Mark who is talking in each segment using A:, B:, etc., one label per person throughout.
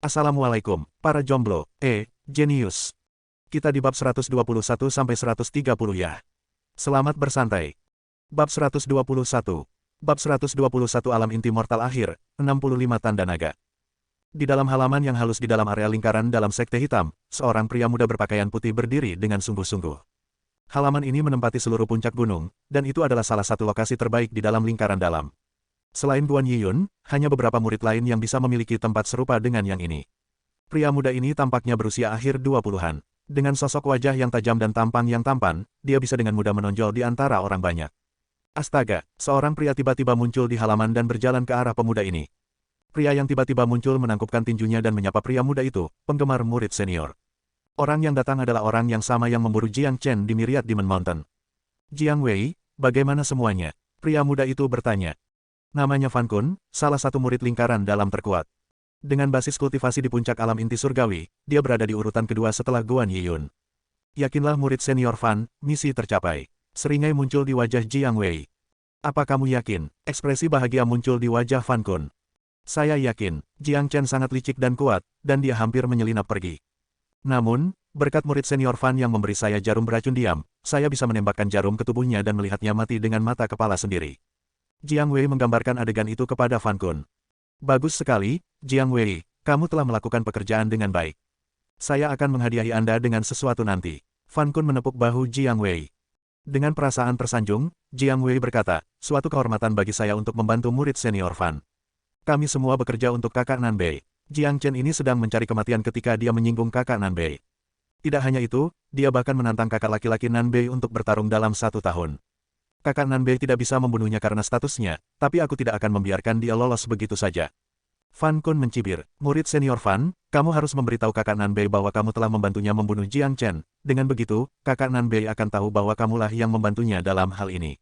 A: Assalamualaikum, para jomblo, jenius. Kita di bab 121-130 ya. Selamat bersantai. Bab 121. Bab 121 Alam Inti Mortal Akhir, 65 Tanda Naga. Di dalam halaman yang halus di dalam area lingkaran dalam Sekte Hitam, seorang pria muda berpakaian putih berdiri dengan sungguh-sungguh. Halaman ini menempati seluruh puncak gunung, dan itu adalah salah satu lokasi terbaik di dalam lingkaran dalam. Selain Guan Yiyun, hanya beberapa murid lain yang bisa memiliki tempat serupa dengan yang ini. Pria muda ini tampaknya berusia akhir 20-an. Dengan sosok wajah yang tajam dan tampang yang tampan, dia bisa dengan mudah menonjol di antara orang banyak. Astaga, seorang pria tiba-tiba muncul di halaman dan berjalan ke arah pemuda ini. Pria yang tiba-tiba muncul menangkupkan tinjunya dan menyapa pria muda itu, penggemar murid senior. Orang yang datang adalah orang yang sama yang memburu Jiang Chen di Myriad Demon Mountain. Jiang Wei, bagaimana semuanya? Pria muda itu bertanya. Namanya Fan Kun, salah satu murid lingkaran dalam terkuat. Dengan basis kultivasi di puncak alam inti surgawi, dia berada di urutan kedua setelah Guan Yiyun. Yakinlah murid senior Fan, misi tercapai. Seringai muncul di wajah Jiang Wei. Apa kamu yakin? Ekspresi bahagia muncul di wajah Fan Kun. Saya yakin, Jiang Chen sangat licik dan kuat, dan dia hampir menyelinap pergi. Namun, berkat murid senior Fan yang memberi saya jarum beracun diam, saya bisa menembakkan jarum ke tubuhnya dan melihatnya mati dengan mata kepala sendiri. Jiang Wei menggambarkan adegan itu kepada Fan Kun. Bagus sekali, Jiang Wei, kamu telah melakukan pekerjaan dengan baik. Saya akan menghadiahi Anda dengan sesuatu nanti. Fan Kun menepuk bahu Jiang Wei. Dengan perasaan tersanjung, Jiang Wei berkata, suatu kehormatan bagi saya untuk membantu murid senior Fan. Kami semua bekerja untuk kakak Nanbei. Jiang Chen ini sedang mencari kematian ketika dia menyinggung kakak Nanbei. Tidak hanya itu, dia bahkan menantang kakak laki-laki Nanbei untuk bertarung dalam 1 tahun. Kakak Nanbei tidak bisa membunuhnya karena statusnya, tapi aku tidak akan membiarkan dia lolos begitu saja. Fan Kun mencibir, murid senior Fan, kamu harus memberitahu kakak Nanbei bahwa kamu telah membantunya membunuh Jiang Chen. Dengan begitu, kakak Nanbei akan tahu bahwa kamulah yang membantunya dalam hal ini.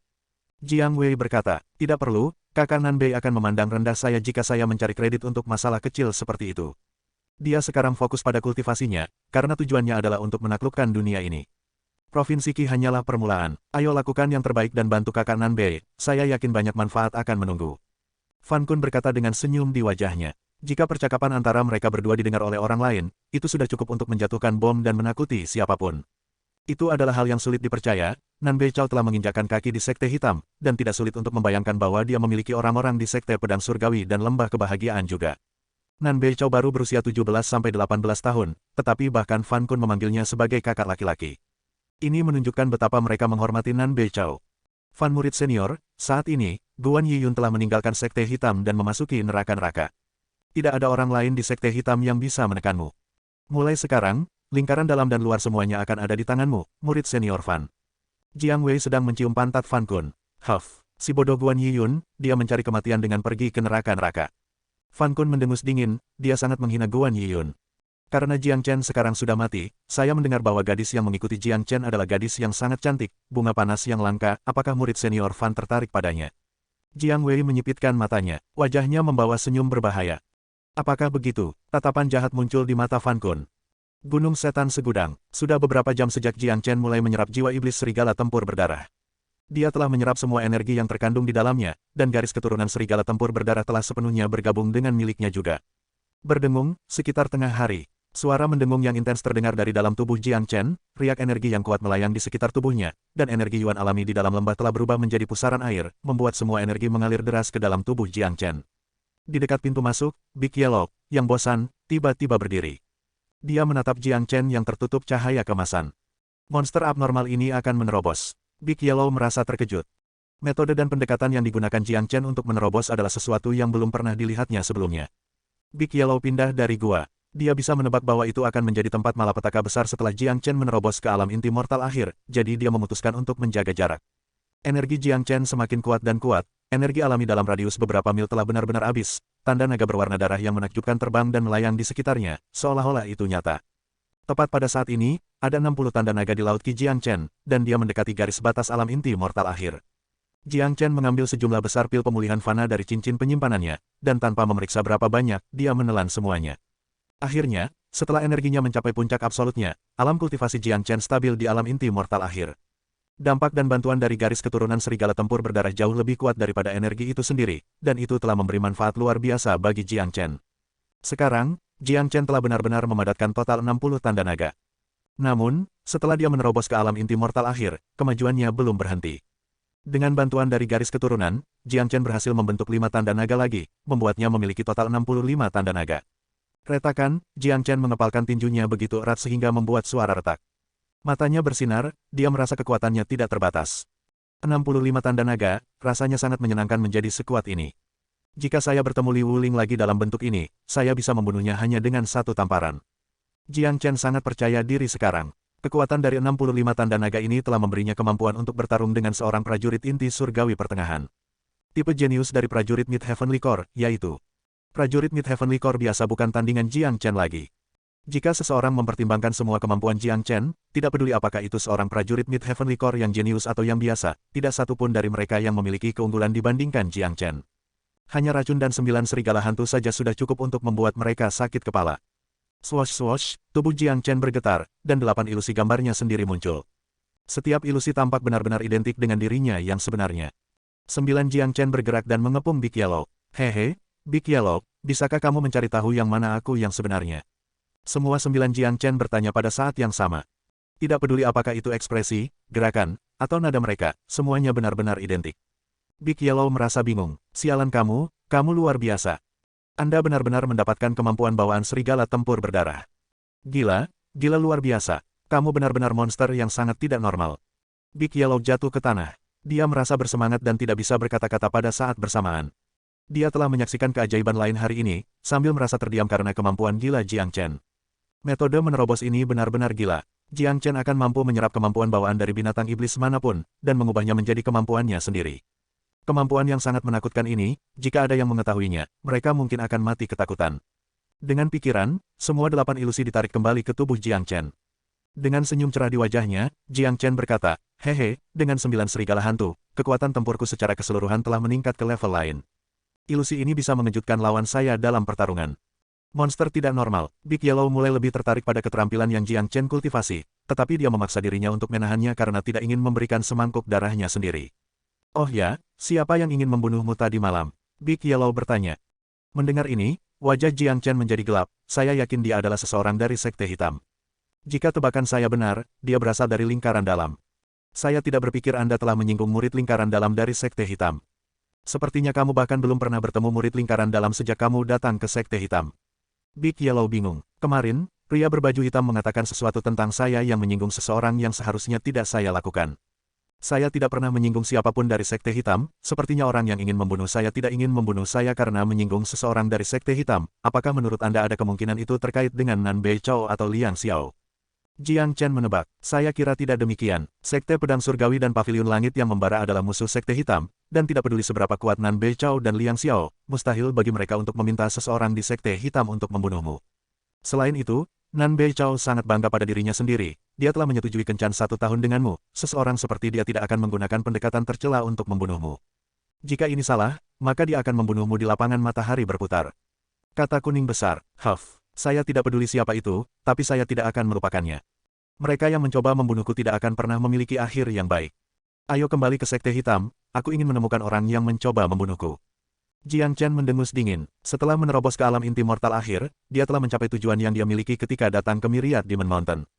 A: Jiang Wei berkata, tidak perlu, kakak Nanbei akan memandang rendah saya jika saya mencari kredit untuk masalah kecil seperti itu. Dia sekarang fokus pada kultivasinya, karena tujuannya adalah untuk menaklukkan dunia ini. Provinsi Qi hanyalah permulaan, ayo lakukan yang terbaik dan bantu kakak Nanbei, saya yakin banyak manfaat akan menunggu. Fan Kun berkata dengan senyum di wajahnya. Jika percakapan antara mereka berdua didengar oleh orang lain, itu sudah cukup untuk menjatuhkan bom dan menakuti siapapun. Itu adalah hal yang sulit dipercaya, Nanbei Chao telah menginjakkan kaki di Sekte Hitam, dan tidak sulit untuk membayangkan bahwa dia memiliki orang-orang di Sekte Pedang Surgawi dan Lembah Kebahagiaan juga. Nanbei Chao baru berusia 17-18 tahun, tetapi bahkan Fan Kun memanggilnya sebagai kakak laki-laki. Ini menunjukkan betapa mereka menghormati Nanbei Chao. Fan murid senior, saat ini, Guan Yiyun telah meninggalkan Sekte Hitam dan memasuki neraka-neraka. Tidak ada orang lain di Sekte Hitam yang bisa menekanmu. Mulai sekarang, lingkaran dalam dan luar semuanya akan ada di tanganmu, murid senior Fan. Jiang Wei sedang mencium pantat Fan Kun. Huff, si bodoh Guan Yiyun, dia mencari kematian dengan pergi ke neraka-neraka. Fan Kun mendengus dingin, dia sangat menghina Guan Yiyun. Karena Jiang Chen sekarang sudah mati, saya mendengar bahwa gadis yang mengikuti Jiang Chen adalah gadis yang sangat cantik, bunga panas yang langka, apakah murid senior Fan tertarik padanya? Jiang Wei menyipitkan matanya, wajahnya membawa senyum berbahaya. Apakah begitu? Tatapan jahat muncul di mata Fan Kun. Gunung Setan Segudang, sudah beberapa jam sejak Jiang Chen mulai menyerap jiwa iblis serigala tempur berdarah. Dia telah menyerap semua energi yang terkandung di dalamnya, dan garis keturunan serigala tempur berdarah telah sepenuhnya bergabung dengan miliknya juga. Berdengung, sekitar tengah hari. Suara mendengung yang intens terdengar dari dalam tubuh Jiang Chen, riak energi yang kuat melayang di sekitar tubuhnya, dan energi yuan alami di dalam lembah telah berubah menjadi pusaran air, membuat semua energi mengalir deras ke dalam tubuh Jiang Chen. Di dekat pintu masuk, Big Yellow, yang bosan, tiba-tiba berdiri. Dia menatap Jiang Chen yang tertutup cahaya kemasan. Monster abnormal ini akan menerobos. Big Yellow merasa terkejut. Metode dan pendekatan yang digunakan Jiang Chen untuk menerobos adalah sesuatu yang belum pernah dilihatnya sebelumnya. Big Yellow pindah dari gua. Dia bisa menebak bahwa itu akan menjadi tempat malapetaka besar setelah Jiang Chen menerobos ke alam inti mortal akhir, jadi dia memutuskan untuk menjaga jarak. Energi Jiang Chen semakin kuat dan kuat, energi alami dalam radius beberapa mil telah benar-benar habis, tanda naga berwarna darah yang menakjubkan terbang dan melayang di sekitarnya, seolah-olah itu nyata. Tepat pada saat ini, ada 60 tanda naga di laut Qi Jiang Chen, dan dia mendekati garis batas alam inti mortal akhir. Jiang Chen mengambil sejumlah besar pil pemulihan fana dari cincin penyimpanannya, dan tanpa memeriksa berapa banyak, dia menelan semuanya. Akhirnya, setelah energinya mencapai puncak absolutnya, alam kultivasi Jiang Chen stabil di alam inti mortal akhir. Dampak dan bantuan dari garis keturunan serigala tempur berdarah jauh lebih kuat daripada energi itu sendiri, dan itu telah memberi manfaat luar biasa bagi Jiang Chen. Sekarang, Jiang Chen telah benar-benar memadatkan total 60 tanda naga. Namun, setelah dia menerobos ke alam inti mortal akhir, kemajuannya belum berhenti. Dengan bantuan dari garis keturunan, Jiang Chen berhasil membentuk 5 tanda naga lagi, membuatnya memiliki total 65 tanda naga. Retakan, Jiang Chen mengepalkan tinjunya begitu erat sehingga membuat suara retak. Matanya bersinar, dia merasa kekuatannya tidak terbatas. 65 tanda naga, rasanya sangat menyenangkan menjadi sekuat ini. Jika saya bertemu Li Wuling lagi dalam bentuk ini, saya bisa membunuhnya hanya dengan satu tamparan. Jiang Chen sangat percaya diri sekarang. Kekuatan dari 65 tanda naga ini telah memberinya kemampuan untuk bertarung dengan seorang prajurit inti surgawi pertengahan. Tipe jenius dari prajurit Mid Heavenly Core, yaitu prajurit Mid Heavenly Core biasa bukan tandingan Jiang Chen lagi. Jika seseorang mempertimbangkan semua kemampuan Jiang Chen, tidak peduli apakah itu seorang prajurit Mid Heavenly Core yang jenius atau yang biasa, tidak satu pun dari mereka yang memiliki keunggulan dibandingkan Jiang Chen. Hanya racun dan 9 serigala hantu saja sudah cukup untuk membuat mereka sakit kepala. Swosh-swosh, tubuh Jiang Chen bergetar, dan 8 ilusi gambarnya sendiri muncul. Setiap ilusi tampak benar-benar identik dengan dirinya yang sebenarnya. 9 Jiang Chen bergerak dan mengepung Big Yellow. Hehe, Big Yellow, bisakah kamu mencari tahu yang mana aku yang sebenarnya? Semua 9 Jiang Chen bertanya pada saat yang sama. Tidak peduli apakah itu ekspresi, gerakan, atau nada mereka, semuanya benar-benar identik. Big Yellow merasa bingung. Sialan kamu luar biasa. Anda benar-benar mendapatkan kemampuan bawaan serigala tempur berdarah. Gila luar biasa. Kamu benar-benar monster yang sangat tidak normal. Big Yellow jatuh ke tanah. Dia merasa bersemangat dan tidak bisa berkata-kata pada saat bersamaan. Dia telah menyaksikan keajaiban lain hari ini, sambil merasa terdiam karena kemampuan gila Jiang Chen. Metode menerobos ini benar-benar gila. Jiang Chen akan mampu menyerap kemampuan bawaan dari binatang iblis manapun, dan mengubahnya menjadi kemampuannya sendiri. Kemampuan yang sangat menakutkan ini, jika ada yang mengetahuinya, mereka mungkin akan mati ketakutan. Dengan pikiran, semua 8 ilusi ditarik kembali ke tubuh Jiang Chen. Dengan senyum cerah di wajahnya, Jiang Chen berkata, hehe, dengan 9 serigala hantu, kekuatan tempurku secara keseluruhan telah meningkat ke level lain. Ilusi ini bisa mengejutkan lawan saya dalam pertarungan. Monster tidak normal. Big Yellow mulai lebih tertarik pada keterampilan yang Jiang Chen kultivasi, tetapi dia memaksa dirinya untuk menahannya karena tidak ingin memberikan semangkuk darahnya sendiri. Oh ya, siapa yang ingin membunuhmu tadi malam? Big Yellow bertanya. Mendengar ini, wajah Jiang Chen menjadi gelap. Saya yakin dia adalah seseorang dari Sekte Hitam. Jika tebakan saya benar, dia berasal dari lingkaran dalam. Saya tidak berpikir Anda telah menyinggung murid lingkaran dalam dari Sekte Hitam. Sepertinya kamu bahkan belum pernah bertemu murid lingkaran dalam sejak kamu datang ke Sekte Hitam. Big Yellow bingung. Kemarin, pria berbaju hitam mengatakan sesuatu tentang saya yang menyinggung seseorang yang seharusnya tidak saya lakukan. Saya tidak pernah menyinggung siapapun dari Sekte Hitam, sepertinya orang yang ingin membunuh saya tidak ingin membunuh saya karena menyinggung seseorang dari Sekte Hitam. Apakah menurut Anda ada kemungkinan itu terkait dengan Nan Bei Chao atau Liang Xiao? Jiang Chen menebak. Saya kira tidak demikian. Sekte Pedang Surgawi dan Paviliun Langit yang membara adalah musuh Sekte Hitam, dan tidak peduli seberapa kuat Nan Bei Chao dan Liang Xiao, mustahil bagi mereka untuk meminta seseorang di Sekte Hitam untuk membunuhmu. Selain itu, Nan Bei Chao sangat bangga pada dirinya sendiri. Dia telah menyetujui kencan 1 tahun denganmu. Seseorang seperti dia tidak akan menggunakan pendekatan tercela untuk membunuhmu. Jika ini salah, maka dia akan membunuhmu di lapangan matahari berputar. Kata kuning besar, Huff. Saya tidak peduli siapa itu, tapi saya tidak akan melupakannya. Mereka yang mencoba membunuhku tidak akan pernah memiliki akhir yang baik. Ayo kembali ke Sekte Hitam, aku ingin menemukan orang yang mencoba membunuhku. Jiang Chen mendengus dingin. Setelah menerobos ke alam inti mortal akhir, dia telah mencapai tujuan yang dia miliki ketika datang ke Myriad Demon Mountain.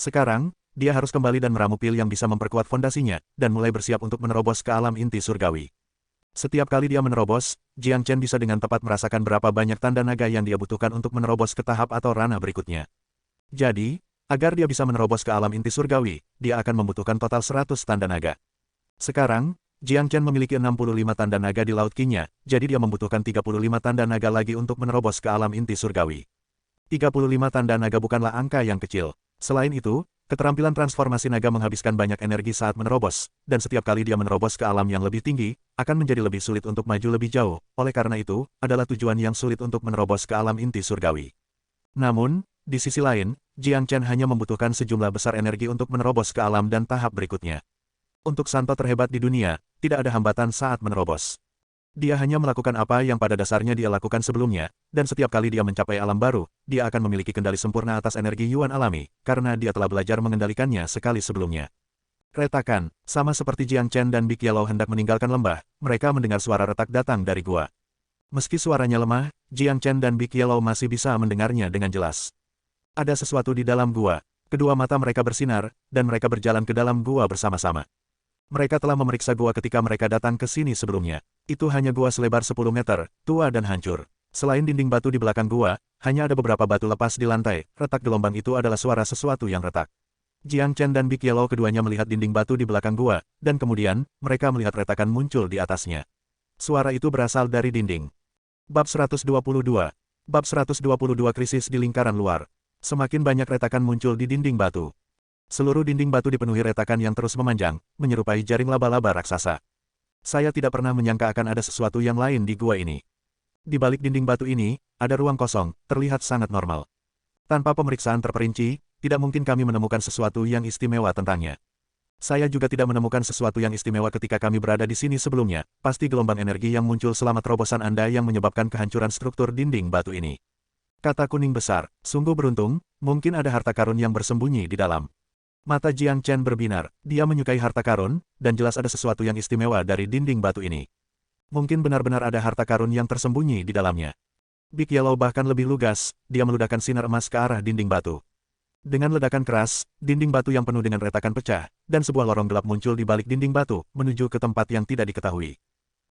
A: Sekarang, dia harus kembali dan meramu pil yang bisa memperkuat fondasinya, dan mulai bersiap untuk menerobos ke alam inti surgawi. Setiap kali dia menerobos, Jiang Chen bisa dengan tepat merasakan berapa banyak tanda naga yang dia butuhkan untuk menerobos ke tahap atau ranah berikutnya. Jadi, agar dia bisa menerobos ke alam inti surgawi, dia akan membutuhkan total 100 tanda naga. Sekarang, Jiang Chen memiliki 65 tanda naga di Laut Qi-nya, jadi dia membutuhkan 35 tanda naga lagi untuk menerobos ke alam inti surgawi. 35 tanda naga bukanlah angka yang kecil. Selain itu, keterampilan transformasi naga menghabiskan banyak energi saat menerobos, dan setiap kali dia menerobos ke alam yang lebih tinggi, akan menjadi lebih sulit untuk maju lebih jauh, oleh karena itu, adalah tujuan yang sulit untuk menerobos ke alam inti surgawi. Namun, di sisi lain, Jiang Chen hanya membutuhkan sejumlah besar energi untuk menerobos ke alam dan tahap berikutnya. Untuk santo terhebat di dunia, tidak ada hambatan saat menerobos. Dia hanya melakukan apa yang pada dasarnya dia lakukan sebelumnya, dan setiap kali dia mencapai alam baru, dia akan memiliki kendali sempurna atas energi Yuan alami, karena dia telah belajar mengendalikannya sekali sebelumnya. Retakan, sama seperti Jiang Chen dan Big Yellow hendak meninggalkan lembah, mereka mendengar suara retak datang dari gua. Meski suaranya lemah, Jiang Chen dan Big Yellow masih bisa mendengarnya dengan jelas. Ada sesuatu di dalam gua. Kedua mata mereka bersinar, dan mereka berjalan ke dalam gua bersama-sama. Mereka telah memeriksa gua ketika mereka datang ke sini sebelumnya. Itu hanya gua selebar 10 meter, tua dan hancur. Selain dinding batu di belakang gua, hanya ada beberapa batu lepas di lantai. Retak gelombang itu adalah suara sesuatu yang retak. Jiang Chen dan Big Yellow keduanya melihat dinding batu di belakang gua, dan kemudian, mereka melihat retakan muncul di atasnya. Suara itu berasal dari dinding. Bab 122. Bab 122 Krisis di lingkaran luar. Semakin banyak retakan muncul di dinding batu. Seluruh dinding batu dipenuhi retakan yang terus memanjang, menyerupai jaring laba-laba raksasa. Saya tidak pernah menyangka akan ada sesuatu yang lain di gua ini. Di balik dinding batu ini, ada ruang kosong, terlihat sangat normal. Tanpa pemeriksaan terperinci, tidak mungkin kami menemukan sesuatu yang istimewa tentangnya. Saya juga tidak menemukan sesuatu yang istimewa ketika kami berada di sini sebelumnya, pasti gelombang energi yang muncul selama terobosan Anda yang menyebabkan kehancuran struktur dinding batu ini. Kata kuning besar, sungguh beruntung, mungkin ada harta karun yang bersembunyi di dalam. Mata Jiang Chen berbinar, dia menyukai harta karun, dan jelas ada sesuatu yang istimewa dari dinding batu ini. Mungkin benar-benar ada harta karun yang tersembunyi di dalamnya. Big Yellow bahkan lebih lugas, dia meludahkan sinar emas ke arah dinding batu. Dengan ledakan keras, dinding batu yang penuh dengan retakan pecah, dan sebuah lorong gelap muncul di balik dinding batu, menuju ke tempat yang tidak diketahui.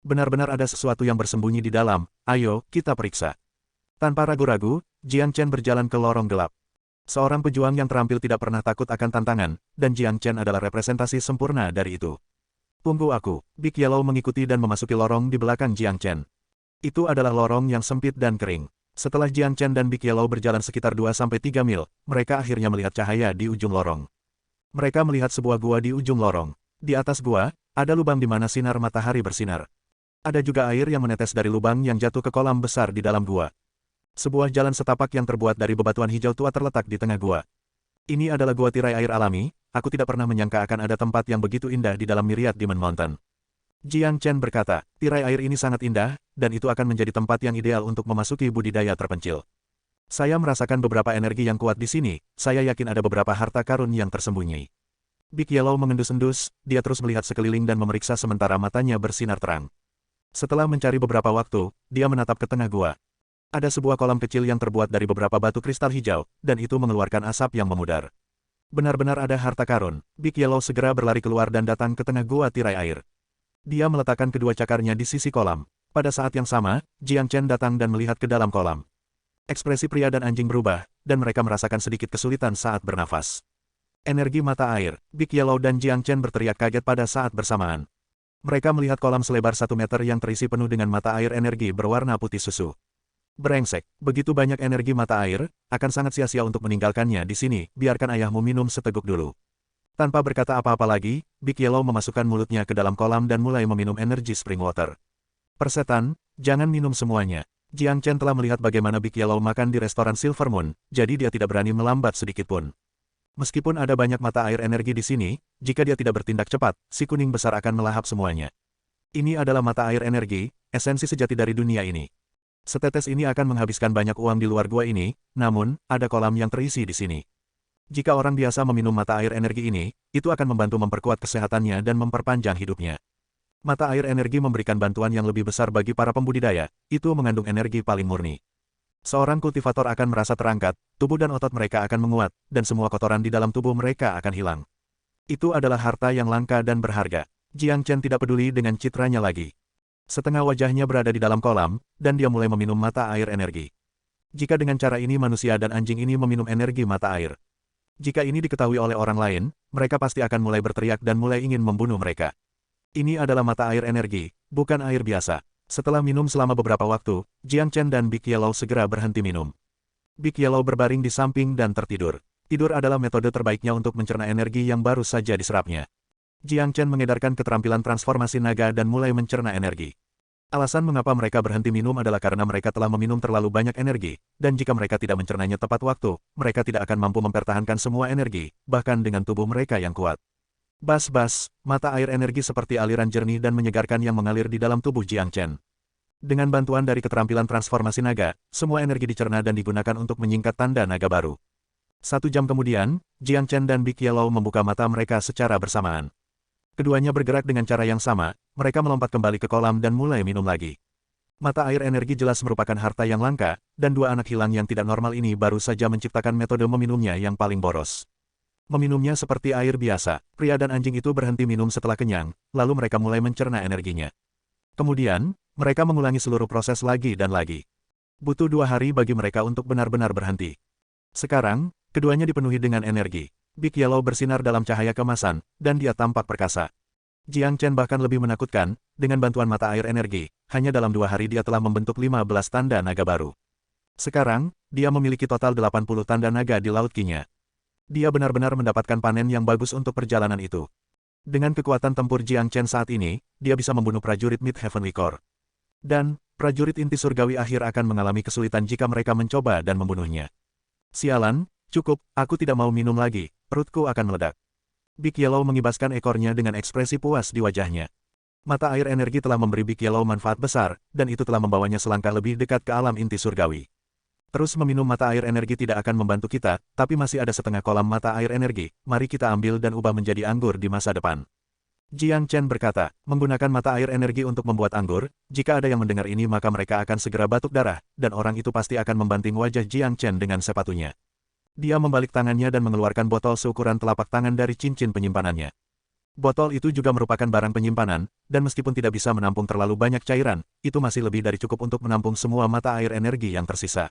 A: Benar-benar ada sesuatu yang bersembunyi di dalam, ayo, kita periksa. Tanpa ragu-ragu, Jiang Chen berjalan ke lorong gelap. Seorang pejuang yang terampil tidak pernah takut akan tantangan, dan Jiang Chen adalah representasi sempurna dari itu. Tunggu aku, Big Yellow mengikuti dan memasuki lorong di belakang Jiang Chen. Itu adalah lorong yang sempit dan kering. Setelah Jiang Chen dan Big Yellow berjalan sekitar 2-3 mil, mereka akhirnya melihat cahaya di ujung lorong. Mereka melihat sebuah gua di ujung lorong. Di atas gua, ada lubang di mana sinar matahari bersinar. Ada juga air yang menetes dari lubang yang jatuh ke kolam besar di dalam gua. Sebuah jalan setapak yang terbuat dari bebatuan hijau tua terletak di tengah gua. Ini adalah gua tirai air alami, aku tidak pernah menyangka akan ada tempat yang begitu indah di dalam Myriad Demon Mountain. Jiang Chen berkata, tirai air ini sangat indah, dan itu akan menjadi tempat yang ideal untuk memasuki budidaya terpencil. Saya merasakan beberapa energi yang kuat di sini, saya yakin ada beberapa harta karun yang tersembunyi. Big Yellow mengendus-endus, dia terus melihat sekeliling dan memeriksa sementara matanya bersinar terang. Setelah mencari beberapa waktu, dia menatap ke tengah gua. Ada sebuah kolam kecil yang terbuat dari beberapa batu kristal hijau, dan itu mengeluarkan asap yang memudar. Benar-benar ada harta karun. Big Yellow segera berlari keluar dan datang ke tengah gua tirai air. Dia meletakkan kedua cakarnya di sisi kolam. Pada saat yang sama, Jiang Chen datang dan melihat ke dalam kolam. Ekspresi pria dan anjing berubah, dan mereka merasakan sedikit kesulitan saat bernafas. Energi mata air, Big Yellow dan Jiang Chen berteriak kaget pada saat bersamaan. Mereka melihat kolam selebar 1 meter yang terisi penuh dengan mata air energi berwarna putih susu. Brengsek, begitu banyak energi mata air, akan sangat sia-sia untuk meninggalkannya di sini, biarkan ayahmu minum seteguk dulu. Tanpa berkata apa-apa lagi, Big Yellow memasukkan mulutnya ke dalam kolam dan mulai meminum energi spring water. Persetan, jangan minum semuanya. Jiang Chen telah melihat bagaimana Big Yellow makan di restoran Silver Moon, jadi dia tidak berani melambat sedikitpun. Meskipun ada banyak mata air energi di sini, jika dia tidak bertindak cepat, si kuning besar akan melahap semuanya. Ini adalah mata air energi, esensi sejati dari dunia ini. Setetes ini akan menghabiskan banyak uang di luar gua ini, namun, ada kolam yang terisi di sini. Jika orang biasa meminum mata air energi ini, itu akan membantu memperkuat kesehatannya dan memperpanjang hidupnya. Mata air energi memberikan bantuan yang lebih besar bagi para pembudidaya, itu mengandung energi paling murni. Seorang kultivator akan merasa terangkat, tubuh dan otot mereka akan menguat, dan semua kotoran di dalam tubuh mereka akan hilang. Itu adalah harta yang langka dan berharga. Jiang Chen tidak peduli dengan citranya lagi. Setengah wajahnya berada di dalam kolam, dan dia mulai meminum mata air energi. Jika dengan cara ini manusia dan anjing ini meminum energi mata air. Jika ini diketahui oleh orang lain, mereka pasti akan mulai berteriak dan mulai ingin membunuh mereka. Ini adalah mata air energi, bukan air biasa. Setelah minum selama beberapa waktu, Jiang Chen dan Big Yellow segera berhenti minum. Big Yellow berbaring di samping dan tertidur. Tidur adalah metode terbaiknya untuk mencerna energi yang baru saja diserapnya. Jiang Chen mengedarkan keterampilan transformasi naga dan mulai mencerna energi. Alasan mengapa mereka berhenti minum adalah karena mereka telah meminum terlalu banyak energi, dan jika mereka tidak mencernanya tepat waktu, mereka tidak akan mampu mempertahankan semua energi, bahkan dengan tubuh mereka yang kuat. Bas-bas, mata air energi seperti aliran jernih dan menyegarkan yang mengalir di dalam tubuh Jiang Chen. Dengan bantuan dari keterampilan transformasi naga, semua energi dicerna dan digunakan untuk menyingkat tanda naga baru. 1 jam kemudian, Jiang Chen dan Big Yellow membuka mata mereka secara bersamaan. Keduanya bergerak dengan cara yang sama, mereka melompat kembali ke kolam dan mulai minum lagi. Mata air energi jelas merupakan harta yang langka, dan dua anak hilang yang tidak normal ini baru saja menciptakan metode meminumnya yang paling boros. Meminumnya seperti air biasa, pria dan anjing itu berhenti minum setelah kenyang, lalu mereka mulai mencerna energinya. Kemudian, mereka mengulangi seluruh proses lagi dan lagi. Butuh 2 hari bagi mereka untuk benar-benar berhenti. Sekarang, keduanya dipenuhi dengan energi. Big Yellow bersinar dalam cahaya kemasan, dan dia tampak perkasa. Jiang Chen bahkan lebih menakutkan, dengan bantuan mata air energi, hanya dalam 2 hari dia telah membentuk 15 tanda naga baru. Sekarang, dia memiliki total 80 tanda naga di laut Qi-nya. Dia benar-benar mendapatkan panen yang bagus untuk perjalanan itu. Dengan kekuatan tempur Jiang Chen saat ini, dia bisa membunuh prajurit Mid-Heavenly Core. Dan, prajurit inti surgawi akhir akan mengalami kesulitan jika mereka mencoba dan membunuhnya. Sialan, cukup, aku tidak mau minum lagi, perutku akan meledak. Big Yellow mengibaskan ekornya dengan ekspresi puas di wajahnya. Mata air energi telah memberi Big Yellow manfaat besar, dan itu telah membawanya selangkah lebih dekat ke alam inti surgawi. Terus meminum mata air energi tidak akan membantu kita, tapi masih ada setengah kolam mata air energi, mari kita ambil dan ubah menjadi anggur di masa depan. Jiang Chen berkata, menggunakan mata air energi untuk membuat anggur, jika ada yang mendengar ini maka mereka akan segera batuk darah, dan orang itu pasti akan membanting wajah Jiang Chen dengan sepatunya. Dia membalik tangannya dan mengeluarkan botol seukuran telapak tangan dari cincin penyimpanannya. Botol itu juga merupakan barang penyimpanan, dan meskipun tidak bisa menampung terlalu banyak cairan, itu masih lebih dari cukup untuk menampung semua mata air energi yang tersisa.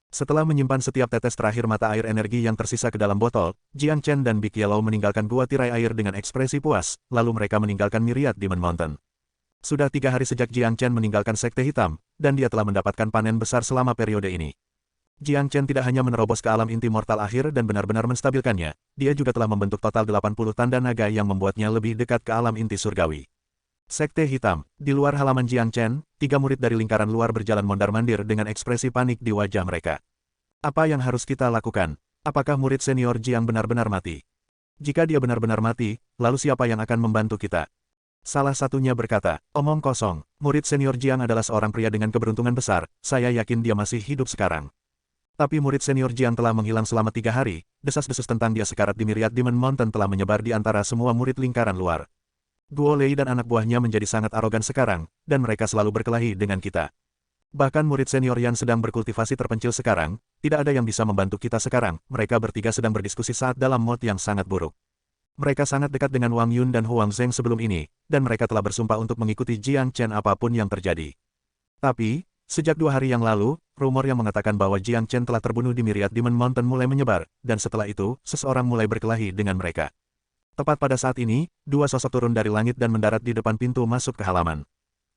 A: Setelah menyimpan setiap tetes terakhir mata air energi yang tersisa ke dalam botol, Jiang Chen dan Big Yellow meninggalkan gua tirai air dengan ekspresi puas, lalu mereka meninggalkan Myriad Demon Mountain. Sudah 3 hari sejak Jiang Chen meninggalkan Sekte Hitam, dan dia telah mendapatkan panen besar selama periode ini. Jiang Chen tidak hanya menerobos ke alam inti mortal akhir dan benar-benar menstabilkannya, dia juga telah membentuk total 80 tanda naga yang membuatnya lebih dekat ke alam inti surgawi. Sekte Hitam, di luar halaman Jiang Chen, 3 murid dari lingkaran luar berjalan mondar-mandir dengan ekspresi panik di wajah mereka. Apa yang harus kita lakukan? Apakah murid senior Jiang benar-benar mati? Jika dia benar-benar mati, lalu siapa yang akan membantu kita? Salah satunya berkata, omong kosong, murid senior Jiang adalah seorang pria dengan keberuntungan besar, saya yakin dia masih hidup sekarang. Tapi murid senior Jiang telah menghilang selama 3 hari, desas-desus tentang dia sekarat di Myriad Demon Mountain telah menyebar di antara semua murid lingkaran luar. Guo Lei dan anak buahnya menjadi sangat arogan sekarang, dan mereka selalu berkelahi dengan kita. Bahkan murid senior yang sedang berkultivasi terpencil sekarang, tidak ada yang bisa membantu kita sekarang, mereka bertiga sedang berdiskusi saat dalam mood yang sangat buruk. Mereka sangat dekat dengan Wang Yun dan Huang Zheng sebelum ini, dan mereka telah bersumpah untuk mengikuti Jiang Chen apapun yang terjadi. Tapi, sejak 2 hari yang lalu, rumor yang mengatakan bahwa Jiang Chen telah terbunuh di Myriad Demon Mountain mulai menyebar, dan setelah itu, seseorang mulai berkelahi dengan mereka. Tepat pada saat ini, 2 sosok turun dari langit dan mendarat di depan pintu masuk ke halaman.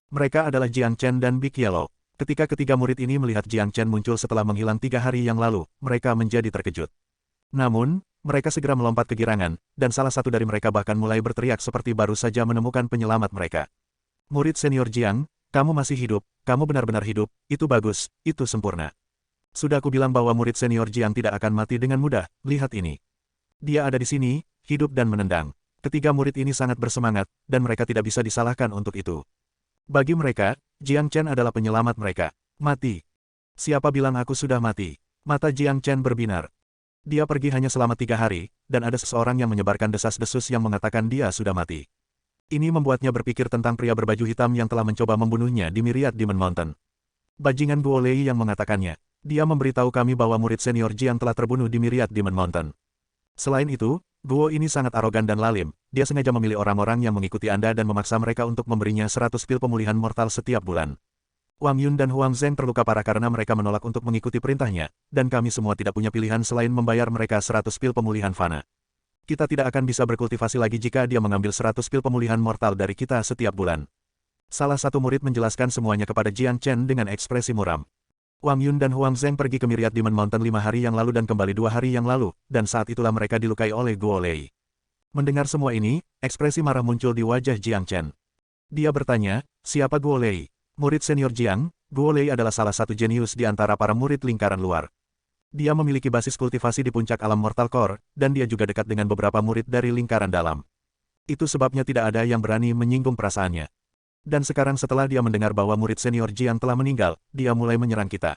A: Mereka adalah Jiang Chen dan Big Yellow. Ketika ketiga murid ini melihat Jiang Chen muncul setelah menghilang 3 hari yang lalu, mereka menjadi terkejut. Namun, mereka segera melompat kegirangan, dan salah satu dari mereka bahkan mulai berteriak seperti baru saja menemukan penyelamat mereka. Murid senior Jiang, kamu masih hidup, kamu benar-benar hidup, itu bagus, itu sempurna. Sudah aku bilang bahwa murid senior Jiang tidak akan mati dengan mudah, lihat ini. Dia ada di sini, hidup dan menendang. Ketiga murid ini sangat bersemangat, dan mereka tidak bisa disalahkan untuk itu. Bagi mereka, Jiang Chen adalah penyelamat mereka. Mati. Siapa bilang aku sudah mati? Mata Jiang Chen berbinar. Dia pergi hanya selama 3 hari, dan ada seseorang yang menyebarkan desas-desus yang mengatakan dia sudah mati. Ini membuatnya berpikir tentang pria berbaju hitam yang telah mencoba membunuhnya di Myriad Demon Mountain. Bajingan Guo Lei yang mengatakannya. Dia memberitahu kami bahwa murid senior Jiang telah terbunuh di Myriad Demon Mountain. Selain itu, Guo ini sangat arogan dan lalim, dia sengaja memilih orang-orang yang mengikuti Anda dan memaksa mereka untuk memberinya 100 pil pemulihan mortal setiap bulan. Wang Yun dan Huang Zheng terluka parah karena mereka menolak untuk mengikuti perintahnya, dan kami semua tidak punya pilihan selain membayar mereka 100 pil pemulihan fana. Kita tidak akan bisa berkultivasi lagi jika dia mengambil 100 pil pemulihan mortal dari kita setiap bulan. Salah satu murid menjelaskan semuanya kepada Jiang Chen dengan ekspresi muram. Wang Yun dan Huang Zheng pergi ke Myriad Demon Mountain 5 hari yang lalu dan kembali 2 hari yang lalu, dan saat itulah mereka dilukai oleh Guo Lei. Mendengar semua ini, ekspresi marah muncul di wajah Jiang Chen. Dia bertanya, siapa Guo Lei? Murid senior Jiang, Guo Lei adalah salah satu jenius di antara para murid lingkaran luar. Dia memiliki basis kultivasi di puncak alam Mortal Core, dan dia juga dekat dengan beberapa murid dari lingkaran dalam. Itu sebabnya tidak ada yang berani menyinggung perasaannya. Dan sekarang setelah dia mendengar bahwa murid senior Jiang telah meninggal, dia mulai menyerang kita.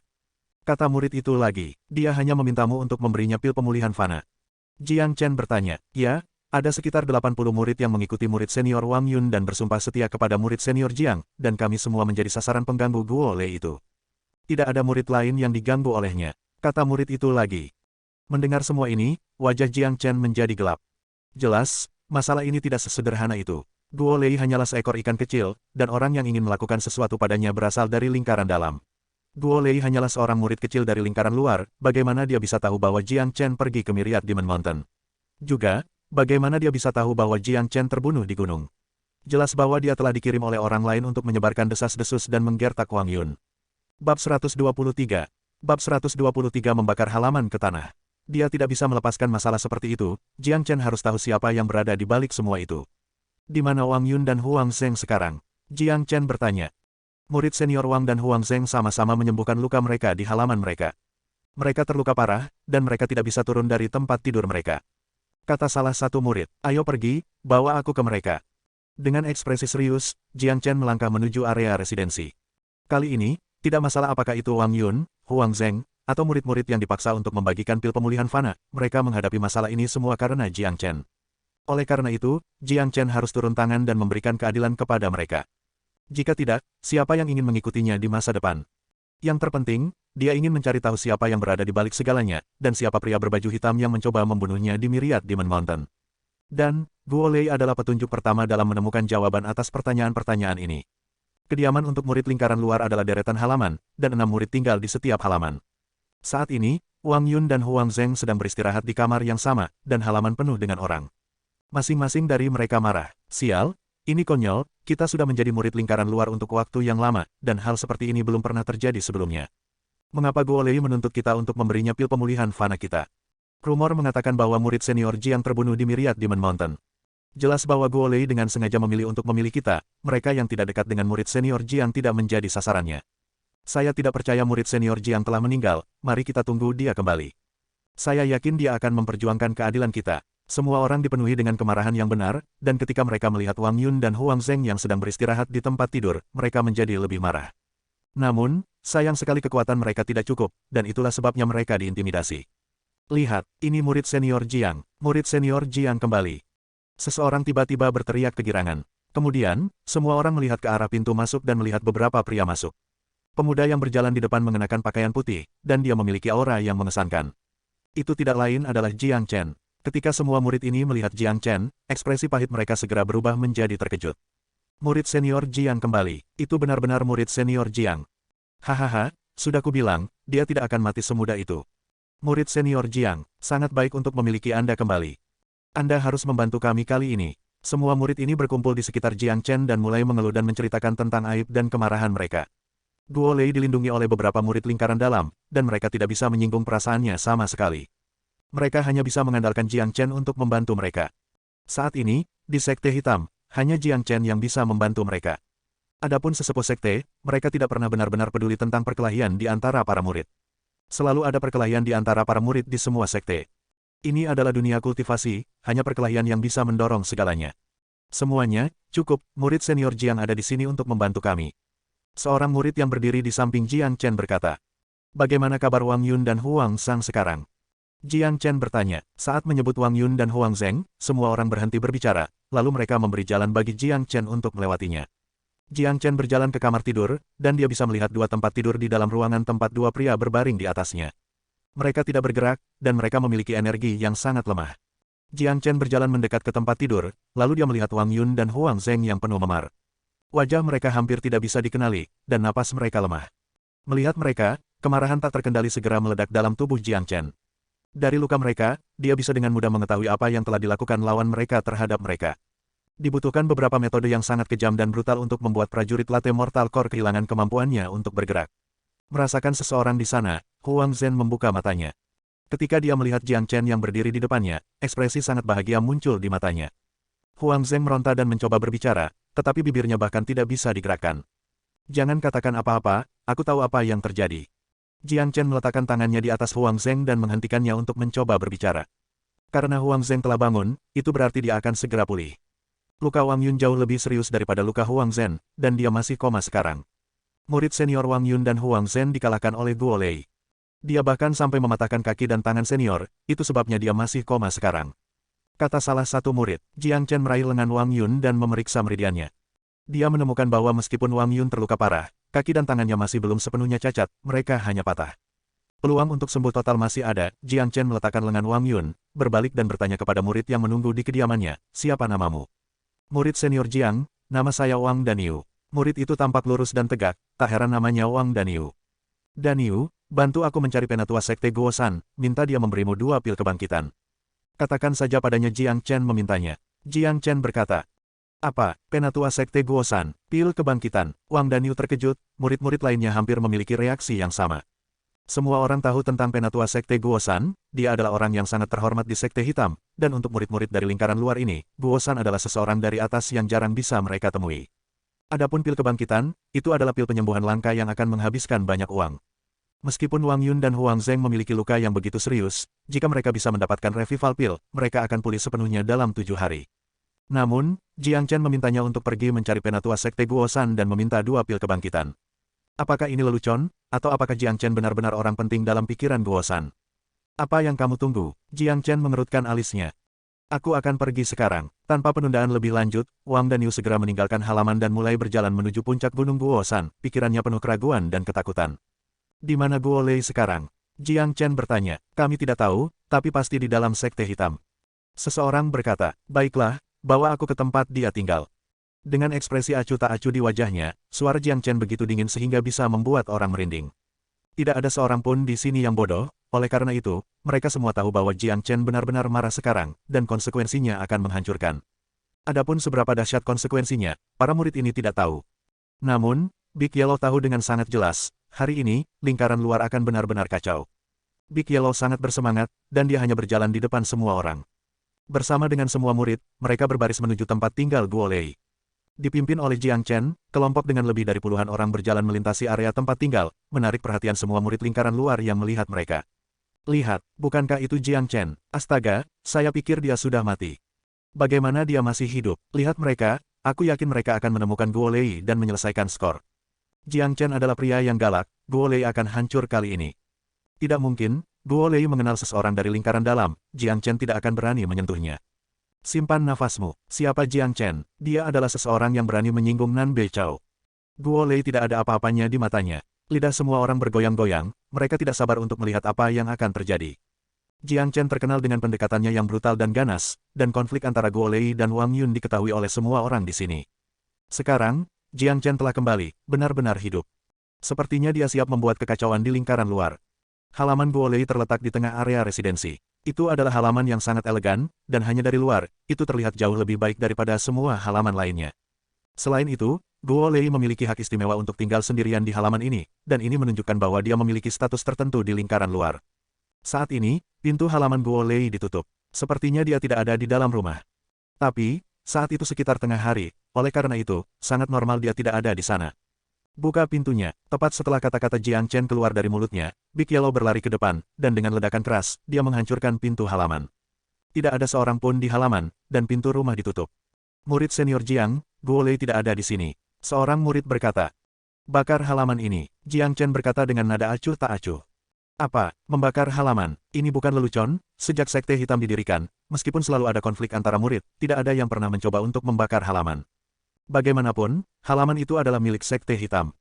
A: Kata murid itu lagi, dia hanya memintamu untuk memberinya pil pemulihan fana. Jiang Chen bertanya, ya, Ada sekitar 80 murid yang mengikuti murid senior Wang Yun dan bersumpah setia kepada murid senior Jiang, dan kami semua menjadi sasaran pengganggu Guo Lei itu. Tidak ada murid lain yang diganggu olehnya, kata murid itu lagi. Mendengar semua ini, wajah Jiang Chen menjadi gelap. Jelas, masalah ini tidak sesederhana itu. Guo Lei hanyalah seekor ikan kecil, dan orang yang ingin melakukan sesuatu padanya berasal dari lingkaran dalam. Guo Lei hanyalah seorang murid kecil dari lingkaran luar, bagaimana dia bisa tahu bahwa Jiang Chen pergi ke Myriad Demon Mountain? Juga, bagaimana dia bisa tahu bahwa Jiang Chen terbunuh di gunung? Jelas bahwa dia telah dikirim oleh orang lain untuk menyebarkan desas-desus dan menggertak Wang Yun. Bab 123. Bab 123 membakar halaman ke tanah. Dia tidak bisa melepaskan masalah seperti itu, Jiang Chen harus tahu siapa yang berada di balik semua itu. Di mana Wang Yun dan Huang Zheng sekarang? Jiang Chen bertanya. Murid senior Wang dan Huang Zheng sama-sama menyembuhkan luka mereka di halaman mereka. Mereka terluka parah, dan mereka tidak bisa turun dari tempat tidur mereka. Kata salah satu murid, ayo pergi, bawa aku ke mereka. Dengan ekspresi serius, Jiang Chen melangkah menuju area residensi. Kali ini, tidak masalah apakah itu Wang Yun, Huang Zheng, atau murid-murid yang dipaksa untuk membagikan pil pemulihan fana, mereka menghadapi masalah ini semua karena Jiang Chen. Oleh karena itu, Jiang Chen harus turun tangan dan memberikan keadilan kepada mereka. Jika tidak, siapa yang ingin mengikutinya di masa depan? Yang terpenting, dia ingin mencari tahu siapa yang berada di balik segalanya, dan siapa pria berbaju hitam yang mencoba membunuhnya di Myriad Demon Mountain. Dan, Guo Lei adalah petunjuk pertama dalam menemukan jawaban atas pertanyaan-pertanyaan ini. Kediaman untuk murid lingkaran luar adalah deretan halaman, dan 6 murid tinggal di setiap halaman. Saat ini, Wang Yun dan Huang Zheng sedang beristirahat di kamar yang sama, dan halaman penuh dengan orang. Masing-masing dari mereka marah. Sial, ini konyol, kita sudah menjadi murid lingkaran luar untuk waktu yang lama, dan hal seperti ini belum pernah terjadi sebelumnya. Mengapa Guo Lei menuntut kita untuk memberinya pil pemulihan fana kita? Rumor mengatakan bahwa murid senior Jiang terbunuh di Myriad Demon Mountain. Jelas bahwa Guo Lei dengan sengaja memilih untuk memilih kita, mereka yang tidak dekat dengan murid senior Jiang tidak menjadi sasarannya. Saya tidak percaya murid senior Jiang telah meninggal, mari kita tunggu dia kembali. Saya yakin dia akan memperjuangkan keadilan kita. Semua orang dipenuhi dengan kemarahan yang benar, dan ketika mereka melihat Wang Yun dan Huang Zheng yang sedang beristirahat di tempat tidur, mereka menjadi lebih marah. Namun, sayang sekali kekuatan mereka tidak cukup, dan itulah sebabnya mereka diintimidasi. Lihat, ini murid senior Jiang. Murid senior Jiang kembali. Seseorang tiba-tiba berteriak kegirangan. Kemudian, semua orang melihat ke arah pintu masuk dan melihat beberapa pria masuk. Pemuda yang berjalan di depan mengenakan pakaian putih, dan dia memiliki aura yang mengesankan. Itu tidak lain adalah Jiang Chen. Ketika semua murid ini melihat Jiang Chen, ekspresi pahit mereka segera berubah menjadi terkejut. Murid senior Jiang kembali. Itu benar-benar murid senior Jiang. Hahaha, sudah kubilang, dia tidak akan mati semudah itu. Murid senior Jiang, sangat baik untuk memiliki Anda kembali. Anda harus membantu kami kali ini. Semua murid ini berkumpul di sekitar Jiang Chen dan mulai mengeluh dan menceritakan tentang aib dan kemarahan mereka. Guo Lei dilindungi oleh beberapa murid lingkaran dalam, dan mereka tidak bisa menyinggung perasaannya sama sekali. Mereka hanya bisa mengandalkan Jiang Chen untuk membantu mereka. Saat ini, di Sekte Hitam, hanya Jiang Chen yang bisa membantu mereka. Adapun sesepuh sekte, mereka tidak pernah benar-benar peduli tentang perkelahian di antara para murid. Selalu ada perkelahian di antara para murid di semua sekte. Ini adalah dunia kultivasi, hanya perkelahian yang bisa mendorong segalanya. Semuanya, cukup, murid senior Jiang ada di sini untuk membantu kami. Seorang murid yang berdiri di samping Jiang Chen berkata. Bagaimana kabar Wang Yun dan Huang Zheng sekarang? Jiang Chen bertanya. Saat menyebut Wang Yun dan Huang Zheng, semua orang berhenti berbicara, lalu mereka memberi jalan bagi Jiang Chen untuk melewatinya. Jiang Chen berjalan ke kamar tidur, dan dia bisa melihat dua tempat tidur di dalam ruangan tempat dua pria berbaring di atasnya. Mereka tidak bergerak, dan mereka memiliki energi yang sangat lemah. Jiang Chen berjalan mendekat ke tempat tidur, lalu dia melihat Wang Yun dan Huang Zheng yang penuh memar. Wajah mereka hampir tidak bisa dikenali, dan napas mereka lemah. Melihat mereka, kemarahan tak terkendali segera meledak dalam tubuh Jiang Chen. Dari luka mereka, dia bisa dengan mudah mengetahui apa yang telah dilakukan lawan mereka terhadap mereka. Dibutuhkan beberapa metode yang sangat kejam dan brutal untuk membuat prajurit Latte Mortal Core kehilangan kemampuannya untuk bergerak. Merasakan seseorang di sana, Huang Zhen membuka matanya. Ketika dia melihat Jiang Chen yang berdiri di depannya, ekspresi sangat bahagia muncul di matanya. Huang Zhen meronta dan mencoba berbicara, tetapi bibirnya bahkan tidak bisa digerakkan. Jangan katakan apa-apa, aku tahu apa yang terjadi. Jiang Chen meletakkan tangannya di atas Huang Zheng dan menghentikannya untuk mencoba berbicara. Karena Huang Zheng telah bangun, itu berarti dia akan segera pulih. Luka Wang Yun jauh lebih serius daripada luka Huang Zhen, dan dia masih koma sekarang. Murid senior Wang Yun dan Huang Zhen dikalahkan oleh Guo Lei. Dia bahkan sampai mematahkan kaki dan tangan senior, itu sebabnya dia masih koma sekarang. kata salah satu murid. Jiang Chen meraih lengan Wang Yun dan memeriksa meridiannya. Dia menemukan bahwa meskipun Wang Yun terluka parah, kaki dan tangannya masih belum sepenuhnya cacat, mereka hanya patah. Peluang untuk sembuh total masih ada. Jiang Chen meletakkan lengan Wang Yun, berbalik dan bertanya kepada murid yang menunggu di kediamannya, siapa namamu? Murid senior Jiang, nama saya Wang Danyu. Murid itu tampak lurus dan tegak, tak heran namanya Wang Danyu. Danyu, bantu aku mencari penatua sekte Guosan, minta dia memberimu 2 pil kebangkitan. Katakan saja padanya, Jiang Chen memintanya. Jiang Chen berkata, apa, penatua sekte Guosan, pil kebangkitan? Wang Danyu terkejut, murid-murid lainnya hampir memiliki reaksi yang sama. Semua orang tahu tentang penatua sekte Guosan, dia adalah orang yang sangat terhormat di sekte hitam, dan untuk murid-murid dari lingkaran luar ini, Guosan adalah seseorang dari atas yang jarang bisa mereka temui. Adapun pil kebangkitan, itu adalah pil penyembuhan langka yang akan menghabiskan banyak uang. Meskipun Wang Yun dan Huang Zheng memiliki luka yang begitu serius, jika mereka bisa mendapatkan revival pil, mereka akan pulih sepenuhnya dalam 7 hari. Namun, Jiang Chen memintanya untuk pergi mencari penatua sekte Guosan dan meminta 2 pil kebangkitan. Apakah ini lelucon, atau apakah Jiang Chen benar-benar orang penting dalam pikiran Guosan? Apa yang kamu tunggu? Jiang Chen mengerutkan alisnya. Aku akan pergi sekarang. Tanpa penundaan lebih lanjut, Wang Danyu segera meninggalkan halaman dan mulai berjalan menuju puncak gunung Guosan, pikirannya penuh keraguan dan ketakutan. Di mana Guo Lei sekarang? Jiang Chen bertanya. Kami tidak tahu, tapi pasti di dalam sekte hitam. Seseorang berkata, baiklah, bawa aku ke tempat dia tinggal. Dengan ekspresi acuh tak acuh di wajahnya, suara Jiang Chen begitu dingin sehingga bisa membuat orang merinding. Tidak ada seorang pun di sini yang bodoh, oleh karena itu, mereka semua tahu bahwa Jiang Chen benar-benar marah sekarang, dan konsekuensinya akan menghancurkan. Adapun seberapa dahsyat konsekuensinya, para murid ini tidak tahu. Namun, Big Yellow tahu dengan sangat jelas, hari ini, lingkaran luar akan benar-benar kacau. Big Yellow sangat bersemangat, dan dia hanya berjalan di depan semua orang. Bersama dengan semua murid, mereka berbaris menuju tempat tinggal Guo Lei. Dipimpin oleh Jiang Chen, kelompok dengan lebih dari puluhan orang berjalan melintasi area tempat tinggal, menarik perhatian semua murid lingkaran luar yang melihat mereka. Lihat, bukankah itu Jiang Chen? Astaga, saya pikir dia sudah mati. Bagaimana dia masih hidup? Lihat mereka, aku yakin mereka akan menemukan Guo Lei dan menyelesaikan skor. Jiang Chen adalah pria yang galak, Guo Lei akan hancur kali ini. Tidak mungkin, Guo Lei mengenal seseorang dari lingkaran dalam, Jiang Chen tidak akan berani menyentuhnya. Simpan nafasmu. Siapa Jiang Chen? Dia adalah seseorang yang berani menyinggung Nan Beichao. Guo Lei tidak ada apa-apanya di matanya. Lidah semua orang bergoyang-goyang, mereka tidak sabar untuk melihat apa yang akan terjadi. Jiang Chen terkenal dengan pendekatannya yang brutal dan ganas, dan konflik antara Guo Lei dan Wang Yun diketahui oleh semua orang di sini. Sekarang, Jiang Chen telah kembali, benar-benar hidup. Sepertinya dia siap membuat kekacauan di lingkaran luar. Halaman Guo Lei terletak di tengah area residensi. Itu adalah halaman yang sangat elegan, dan hanya dari luar, itu terlihat jauh lebih baik daripada semua halaman lainnya. Selain itu, Guo Lei memiliki hak istimewa untuk tinggal sendirian di halaman ini, dan ini menunjukkan bahwa dia memiliki status tertentu di lingkaran luar. Saat ini, pintu halaman Guo Lei ditutup. Sepertinya dia tidak ada di dalam rumah. Tapi, saat itu sekitar tengah hari, oleh karena itu, sangat normal dia tidak ada di sana. Buka pintunya. Tepat setelah kata-kata Jiang Chen keluar dari mulutnya, Big Yellow berlari ke depan, dan dengan ledakan keras, dia menghancurkan pintu halaman. Tidak ada seorang pun di halaman, dan pintu rumah ditutup. Murid senior Jiang, Guo Lei tidak ada di sini. Seorang murid berkata, bakar halaman ini. Jiang Chen berkata dengan nada acuh tak acuh. Apa, membakar halaman? Ini bukan lelucon, sejak sekte hitam didirikan, meskipun selalu ada konflik antara murid, tidak ada yang pernah mencoba untuk membakar halaman. Bagaimanapun, halaman itu adalah milik sekte hitam.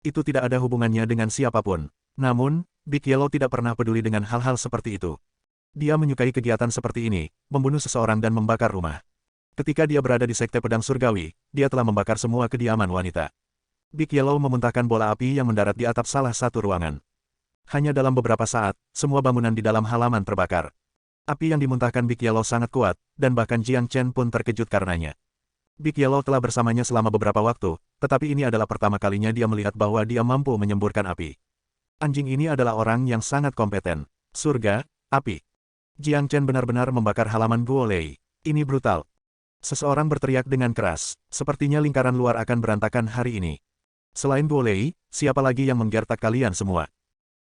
A: Itu tidak ada hubungannya dengan siapapun. Namun, Big Yellow tidak pernah peduli dengan hal-hal seperti itu. Dia menyukai kegiatan seperti ini, membunuh seseorang dan membakar rumah. Ketika dia berada di sekte pedang surgawi, dia telah membakar semua kediaman wanita. Big Yellow memuntahkan bola api yang mendarat di atap salah satu ruangan. Hanya dalam beberapa saat, semua bangunan di dalam halaman terbakar. Api yang dimuntahkan Big Yellow sangat kuat, dan bahkan Jiang Chen pun terkejut karenanya. Big Yellow telah bersamanya selama beberapa waktu, tetapi ini adalah pertama kalinya dia melihat bahwa dia mampu menyemburkan api. Anjing ini adalah orang yang sangat kompeten. Surga, api. Jiang Chen benar-benar membakar halaman Guo Lei. Ini brutal. Seseorang berteriak dengan keras, sepertinya lingkaran luar akan berantakan hari ini. Selain Guo Lei, siapa lagi yang menggertak kalian semua?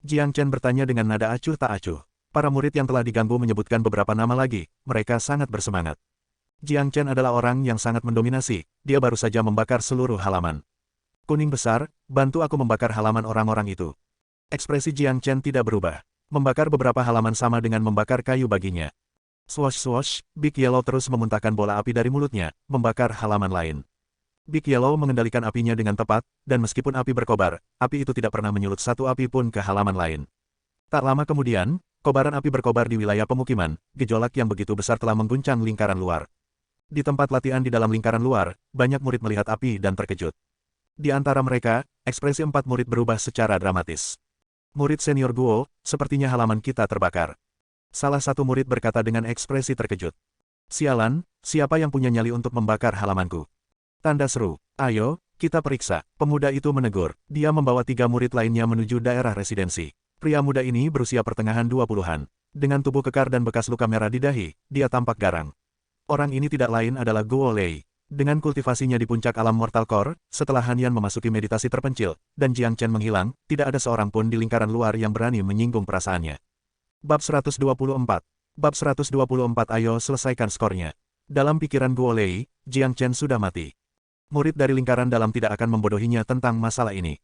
A: Jiang Chen bertanya dengan nada acuh tak acuh. Para murid yang telah diganggu menyebutkan beberapa nama lagi, mereka sangat bersemangat. Jiang Chen adalah orang yang sangat mendominasi, dia baru saja membakar seluruh halaman. Kuning besar, bantu aku membakar halaman orang-orang itu. Ekspresi Jiang Chen tidak berubah. Membakar beberapa halaman sama dengan membakar kayu baginya. Swosh-swosh, Big Yellow terus memuntahkan bola api dari mulutnya, membakar halaman lain. Big Yellow mengendalikan apinya dengan tepat, dan meskipun api berkobar, api itu tidak pernah menyulut satu api pun ke halaman lain. Tak lama kemudian, kobaran api berkobar di wilayah pemukiman, gejolak yang begitu besar telah mengguncang lingkaran luar. Di tempat latihan di dalam lingkaran luar, banyak murid melihat api dan terkejut. Di antara mereka, ekspresi 4 murid berubah secara dramatis. Murid senior Guo, sepertinya halaman kita terbakar. Salah satu murid berkata dengan ekspresi terkejut. Sialan, siapa yang punya nyali untuk membakar halamanku? Tanda seru. Ayo, kita periksa. Pemuda itu menegur. Dia membawa 3 murid lainnya menuju daerah residensi. Pria muda ini berusia pertengahan 20-an. Dengan tubuh kekar dan bekas luka merah di dahi, dia tampak garang. Orang ini tidak lain adalah Guo Lei. Dengan kultivasinya di puncak alam Mortal Core, setelah Han Yan memasuki meditasi terpencil, dan Jiang Chen menghilang, tidak ada seorang pun di lingkaran luar yang berani menyinggung perasaannya. Bab 124. Bab 124. Ayo selesaikan skornya. Dalam pikiran Guo Lei, Jiang Chen sudah mati. Murid dari lingkaran dalam tidak akan membodohinya tentang masalah ini.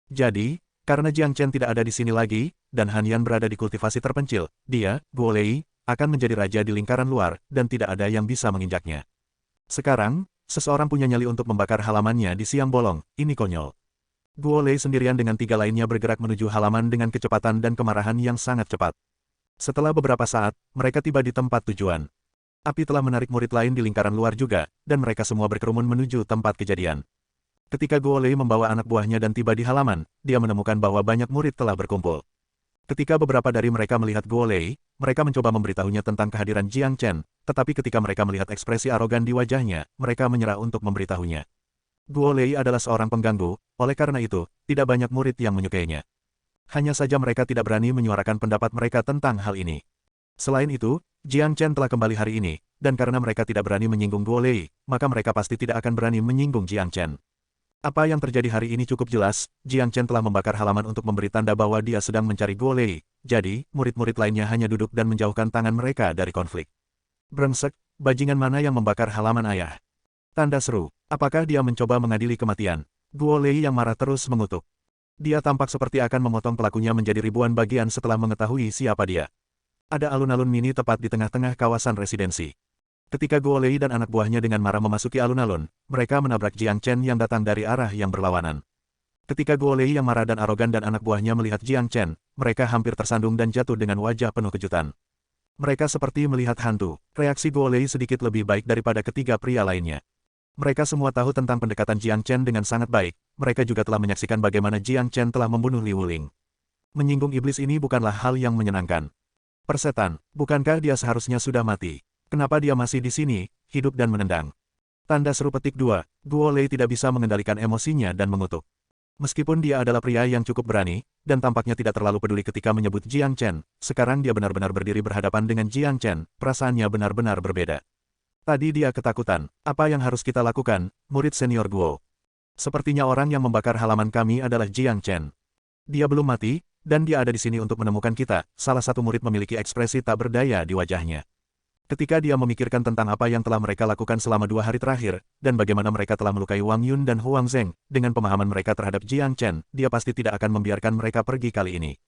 A: Jadi, karena Jiang Chen tidak ada di sini lagi, dan Han Yan berada di kultivasi terpencil, dia, Guo Lei, akan menjadi raja di lingkaran luar, dan tidak ada yang bisa menginjaknya. Sekarang, seseorang punya nyali untuk membakar halamannya di siang bolong, ini konyol. Guo Lei sendirian dengan 3 lainnya bergerak menuju halaman dengan kecepatan dan kemarahan yang sangat cepat. Setelah beberapa saat, mereka tiba di tempat tujuan. Api telah menarik murid lain di lingkaran luar juga, dan mereka semua berkerumun menuju tempat kejadian. Ketika Guo Lei membawa anak buahnya dan tiba di halaman, dia menemukan bahwa banyak murid telah berkumpul. Ketika beberapa dari mereka melihat Guo Lei, mereka mencoba memberitahunya tentang kehadiran Jiang Chen, tetapi ketika mereka melihat ekspresi arogan di wajahnya, mereka menyerah untuk memberitahunya. Guo Lei adalah seorang pengganggu, oleh karena itu, tidak banyak murid yang menyukainya. Hanya saja mereka tidak berani menyuarakan pendapat mereka tentang hal ini. Selain itu, Jiang Chen telah kembali hari ini, dan karena mereka tidak berani menyinggung Guo Lei, maka mereka pasti tidak akan berani menyinggung Jiang Chen. Apa yang terjadi hari ini cukup jelas, Jiang Chen telah membakar halaman untuk memberi tanda bahwa dia sedang mencari Guo Lei, jadi, murid-murid lainnya hanya duduk dan menjauhkan tangan mereka dari konflik. Brengsek, bajingan mana yang membakar halaman ayah? Tanda seru, apakah dia mencoba mengadili kematian? Guo Lei yang marah terus mengutuk. Dia tampak seperti akan memotong pelakunya menjadi ribuan bagian setelah mengetahui siapa dia. Ada alun-alun mini tepat di tengah-tengah kawasan residensi. Ketika Guo Lei dan anak buahnya dengan marah memasuki alun-alun, mereka menabrak Jiang Chen yang datang dari arah yang berlawanan. Ketika Guo Lei yang marah dan arogan dan anak buahnya melihat Jiang Chen, mereka hampir tersandung dan jatuh dengan wajah penuh kejutan. Mereka seperti melihat hantu. Reaksi Guo Lei sedikit lebih baik daripada ketiga pria lainnya. Mereka semua tahu tentang pendekatan Jiang Chen dengan sangat baik, mereka juga telah menyaksikan bagaimana Jiang Chen telah membunuh Li Wuling. Menyinggung iblis ini bukanlah hal yang menyenangkan. Persetan, bukankah dia seharusnya sudah mati? Kenapa dia masih di sini, hidup dan menendang? Tanda seru petik 2, Guo Lei tidak bisa mengendalikan emosinya dan mengutuk. Meskipun dia adalah pria yang cukup berani, dan tampaknya tidak terlalu peduli ketika menyebut Jiang Chen, sekarang dia benar-benar berdiri berhadapan dengan Jiang Chen, perasaannya benar-benar berbeda. Tadi dia ketakutan. Apa yang harus kita lakukan, murid senior Guo? Sepertinya orang yang membakar halaman kami adalah Jiang Chen. Dia belum mati, dan dia ada di sini untuk menemukan kita. Salah satu murid memiliki ekspresi tak berdaya di wajahnya. Ketika dia memikirkan tentang apa yang telah mereka lakukan selama 2 hari terakhir, dan bagaimana mereka telah melukai Wang Yun dan Huang Zheng, dengan pemahaman mereka terhadap Jiang Chen, dia pasti tidak akan membiarkan mereka pergi kali ini.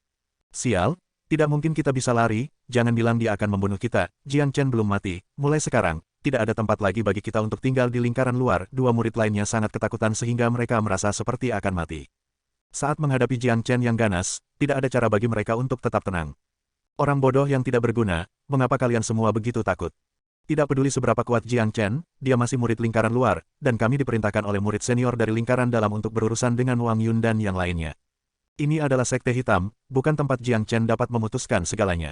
A: Sial, tidak mungkin kita bisa lari, jangan bilang dia akan membunuh kita, Jiang Chen belum mati, mulai sekarang. Tidak ada tempat lagi bagi kita untuk tinggal di lingkaran luar. 2 murid lainnya sangat ketakutan sehingga mereka merasa seperti akan mati. Saat menghadapi Jiang Chen yang ganas, tidak ada cara bagi mereka untuk tetap tenang. Orang bodoh yang tidak berguna, mengapa kalian semua begitu takut? Tidak peduli seberapa kuat Jiang Chen, dia masih murid lingkaran luar, dan kami diperintahkan oleh murid senior dari lingkaran dalam untuk berurusan dengan Wang Yun dan yang lainnya. Ini adalah sekte hitam, bukan tempat Jiang Chen dapat memutuskan segalanya.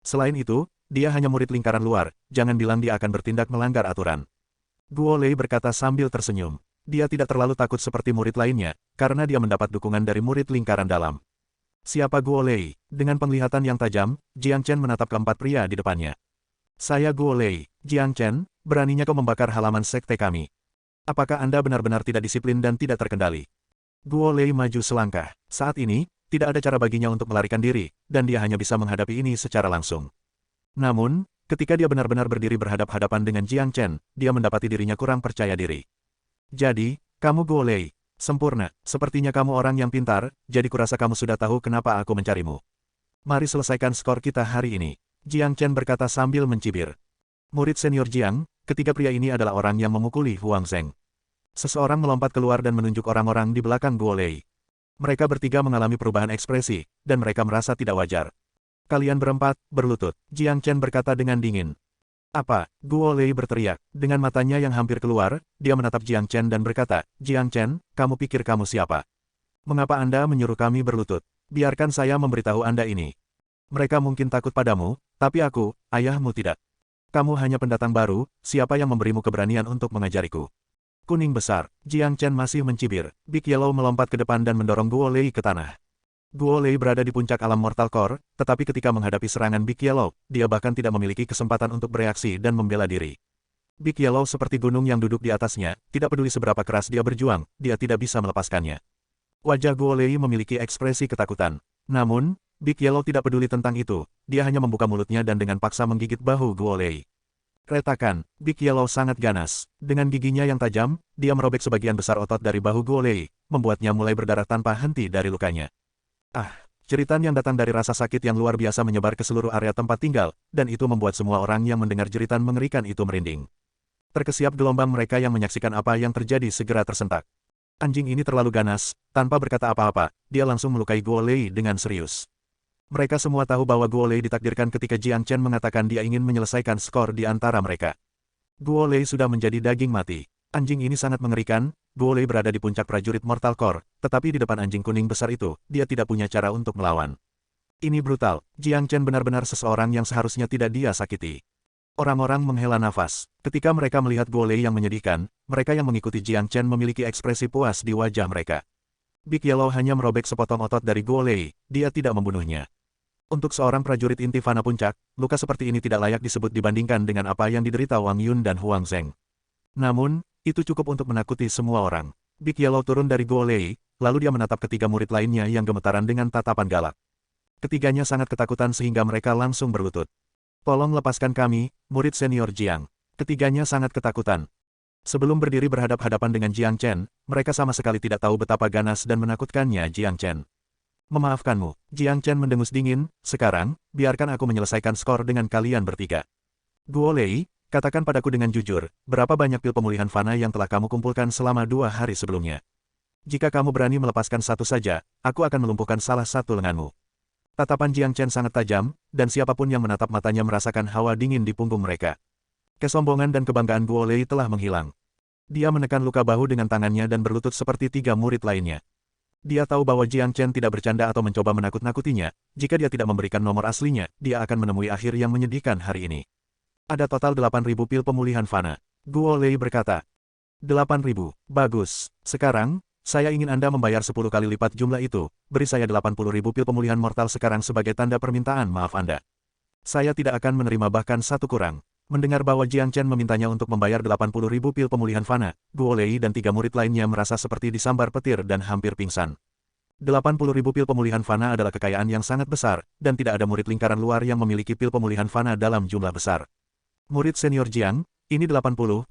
A: Selain itu, dia hanya murid lingkaran luar, jangan bilang dia akan bertindak melanggar aturan. Guo Lei berkata sambil tersenyum. Dia tidak terlalu takut seperti murid lainnya, karena dia mendapat dukungan dari murid lingkaran dalam. Siapa Guo Lei? Dengan penglihatan yang tajam, Jiang Chen menatap keempat pria di depannya. Saya Guo Lei. Jiang Chen, beraninya kau membakar halaman sekte kami. Apakah Anda benar-benar tidak disiplin dan tidak terkendali? Guo Lei maju selangkah. Saat ini, tidak ada cara baginya untuk melarikan diri, dan dia hanya bisa menghadapi ini secara langsung. Namun, ketika dia benar-benar berdiri berhadap-hadapan dengan Jiang Chen, dia mendapati dirinya kurang percaya diri. Jadi, kamu Guo Lei. Sempurna, sepertinya kamu orang yang pintar, jadi kurasa kamu sudah tahu kenapa aku mencarimu. Mari selesaikan skor kita hari ini. Jiang Chen berkata sambil mencibir. Murid senior Jiang, ketiga pria ini adalah orang yang memukuli Huang Zheng. Seseorang melompat keluar dan menunjuk orang-orang di belakang Guo Lei. Mereka bertiga mengalami perubahan ekspresi, dan mereka merasa tidak wajar. Kalian berempat, berlutut, Jiang Chen berkata dengan dingin. Apa? Guo Lei berteriak. Dengan matanya yang hampir keluar, dia menatap Jiang Chen dan berkata, Jiang Chen, kamu pikir kamu siapa? Mengapa Anda menyuruh kami berlutut? Biarkan saya memberitahu Anda ini. Mereka mungkin takut padamu, tapi aku, ayahmu tidak. Kamu hanya pendatang baru, siapa yang memberimu keberanian untuk mengajariku? Kuning besar, Jiang Chen masih mencibir. Big Yellow melompat ke depan dan mendorong Guo Lei ke tanah. Guo Lei berada di puncak alam Mortal Core, tetapi ketika menghadapi serangan Big Yellow, dia bahkan tidak memiliki kesempatan untuk bereaksi dan membela diri. Big Yellow seperti gunung yang duduk di atasnya, tidak peduli seberapa keras dia berjuang, dia tidak bisa melepaskannya. Wajah Guo Lei memiliki ekspresi ketakutan. Namun, Big Yellow tidak peduli tentang itu, dia hanya membuka mulutnya dan dengan paksa menggigit bahu Guo Lei. Retakan, Big Yellow sangat ganas. Dengan giginya yang tajam, dia merobek sebagian besar otot dari bahu Guo Lei, membuatnya mulai berdarah tanpa henti dari lukanya. Jeritan yang datang dari rasa sakit yang luar biasa menyebar ke seluruh area tempat tinggal, dan itu membuat semua orang yang mendengar jeritan mengerikan itu merinding. Terkesiap gelombang mereka yang menyaksikan apa yang terjadi segera tersentak. Anjing ini terlalu ganas, tanpa berkata apa-apa, dia langsung melukai Guo Lei dengan serius. Mereka semua tahu bahwa Guo Lei ditakdirkan ketika Jiang Chen mengatakan dia ingin menyelesaikan skor di antara mereka. Guo Lei sudah menjadi daging mati. Anjing ini sangat mengerikan, Guo Lei berada di puncak prajurit Mortal Core, tetapi di depan anjing kuning besar itu, dia tidak punya cara untuk melawan. Ini brutal, Jiang Chen benar-benar seseorang yang seharusnya tidak dia sakiti. Orang-orang menghela nafas. Ketika mereka melihat Guo Lei yang menyedihkan, mereka yang mengikuti Jiang Chen memiliki ekspresi puas di wajah mereka. Big Yellow hanya merobek sepotong otot dari Guo Lei, dia tidak membunuhnya. Untuk seorang prajurit inti Fana Puncak, luka seperti ini tidak layak disebut dibandingkan dengan apa yang diderita Wang Yun dan Huang Zheng. Namun, itu cukup untuk menakuti semua orang. Big Yellow turun dari Guo Lei, lalu dia menatap ketiga murid lainnya yang gemetaran dengan tatapan galak. Ketiganya sangat ketakutan sehingga mereka langsung berlutut. Tolong lepaskan kami, murid senior Jiang. Ketiganya sangat ketakutan. Sebelum berdiri berhadap-hadapan dengan Jiang Chen, mereka sama sekali tidak tahu betapa ganas dan menakutkannya Jiang Chen. Memaafkanmu, Jiang Chen mendengus dingin, sekarang, biarkan aku menyelesaikan skor dengan kalian bertiga. Guo Lei, katakan padaku dengan jujur, berapa banyak pil pemulihan Fana yang telah kamu kumpulkan selama 2 hari sebelumnya? Jika kamu berani melepaskan satu saja, aku akan melumpuhkan salah satu lenganmu. Tatapan Jiang Chen sangat tajam, dan siapapun yang menatap matanya merasakan hawa dingin di punggung mereka. Kesombongan dan kebanggaan Guo Lei telah menghilang. Dia menekan luka bahu dengan tangannya dan berlutut seperti 3 murid lainnya. Dia tahu bahwa Jiang Chen tidak bercanda atau mencoba menakut-nakutinya, jika dia tidak memberikan nomor aslinya, dia akan menemui akhir yang menyedihkan hari ini. Ada total 8.000 pil pemulihan Fana. Guo Lei berkata. 8.000, bagus. Sekarang, saya ingin Anda membayar 10 kali lipat jumlah itu, beri saya 80.000 pil pemulihan mortal sekarang sebagai tanda permintaan maaf Anda. Saya tidak akan menerima bahkan satu kurang. Mendengar bahwa Jiang Chen memintanya untuk membayar 80.000 pil pemulihan Fana, Guo Lei dan 3 murid lainnya merasa seperti disambar petir dan hampir pingsan. 80.000 pil pemulihan Fana adalah kekayaan yang sangat besar, dan tidak ada murid lingkaran luar yang memiliki pil pemulihan Fana dalam jumlah besar. Murid senior Jiang, ini 80.000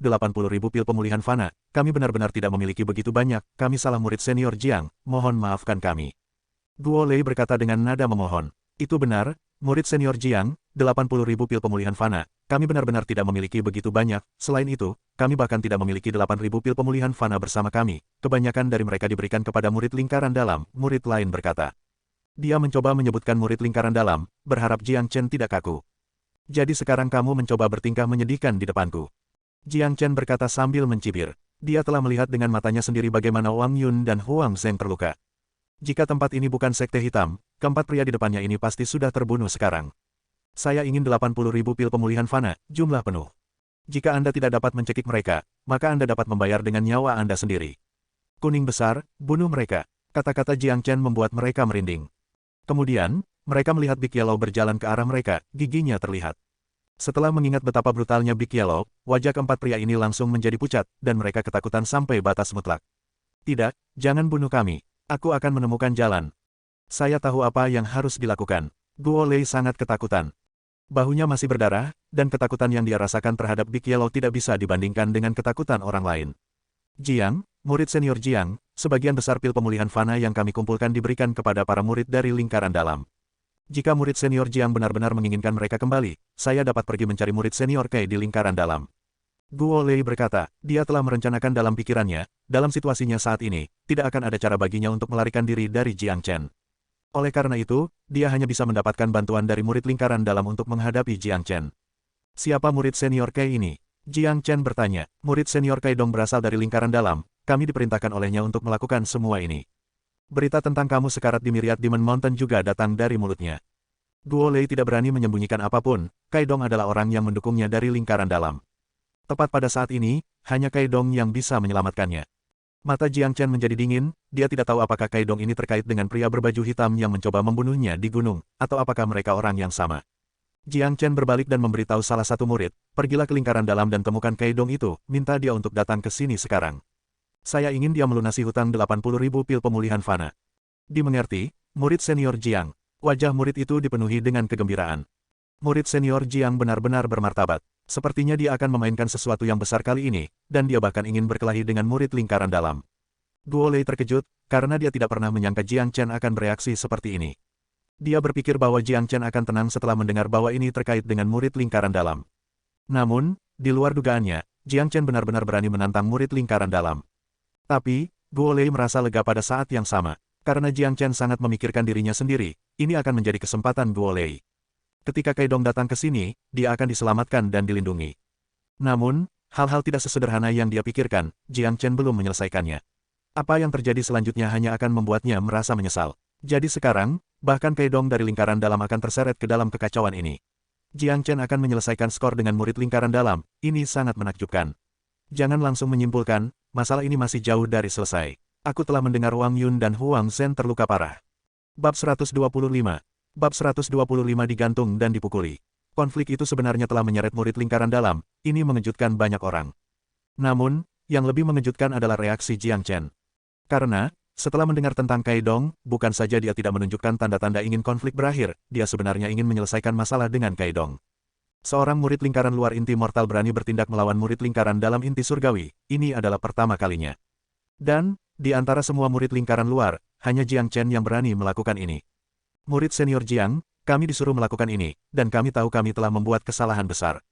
A: pil pemulihan Fana, kami benar-benar tidak memiliki begitu banyak, kami salah murid senior Jiang, mohon maafkan kami. Guo Lei berkata dengan nada memohon. Itu benar, murid senior Jiang, 80.000 pil pemulihan Fana, kami benar-benar tidak memiliki begitu banyak, selain itu, kami bahkan tidak memiliki 8.000 pil pemulihan Fana bersama kami, kebanyakan dari mereka diberikan kepada murid lingkaran dalam, murid lain berkata. Dia mencoba menyebutkan murid lingkaran dalam, berharap Jiang Chen tidak kaku. Jadi sekarang kamu mencoba bertingkah menyedihkan di depanku. Jiang Chen berkata sambil mencibir. Dia telah melihat dengan matanya sendiri bagaimana Wang Yun dan Huang Zheng terluka. Jika tempat ini bukan sekte hitam, keempat pria di depannya ini pasti sudah terbunuh sekarang. Saya ingin 80.000 pil pemulihan Fana, jumlah penuh. Jika Anda tidak dapat mencekik mereka, maka Anda dapat membayar dengan nyawa Anda sendiri. Kuning besar, bunuh mereka. Kata-kata Jiang Chen membuat mereka merinding. Kemudian, mereka melihat Big Yellow berjalan ke arah mereka, giginya terlihat. Setelah mengingat betapa brutalnya Big Yellow, wajah keempat pria ini langsung menjadi pucat, dan mereka ketakutan sampai batas mutlak. Tidak, jangan bunuh kami. Aku akan menemukan jalan. Saya tahu apa yang harus dilakukan. Guo Lei sangat ketakutan. Bahunya masih berdarah, dan ketakutan yang dia rasakan terhadap Big Yellow tidak bisa dibandingkan dengan ketakutan orang lain. Jiang, murid senior Jiang, sebagian besar pil pemulihan Fana yang kami kumpulkan diberikan kepada para murid dari lingkaran dalam. Jika murid senior Jiang benar-benar menginginkan mereka kembali, saya dapat pergi mencari murid senior Kai di lingkaran dalam. Guo Lei berkata, dia telah merencanakan dalam pikirannya, dalam situasinya saat ini, tidak akan ada cara baginya untuk melarikan diri dari Jiang Chen. Oleh karena itu, dia hanya bisa mendapatkan bantuan dari murid lingkaran dalam untuk menghadapi Jiang Chen. Siapa murid senior Kai ini? Jiang Chen bertanya. Murid senior Kai Dong berasal dari lingkaran dalam, kami diperintahkan olehnya untuk melakukan semua ini. Berita tentang kamu sekarat di Myriad Demon Mountain juga datang dari mulutnya. Guo Lei tidak berani menyembunyikan apapun, Kai Dong adalah orang yang mendukungnya dari lingkaran dalam. Tepat pada saat ini, hanya Kai Dong yang bisa menyelamatkannya. Mata Jiang Chen menjadi dingin, dia tidak tahu apakah Kai Dong ini terkait dengan pria berbaju hitam yang mencoba membunuhnya di gunung, atau apakah mereka orang yang sama. Jiang Chen berbalik dan memberitahu salah satu murid, pergilah ke lingkaran dalam dan temukan Kai Dong itu, minta dia untuk datang ke sini sekarang. Saya ingin dia melunasi hutang 80.000 pil pemulihan fana. Dimengerti, murid senior Jiang. Wajah murid itu dipenuhi dengan kegembiraan. Murid senior Jiang benar-benar bermartabat. Sepertinya dia akan memainkan sesuatu yang besar kali ini, dan dia bahkan ingin berkelahi dengan murid lingkaran dalam. Guo Lei terkejut, karena dia tidak pernah menyangka Jiang Chen akan bereaksi seperti ini. Dia berpikir bahwa Jiang Chen akan tenang setelah mendengar bahwa ini terkait dengan murid lingkaran dalam. Namun, di luar dugaannya, Jiang Chen benar-benar berani menantang murid lingkaran dalam. Tapi, Guo Lei merasa lega pada saat yang sama. Karena Jiang Chen sangat memikirkan dirinya sendiri, ini akan menjadi kesempatan Guo Lei. Ketika Kai Dong datang ke sini, dia akan diselamatkan dan dilindungi. Namun, hal-hal tidak sesederhana yang dia pikirkan, Jiang Chen belum menyelesaikannya. Apa yang terjadi selanjutnya hanya akan membuatnya merasa menyesal. Jadi sekarang, bahkan Kai Dong dari lingkaran dalam akan terseret ke dalam kekacauan ini. Jiang Chen akan menyelesaikan skor dengan murid lingkaran dalam, ini sangat menakjubkan. Jangan langsung menyimpulkan, masalah ini masih jauh dari selesai. Aku telah mendengar Wang Yun dan Huang Zhen terluka parah. Bab 125. Bab 125 digantung dan dipukuli. Konflik itu sebenarnya telah menyeret murid lingkaran dalam, ini mengejutkan banyak orang. Namun, yang lebih mengejutkan adalah reaksi Jiang Chen. Karena, setelah mendengar tentang Kai Dong, bukan saja dia tidak menunjukkan tanda-tanda ingin konflik berakhir, dia sebenarnya ingin menyelesaikan masalah dengan Kai Dong. Seorang murid lingkaran luar inti mortal berani bertindak melawan murid lingkaran dalam inti surgawi, ini adalah pertama kalinya. Dan, di antara semua murid lingkaran luar, hanya Jiang Chen yang berani melakukan ini. Murid senior Jiang, kami disuruh melakukan ini, dan kami tahu kami telah membuat kesalahan besar.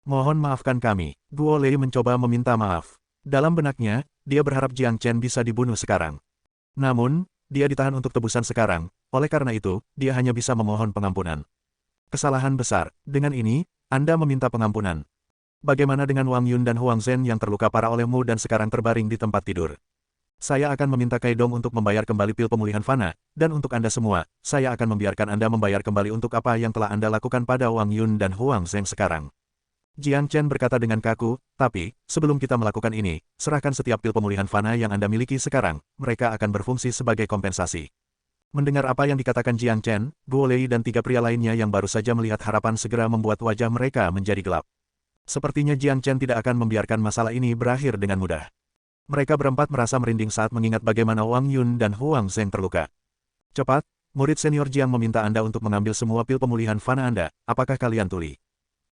A: Mohon maafkan kami. Guo Lei mencoba meminta maaf. Dalam benaknya, dia berharap Jiang Chen bisa dibunuh sekarang. Namun, dia ditahan untuk tebusan sekarang, oleh karena itu, dia hanya bisa memohon pengampunan. Kesalahan besar. Dengan ini, Anda meminta pengampunan. Bagaimana dengan Wang Yun dan Huang Zhen yang terluka parah olehmu dan sekarang terbaring di tempat tidur? Saya akan meminta Kai Dong untuk membayar kembali pil pemulihan fana, dan untuk Anda semua, saya akan membiarkan Anda membayar kembali untuk apa yang telah Anda lakukan pada Wang Yun dan Huang Zhen sekarang. Jiang Chen berkata dengan kaku, tapi, sebelum kita melakukan ini, serahkan setiap pil pemulihan fana yang Anda miliki sekarang, mereka akan berfungsi sebagai kompensasi. Mendengar apa yang dikatakan Jiang Chen, Guo Lei dan tiga pria lainnya yang baru saja melihat harapan segera membuat wajah mereka menjadi gelap. Sepertinya Jiang Chen tidak akan membiarkan masalah ini berakhir dengan mudah. Mereka berempat merasa merinding saat mengingat bagaimana Wang Yun dan Huang Zhen terluka. Cepat, murid senior Jiang meminta Anda untuk mengambil semua pil pemulihan fana Anda, apakah kalian tuli?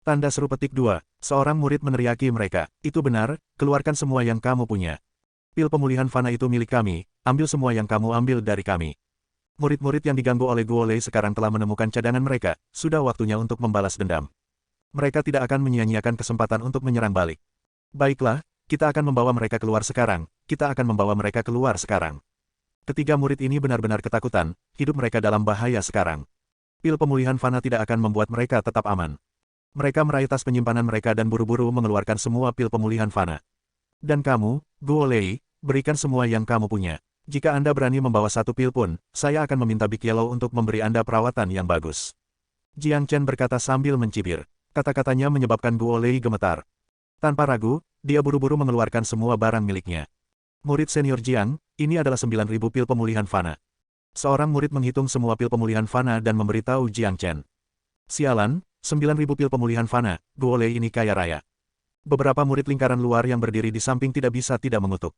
A: Tanda seru petik 2, seorang murid meneriaki mereka, itu benar, keluarkan semua yang kamu punya. Pil pemulihan fana itu milik kami, ambil semua yang kamu ambil dari kami. Murid-murid yang diganggu oleh Guo Lei sekarang telah menemukan cadangan mereka, sudah waktunya untuk membalas dendam. Mereka tidak akan menyia-nyiakan kesempatan untuk menyerang balik. Baiklah, kita akan membawa mereka keluar sekarang, kita akan membawa mereka keluar sekarang. Ketiga murid ini benar-benar ketakutan, hidup mereka dalam bahaya sekarang. Pil pemulihan fana tidak akan membuat mereka tetap aman. Mereka meraih tas penyimpanan mereka dan buru-buru mengeluarkan semua pil pemulihan fana. Dan kamu, Guo Lei, berikan semua yang kamu punya. Jika Anda berani membawa satu pil pun, saya akan meminta Big Yellow untuk memberi Anda perawatan yang bagus. Jiang Chen berkata sambil mencibir. Kata-katanya menyebabkan Guo Lei gemetar. Tanpa ragu, dia buru-buru mengeluarkan semua barang miliknya. Murid senior Jiang, ini adalah 9.000 pil pemulihan fana. Seorang murid menghitung semua pil pemulihan fana dan memberitahu Jiang Chen. Sialan, 9.000 pil pemulihan fana, Guo Lei ini kaya raya. Beberapa murid lingkaran luar yang berdiri di samping tidak bisa tidak mengutuk.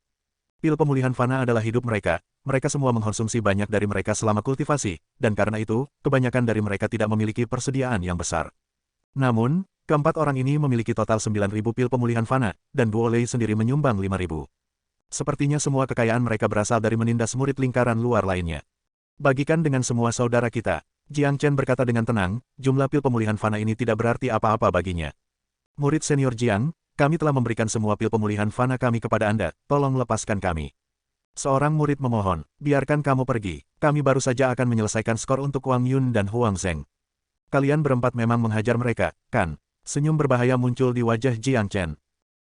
A: Pil pemulihan fana adalah hidup mereka, mereka semua mengkonsumsi banyak dari mereka selama kultivasi, dan karena itu, kebanyakan dari mereka tidak memiliki persediaan yang besar. Namun, keempat orang ini memiliki total 9.000 pil pemulihan fana, dan Guo Lei sendiri menyumbang 5.000. Sepertinya semua kekayaan mereka berasal dari menindas murid lingkaran luar lainnya. Bagikan dengan semua saudara kita. Jiang Chen berkata dengan tenang, jumlah pil pemulihan fana ini tidak berarti apa-apa baginya. Murid senior Jiang, kami telah memberikan semua pil pemulihan fana kami kepada Anda, tolong lepaskan kami. Seorang murid memohon, biarkan kamu pergi, kami baru saja akan menyelesaikan skor untuk Wang Yun dan Huang Zheng. Kalian berempat memang menghajar mereka, kan? Senyum berbahaya muncul di wajah Jiang Chen.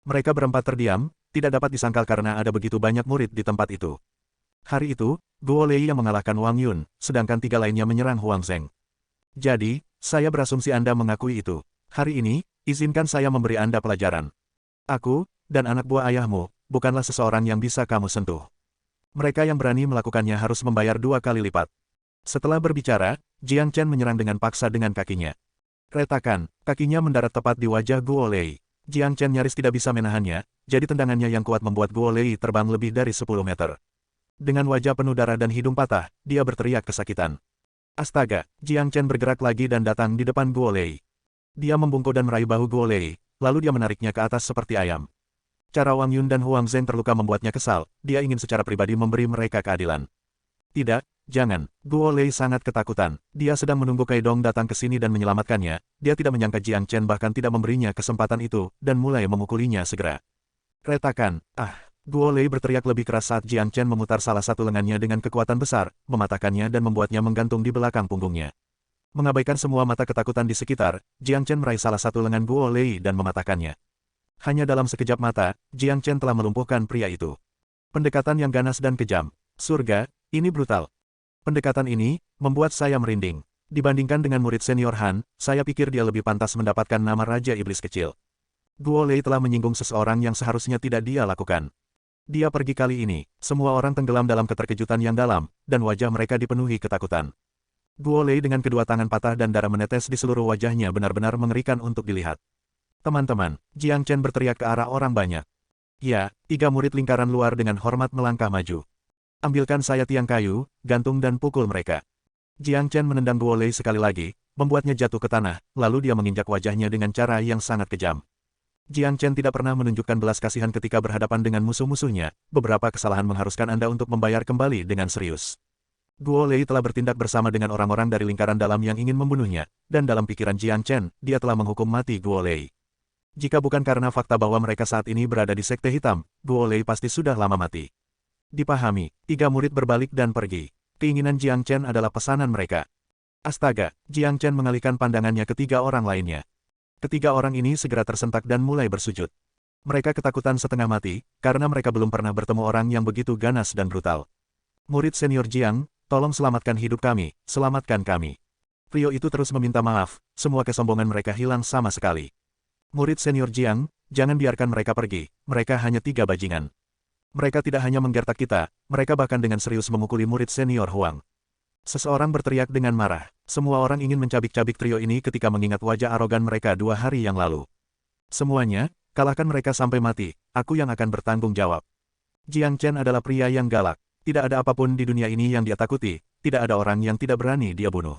A: Mereka berempat terdiam, tidak dapat disangkal karena ada begitu banyak murid di tempat itu. Hari itu, Guo Lei yang mengalahkan Wang Yun, sedangkan tiga lainnya menyerang Huang Zheng. Jadi, saya berasumsi Anda mengakui itu. Hari ini, izinkan saya memberi Anda pelajaran. Aku, dan anak buah ayahmu, bukanlah seseorang yang bisa kamu sentuh. Mereka yang berani melakukannya harus membayar 2 kali lipat. Setelah berbicara, Jiang Chen menyerang dengan paksa dengan kakinya. Retakan, kakinya mendarat tepat di wajah Guo Lei. Jiang Chen nyaris tidak bisa menahannya, jadi tendangannya yang kuat membuat Guo Lei terbang lebih dari 10 meter. Dengan wajah penuh darah dan hidung patah, dia berteriak kesakitan. Astaga, Jiang Chen bergerak lagi dan datang di depan Guo Lei. Dia membungkuk dan meraih bahu Guo Lei, lalu dia menariknya ke atas seperti ayam. Cara Wang Yun dan Huang Zheng terluka membuatnya kesal, dia ingin secara pribadi memberi mereka keadilan. Tidak, jangan, Guo Lei sangat ketakutan, dia sedang menunggu Kai Dong datang ke sini dan menyelamatkannya, dia tidak menyangka Jiang Chen bahkan tidak memberinya kesempatan itu, dan mulai memukulinya segera. Retakan, Guo Lei berteriak lebih keras saat Jiang Chen memutar salah satu lengannya dengan kekuatan besar, mematahkannya dan membuatnya menggantung di belakang punggungnya. Mengabaikan semua mata ketakutan di sekitar, Jiang Chen meraih salah satu lengan Guo Lei dan mematahkannya. Hanya dalam sekejap mata, Jiang Chen telah melumpuhkan pria itu. Pendekatan yang ganas dan kejam. Surga, ini brutal. Pendekatan ini, membuat saya merinding. Dibandingkan dengan murid senior Han, saya pikir dia lebih pantas mendapatkan nama Raja Iblis Kecil. Guo Lei telah menyinggung seseorang yang seharusnya tidak dia lakukan. Dia pergi kali ini, semua orang tenggelam dalam keterkejutan yang dalam, dan wajah mereka dipenuhi ketakutan. Guo Lei dengan kedua tangan patah dan darah menetes di seluruh wajahnya benar-benar mengerikan untuk dilihat. Teman-teman, Jiang Chen berteriak ke arah orang banyak. Ya, 3 murid lingkaran luar dengan hormat melangkah maju. Ambilkan saya tiang kayu, gantung dan pukul mereka. Jiang Chen menendang Guo Lei sekali lagi, membuatnya jatuh ke tanah, lalu dia menginjak wajahnya dengan cara yang sangat kejam. Jiang Chen tidak pernah menunjukkan belas kasihan ketika berhadapan dengan musuh-musuhnya, beberapa kesalahan mengharuskan Anda untuk membayar kembali dengan serius. Guo Lei telah bertindak bersama dengan orang-orang dari lingkaran dalam yang ingin membunuhnya, dan dalam pikiran Jiang Chen, dia telah menghukum mati Guo Lei. Jika bukan karena fakta bahwa mereka saat ini berada di Sekte Hitam, Guo Lei pasti sudah lama mati. Dipahami, 3 murid berbalik dan pergi. Keinginan Jiang Chen adalah pesanan mereka. Astaga, Jiang Chen mengalihkan pandangannya ke 3 orang lainnya. Ketiga orang ini segera tersentak dan mulai bersujud. Mereka ketakutan setengah mati, karena mereka belum pernah bertemu orang yang begitu ganas dan brutal. Murid senior Jiang, tolong selamatkan hidup kami, selamatkan kami. Trio itu terus meminta maaf, semua kesombongan mereka hilang sama sekali. Murid senior Jiang, jangan biarkan mereka pergi, mereka hanya 3 bajingan. Mereka tidak hanya menggertak kita, mereka bahkan dengan serius memukuli murid senior Huang. Seseorang berteriak dengan marah. Semua orang ingin mencabik-cabik trio ini ketika mengingat wajah arogan mereka 2 hari yang lalu. Semuanya, kalahkan mereka sampai mati, aku yang akan bertanggung jawab. Jiang Chen adalah pria yang galak. Tidak ada apapun di dunia ini yang dia takuti, tidak ada orang yang tidak berani dia bunuh.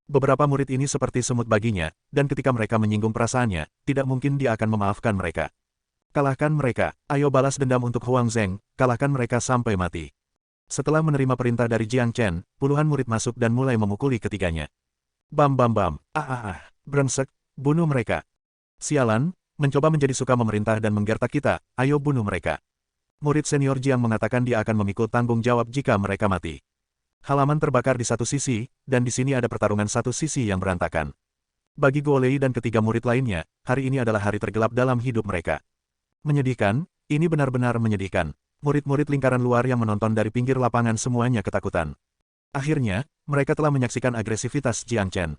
A: Beberapa murid ini seperti semut baginya, dan ketika mereka menyinggung perasaannya, tidak mungkin dia akan memaafkan mereka. Kalahkan mereka, ayo balas dendam untuk Huang Zheng, kalahkan mereka sampai mati. Setelah menerima perintah dari Jiang Chen, puluhan murid masuk dan mulai memukuli ketiganya. Bam bam bam, brengsek, bunuh mereka. Sialan, mencoba menjadi suka memerintah dan menggertak kita, ayo bunuh mereka. Murid senior Jiang mengatakan dia akan memikul tanggung jawab jika mereka mati. Halaman terbakar di satu sisi, dan di sini ada pertarungan satu sisi yang berantakan. Bagi Guo Lei dan ketiga murid lainnya, hari ini adalah hari tergelap dalam hidup mereka. Menyedihkan, ini benar-benar menyedihkan. Murid-murid lingkaran luar yang menonton dari pinggir lapangan semuanya ketakutan. Akhirnya, mereka telah menyaksikan agresivitas Jiang Chen.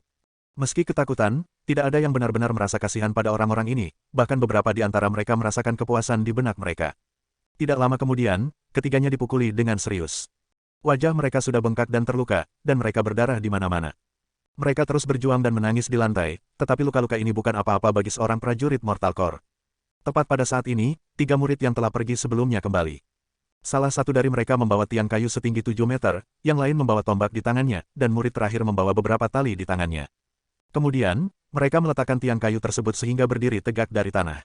A: Meski ketakutan, tidak ada yang benar-benar merasa kasihan pada orang-orang ini, bahkan beberapa di antara mereka merasakan kepuasan di benak mereka. Tidak lama kemudian, ketiganya dipukuli dengan serius. Wajah mereka sudah bengkak dan terluka, dan mereka berdarah di mana-mana. Mereka terus berjuang dan menangis di lantai, tetapi luka-luka ini bukan apa-apa bagi seorang prajurit Mortal Core. Tepat pada saat ini, 3 murid yang telah pergi sebelumnya kembali. Salah satu dari mereka membawa tiang kayu setinggi 7 meter, yang lain membawa tombak di tangannya, dan murid terakhir membawa beberapa tali di tangannya. Kemudian, mereka meletakkan tiang kayu tersebut sehingga berdiri tegak dari tanah.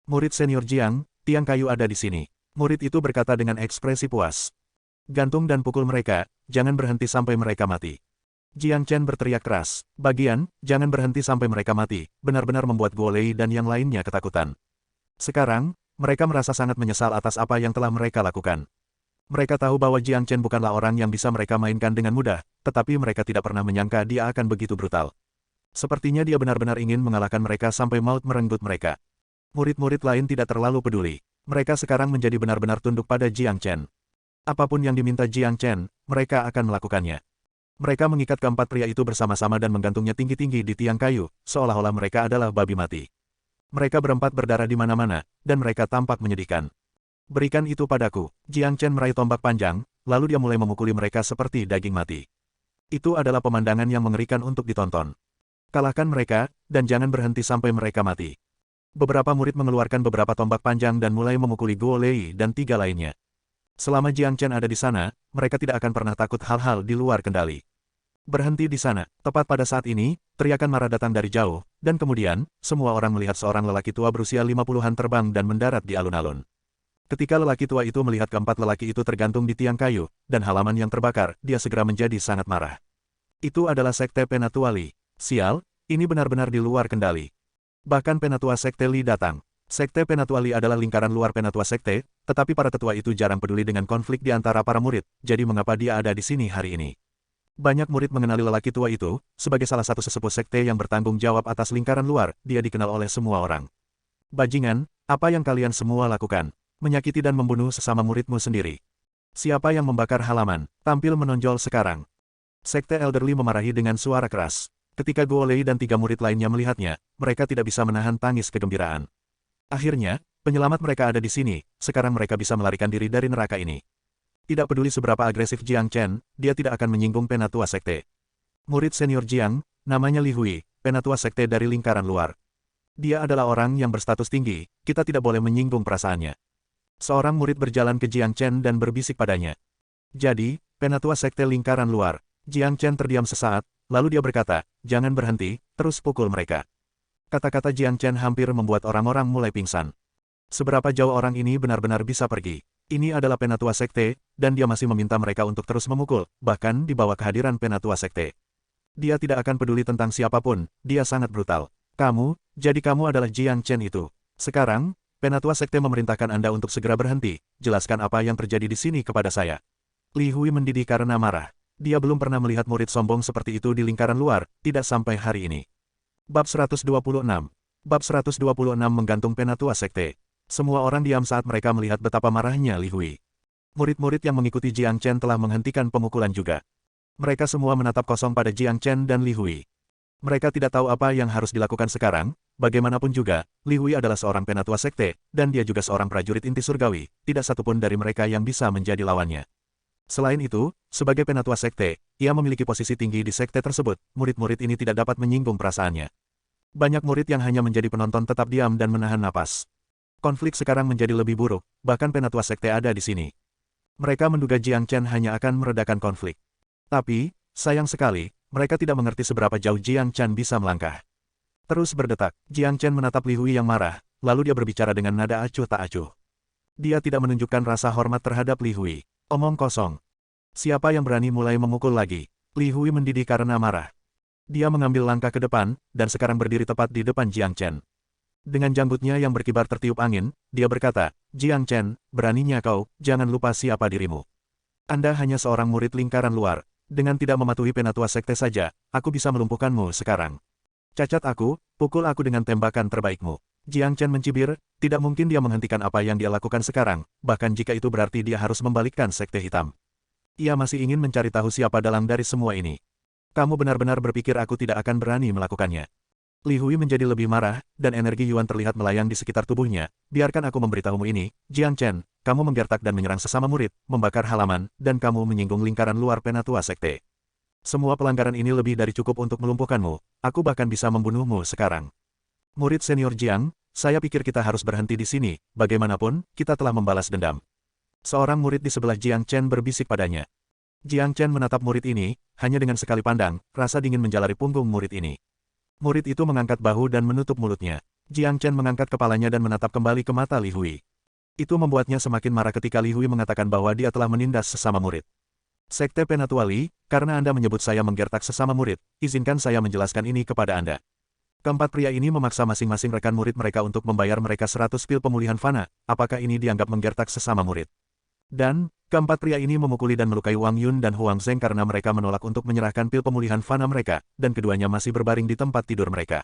A: Murid senior Jiang, tiang kayu ada di sini. Murid itu berkata dengan ekspresi puas. Gantung dan pukul mereka, jangan berhenti sampai mereka mati. Jiang Chen berteriak keras. Bagian, jangan berhenti sampai mereka mati, benar-benar membuat Guo Lei dan yang lainnya ketakutan. Sekarang, mereka merasa sangat menyesal atas apa yang telah mereka lakukan. Mereka tahu bahwa Jiang Chen bukanlah orang yang bisa mereka mainkan dengan mudah, tetapi mereka tidak pernah menyangka dia akan begitu brutal. Sepertinya dia benar-benar ingin mengalahkan mereka sampai maut merenggut mereka. Murid-murid lain tidak terlalu peduli. Mereka sekarang menjadi benar-benar tunduk pada Jiang Chen. Apapun yang diminta Jiang Chen, mereka akan melakukannya. Mereka mengikat keempat pria itu bersama-sama dan menggantungnya tinggi-tinggi di tiang kayu, seolah-olah mereka adalah babi mati. Mereka berempat berdarah di mana-mana, dan mereka tampak menyedihkan. Berikan itu padaku. Jiang Chen meraih tombak panjang, lalu dia mulai memukuli mereka seperti daging mati. Itu adalah pemandangan yang mengerikan untuk ditonton. Kalahkan mereka, dan jangan berhenti sampai mereka mati. Beberapa murid mengeluarkan beberapa tombak panjang dan mulai memukuli Guo Lei dan tiga lainnya. Selama Jiang Chen ada di sana, mereka tidak akan pernah takut hal-hal di luar kendali. Berhenti di sana. Tepat pada saat ini, teriakan marah datang dari jauh, dan kemudian, semua orang melihat seorang lelaki tua berusia 50-an terbang dan mendarat di alun-alun. Ketika lelaki tua itu melihat keempat lelaki itu tergantung di tiang kayu, dan halaman yang terbakar, dia segera menjadi sangat marah. Itu adalah Sekte Penatua Li. Sial, ini benar-benar di luar kendali. Bahkan Penatua Sekte Li datang. Sekte Penatua Li adalah lingkaran luar Penatua Sekte, tetapi para tetua itu jarang peduli dengan konflik di antara para murid, jadi mengapa dia ada di sini hari ini? Banyak murid mengenali lelaki tua itu, sebagai salah satu sesepuh sekte yang bertanggung jawab atas lingkaran luar, dia dikenal oleh semua orang. Bajingan, apa yang kalian semua lakukan? Menyakiti dan membunuh sesama muridmu sendiri. Siapa yang membakar halaman? Tampil menonjol sekarang. Sekte Elderly memarahi dengan suara keras. Ketika Guo Lei dan tiga murid lainnya melihatnya, mereka tidak bisa menahan tangis kegembiraan. Akhirnya, penyelamat mereka ada di sini, sekarang mereka bisa melarikan diri dari neraka ini. Tidak peduli seberapa agresif Jiang Chen, dia tidak akan menyinggung Penatua Sekte. Murid senior Jiang, namanya Li Hui, Penatua Sekte dari lingkaran luar. Dia adalah orang yang berstatus tinggi, kita tidak boleh menyinggung perasaannya. Seorang murid berjalan ke Jiang Chen dan berbisik padanya. Jadi, Penatua Sekte lingkaran luar. Jiang Chen terdiam sesaat, lalu dia berkata, jangan berhenti, terus pukul mereka. Kata-kata Jiang Chen hampir membuat orang-orang mulai pingsan. Seberapa jauh orang ini benar-benar bisa pergi? Ini adalah Penatua Sekte, dan dia masih meminta mereka untuk terus memukul, bahkan di bawah kehadiran Penatua Sekte. Dia tidak akan peduli tentang siapapun, dia sangat brutal. Jadi kamu adalah Jiang Chen itu. Sekarang, Penatua Sekte memerintahkan Anda untuk segera berhenti, jelaskan apa yang terjadi di sini kepada saya. Li Hui mendidih karena marah. Dia belum pernah melihat murid sombong seperti itu di lingkaran luar, tidak sampai hari ini. Bab 126. Bab 126 menggantung Penatua Sekte. Semua orang diam saat mereka melihat betapa marahnya Li Hui. Murid-murid yang mengikuti Jiang Chen telah menghentikan pemukulan juga. Mereka semua menatap kosong pada Jiang Chen dan Li Hui. Mereka tidak tahu apa yang harus dilakukan sekarang, bagaimanapun juga, Li Hui adalah seorang Penatua Sekte, dan dia juga seorang prajurit inti surgawi, tidak satupun dari mereka yang bisa menjadi lawannya. Selain itu, sebagai Penatua Sekte, ia memiliki posisi tinggi di sekte tersebut, murid-murid ini tidak dapat menyinggung perasaannya. Banyak murid yang hanya menjadi penonton tetap diam dan menahan napas. Konflik sekarang menjadi lebih buruk, bahkan Penatua Sekte ada di sini. Mereka menduga Jiang Chen hanya akan meredakan konflik. Tapi, sayang sekali, mereka tidak mengerti seberapa jauh Jiang Chen bisa melangkah. Terus berdetak, Jiang Chen menatap Li Hui yang marah, lalu dia berbicara dengan nada acuh tak acuh. Dia tidak menunjukkan rasa hormat terhadap Li Hui. Omong kosong. Siapa yang berani mulai memukul lagi? Li Hui mendidih karena marah. Dia mengambil langkah ke depan, dan sekarang berdiri tepat di depan Jiang Chen. Dengan janggutnya yang berkibar tertiup angin, dia berkata, Jiang Chen, beraninya kau, jangan lupa siapa dirimu. Anda hanya seorang murid lingkaran luar. Dengan tidak mematuhi Penatua Sekte saja, aku bisa melumpuhkanmu sekarang. Cacat aku, pukul aku dengan tembakan terbaikmu. Jiang Chen mencibir, tidak mungkin dia menghentikan apa yang dia lakukan sekarang, bahkan jika itu berarti dia harus membalikkan Sekte Hitam. Ia masih ingin mencari tahu siapa dalang dari semua ini. Kamu benar-benar berpikir aku tidak akan berani melakukannya. Li Hui menjadi lebih marah, dan energi Yuan terlihat melayang di sekitar tubuhnya. Biarkan aku memberitahumu ini, Jiang Chen, kamu menggertak dan menyerang sesama murid, membakar halaman, dan kamu menyinggung lingkaran luar Penatua Sekte. Semua pelanggaran ini lebih dari cukup untuk melumpuhkanmu, aku bahkan bisa membunuhmu sekarang. Murid senior Jiang, saya pikir kita harus berhenti di sini, bagaimanapun, kita telah membalas dendam. Seorang murid di sebelah Jiang Chen berbisik padanya. Jiang Chen menatap murid ini, hanya dengan sekali pandang, rasa dingin menjalari punggung murid ini. Murid itu mengangkat bahu dan menutup mulutnya. Jiang Chen mengangkat kepalanya dan menatap kembali ke mata Li Hui. Itu membuatnya semakin marah ketika Li Hui mengatakan bahwa dia telah menindas sesama murid. Sekte Penatua Li, karena Anda menyebut saya menggertak sesama murid, izinkan saya menjelaskan ini kepada Anda. Keempat pria ini memaksa masing-masing rekan murid mereka untuk membayar mereka 100 pil pemulihan fana. Apakah ini dianggap menggertak sesama murid? Dan, keempat pria ini memukuli dan melukai Wang Yun dan Huang Zheng karena mereka menolak untuk menyerahkan pil pemulihan fana mereka, dan keduanya masih berbaring di tempat tidur mereka.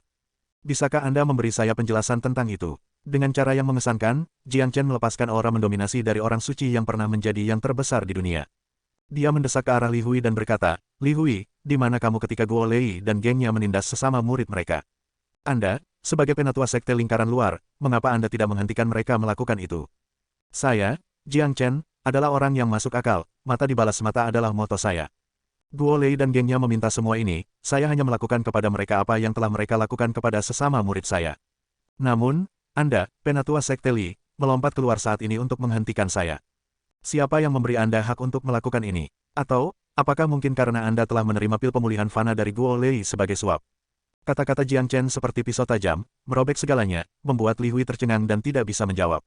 A: Bisakah Anda memberi saya penjelasan tentang itu? Dengan cara yang mengesankan, Jiang Chen melepaskan aura mendominasi dari orang suci yang pernah menjadi yang terbesar di dunia. Dia mendesak ke arah Li Hui dan berkata, "Li Hui, di mana kamu ketika Guo Lei dan gengnya menindas sesama murid mereka? Anda, sebagai penatua sekte lingkaran luar, mengapa Anda tidak menghentikan mereka melakukan itu?" Saya, Jiang Chen, adalah orang yang masuk akal, mata dibalas mata adalah moto saya. Guo Lei dan gengnya meminta semua ini, saya hanya melakukan kepada mereka apa yang telah mereka lakukan kepada sesama murid saya. Namun, Anda, penatua sekte Li, melompat keluar saat ini untuk menghentikan saya. Siapa yang memberi Anda hak untuk melakukan ini? Atau, apakah mungkin karena Anda telah menerima pil pemulihan fana dari Guo Lei sebagai suap? Kata-kata Jiang Chen seperti pisau tajam, merobek segalanya, membuat Li Hui tercengang dan tidak bisa menjawab.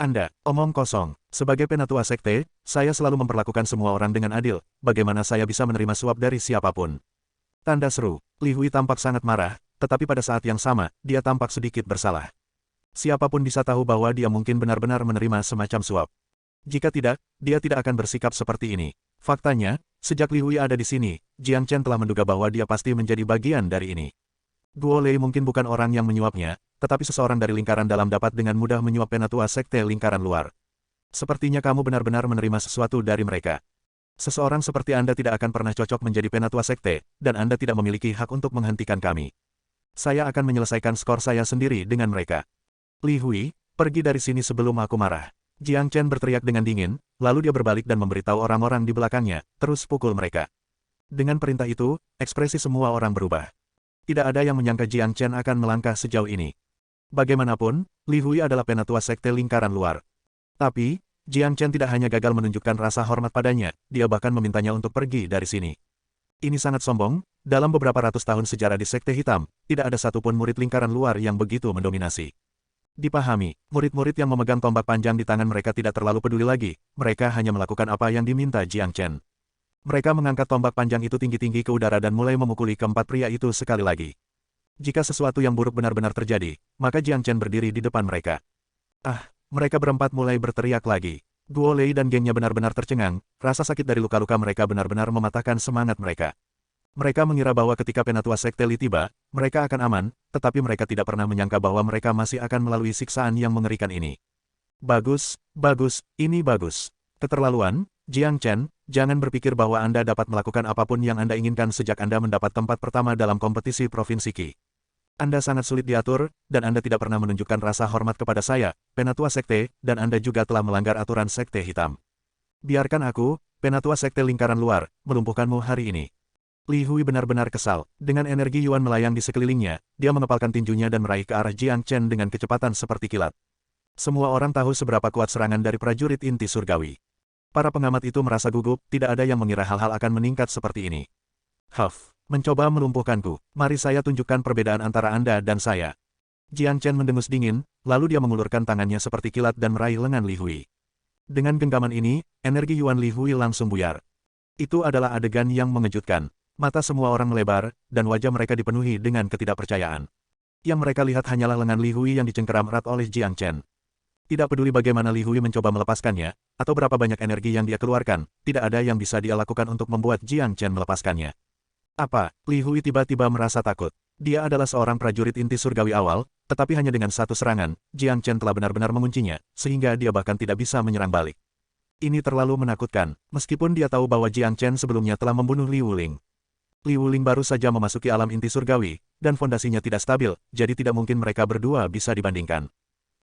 A: Anda, omong kosong. Sebagai penatua sekte, saya selalu memperlakukan semua orang dengan adil. Bagaimana saya bisa menerima suap dari siapapun? Tanda seru. Li Hui tampak sangat marah, tetapi pada saat yang sama, dia tampak sedikit bersalah. Siapapun bisa tahu bahwa dia mungkin benar-benar menerima semacam suap. Jika tidak, dia tidak akan bersikap seperti ini. Faktanya, sejak Li Hui ada di sini, Jiang Chen telah menduga bahwa dia pasti menjadi bagian dari ini. Guo Lei mungkin bukan orang yang menyuapnya, tetapi seseorang dari lingkaran dalam dapat dengan mudah menyuap penatua sekte lingkaran luar. Sepertinya kamu benar-benar menerima sesuatu dari mereka. Seseorang seperti Anda tidak akan pernah cocok menjadi penatua sekte, dan Anda tidak memiliki hak untuk menghentikan kami. Saya akan menyelesaikan skor saya sendiri dengan mereka. Li Hui, pergi dari sini sebelum aku marah. Jiang Chen berteriak dengan dingin, lalu dia berbalik dan memberitahu orang-orang di belakangnya, terus pukul mereka. Dengan perintah itu, ekspresi semua orang berubah. Tidak ada yang menyangka Jiang Chen akan melangkah sejauh ini. Bagaimanapun, Li Hui adalah penatua sekte lingkaran luar. Tapi, Jiang Chen tidak hanya gagal menunjukkan rasa hormat padanya, dia bahkan memintanya untuk pergi dari sini. Ini sangat sombong, dalam beberapa ratus tahun sejarah di Sekte Hitam, tidak ada satupun murid lingkaran luar yang begitu mendominasi. Dipahami, murid-murid yang memegang tombak panjang di tangan mereka tidak terlalu peduli lagi, mereka hanya melakukan apa yang diminta Jiang Chen. Mereka mengangkat tombak panjang itu tinggi-tinggi ke udara dan mulai memukuli keempat pria itu sekali lagi. Jika sesuatu yang buruk benar-benar terjadi, maka Jiang Chen berdiri di depan mereka. Mereka berempat mulai berteriak lagi. Guo Lei dan gengnya benar-benar tercengang, rasa sakit dari luka-luka mereka benar-benar mematahkan semangat mereka. Mereka mengira bahwa ketika penatua sekte Li tiba, mereka akan aman, tetapi mereka tidak pernah menyangka bahwa mereka masih akan melalui siksaan yang mengerikan ini. Bagus, ini bagus. Keterlaluan, Jiang Chen, jangan berpikir bahwa Anda dapat melakukan apapun yang Anda inginkan sejak Anda mendapat tempat pertama dalam kompetisi Provinsi Qi. Anda sangat sulit diatur, dan Anda tidak pernah menunjukkan rasa hormat kepada saya, penatua sekte, dan Anda juga telah melanggar aturan Sekte Hitam. Biarkan aku, penatua sekte lingkaran luar, melumpuhkanmu hari ini. Li Hui benar-benar kesal. Dengan energi Yuan melayang di sekelilingnya, dia mengepalkan tinjunya dan meraih ke arah Jiang Chen dengan kecepatan seperti kilat. Semua orang tahu seberapa kuat serangan dari prajurit inti surgawi. Para pengamat itu merasa gugup, tidak ada yang mengira hal-hal akan meningkat seperti ini. Mencoba melumpuhkanku. Mari saya tunjukkan perbedaan antara Anda dan saya. Jiang Chen mendengus dingin, lalu dia mengulurkan tangannya seperti kilat dan meraih lengan Li Hui. Dengan genggaman ini, energi Yuan Li Hui langsung buyar. Itu adalah adegan yang mengejutkan. Mata semua orang melebar, dan wajah mereka dipenuhi dengan ketidakpercayaan. Yang mereka lihat hanyalah lengan Li Hui yang dicengkeram erat oleh Jiang Chen. Tidak peduli bagaimana Li Hui mencoba melepaskannya, atau berapa banyak energi yang dia keluarkan, tidak ada yang bisa dia lakukan untuk membuat Jiang Chen melepaskannya. Li Hui tiba-tiba merasa takut. Dia adalah seorang prajurit inti surgawi awal, tetapi hanya dengan satu serangan, Jiang Chen telah benar-benar menguncinya, sehingga dia bahkan tidak bisa menyerang balik. Ini terlalu menakutkan, meskipun dia tahu bahwa Jiang Chen sebelumnya telah membunuh Li Wuling. Li Wuling baru saja memasuki alam inti surgawi, dan fondasinya tidak stabil, jadi tidak mungkin mereka berdua bisa dibandingkan.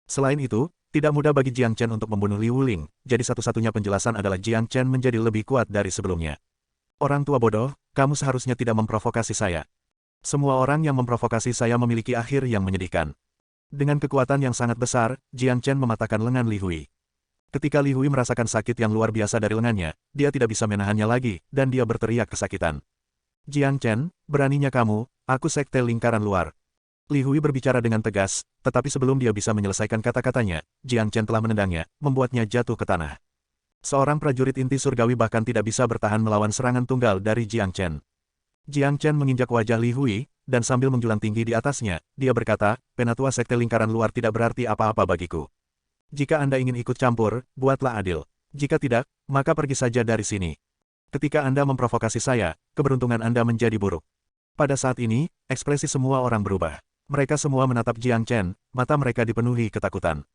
A: Selain itu, tidak mudah bagi Jiang Chen untuk membunuh Li Wuling, jadi satu-satunya penjelasan adalah Jiang Chen menjadi lebih kuat dari sebelumnya. Orang tua bodoh, kamu seharusnya tidak memprovokasi saya. Semua orang yang memprovokasi saya memiliki akhir yang menyedihkan. Dengan kekuatan yang sangat besar, Jiang Chen mematahkan lengan Li Hui. Ketika Li Hui merasakan sakit yang luar biasa dari lengannya, dia tidak bisa menahannya lagi, dan dia berteriak kesakitan. Jiang Chen, beraninya kamu, aku sekte lingkaran luar. Li Hui berbicara dengan tegas, tetapi sebelum dia bisa menyelesaikan kata-katanya, Jiang Chen telah menendangnya, membuatnya jatuh ke tanah. Seorang prajurit inti surgawi bahkan tidak bisa bertahan melawan serangan tunggal dari Jiang Chen. Jiang Chen menginjak wajah Li Hui, dan sambil menjulang tinggi di atasnya, dia berkata, Penatua Sekte Lingkaran Luar tidak berarti apa-apa bagiku. Jika Anda ingin ikut campur, buatlah adil. Jika tidak, maka pergi saja dari sini. Ketika Anda memprovokasi saya, keberuntungan Anda menjadi buruk. Pada saat ini, ekspresi semua orang berubah. Mereka semua menatap Jiang Chen, mata mereka dipenuhi ketakutan.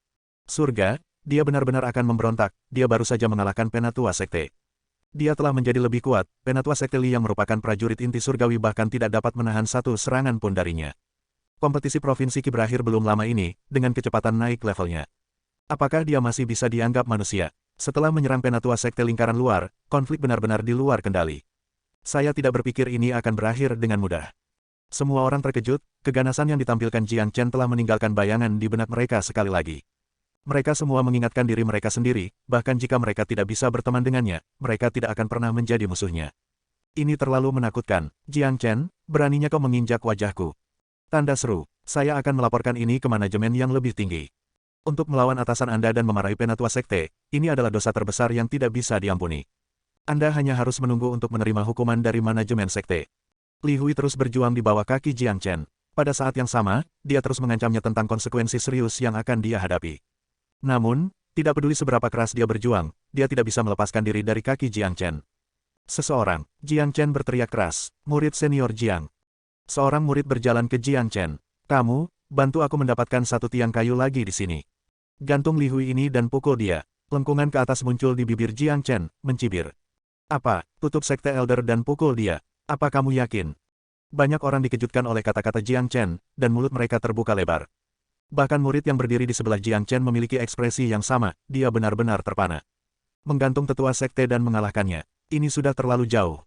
A: Surga, dia benar-benar akan memberontak, dia baru saja mengalahkan Penatua Sekte. Dia telah menjadi lebih kuat, Penatua Sekte Li yang merupakan prajurit inti surgawi bahkan tidak dapat menahan satu serangan pun darinya. Kompetisi Provinsi Qi berakhir belum lama ini, dengan kecepatan naik levelnya. Apakah dia masih bisa dianggap manusia? Setelah menyerang Penatua Sekte Lingkaran Luar, konflik benar-benar di luar kendali. Saya tidak berpikir ini akan berakhir dengan mudah. Semua orang terkejut, keganasan yang ditampilkan Jiang Chen telah meninggalkan bayangan di benak mereka sekali lagi. Mereka semua mengingatkan diri mereka sendiri, bahkan jika mereka tidak bisa berteman dengannya, mereka tidak akan pernah menjadi musuhnya. Ini terlalu menakutkan. Jiang Chen, beraninya kau menginjak wajahku. Tanda seru, saya akan melaporkan ini ke manajemen yang lebih tinggi. Untuk melawan atasan Anda dan memarahi Penatua Sekte, ini adalah dosa terbesar yang tidak bisa diampuni. Anda hanya harus menunggu untuk menerima hukuman dari manajemen sekte. Li Hui terus berjuang di bawah kaki Jiang Chen. Pada saat yang sama, dia terus mengancamnya tentang konsekuensi serius yang akan dia hadapi. Namun, tidak peduli seberapa keras dia berjuang, dia tidak bisa melepaskan diri dari kaki Jiang Chen. Seseorang, Jiang Chen berteriak keras, murid senior Jiang. Seorang murid berjalan ke Jiang Chen. Kamu, bantu aku mendapatkan satu tiang kayu lagi di sini. Gantung Li Hui ini dan pukul dia. Lengkungan ke atas muncul di bibir Jiang Chen, mencibir. Apa, tutup sekte Elder dan pukul dia. Apa kamu yakin? Banyak orang dikejutkan oleh kata-kata Jiang Chen, dan mulut mereka terbuka lebar. Bahkan murid yang berdiri di sebelah Jiang Chen memiliki ekspresi yang sama, dia benar-benar terpana. Menggantung tetua sekte dan mengalahkannya. Ini sudah terlalu jauh.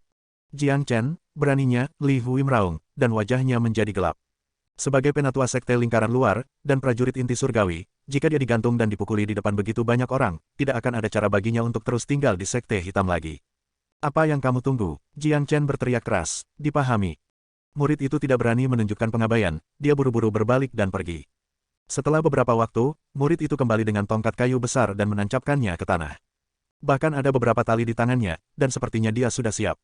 A: Jiang Chen, beraninya, Li Hui meraung, dan wajahnya menjadi gelap. Sebagai penatua sekte lingkaran luar, dan prajurit inti surgawi, jika dia digantung dan dipukuli di depan begitu banyak orang, tidak akan ada cara baginya untuk terus tinggal di sekte hitam lagi. Apa yang kamu tunggu? Jiang Chen berteriak keras, dipahami. Murid itu tidak berani menunjukkan pengabaian, dia buru-buru berbalik dan pergi. Setelah beberapa waktu, murid itu kembali dengan tongkat kayu besar dan menancapkannya ke tanah. Bahkan ada beberapa tali di tangannya, dan sepertinya dia sudah siap.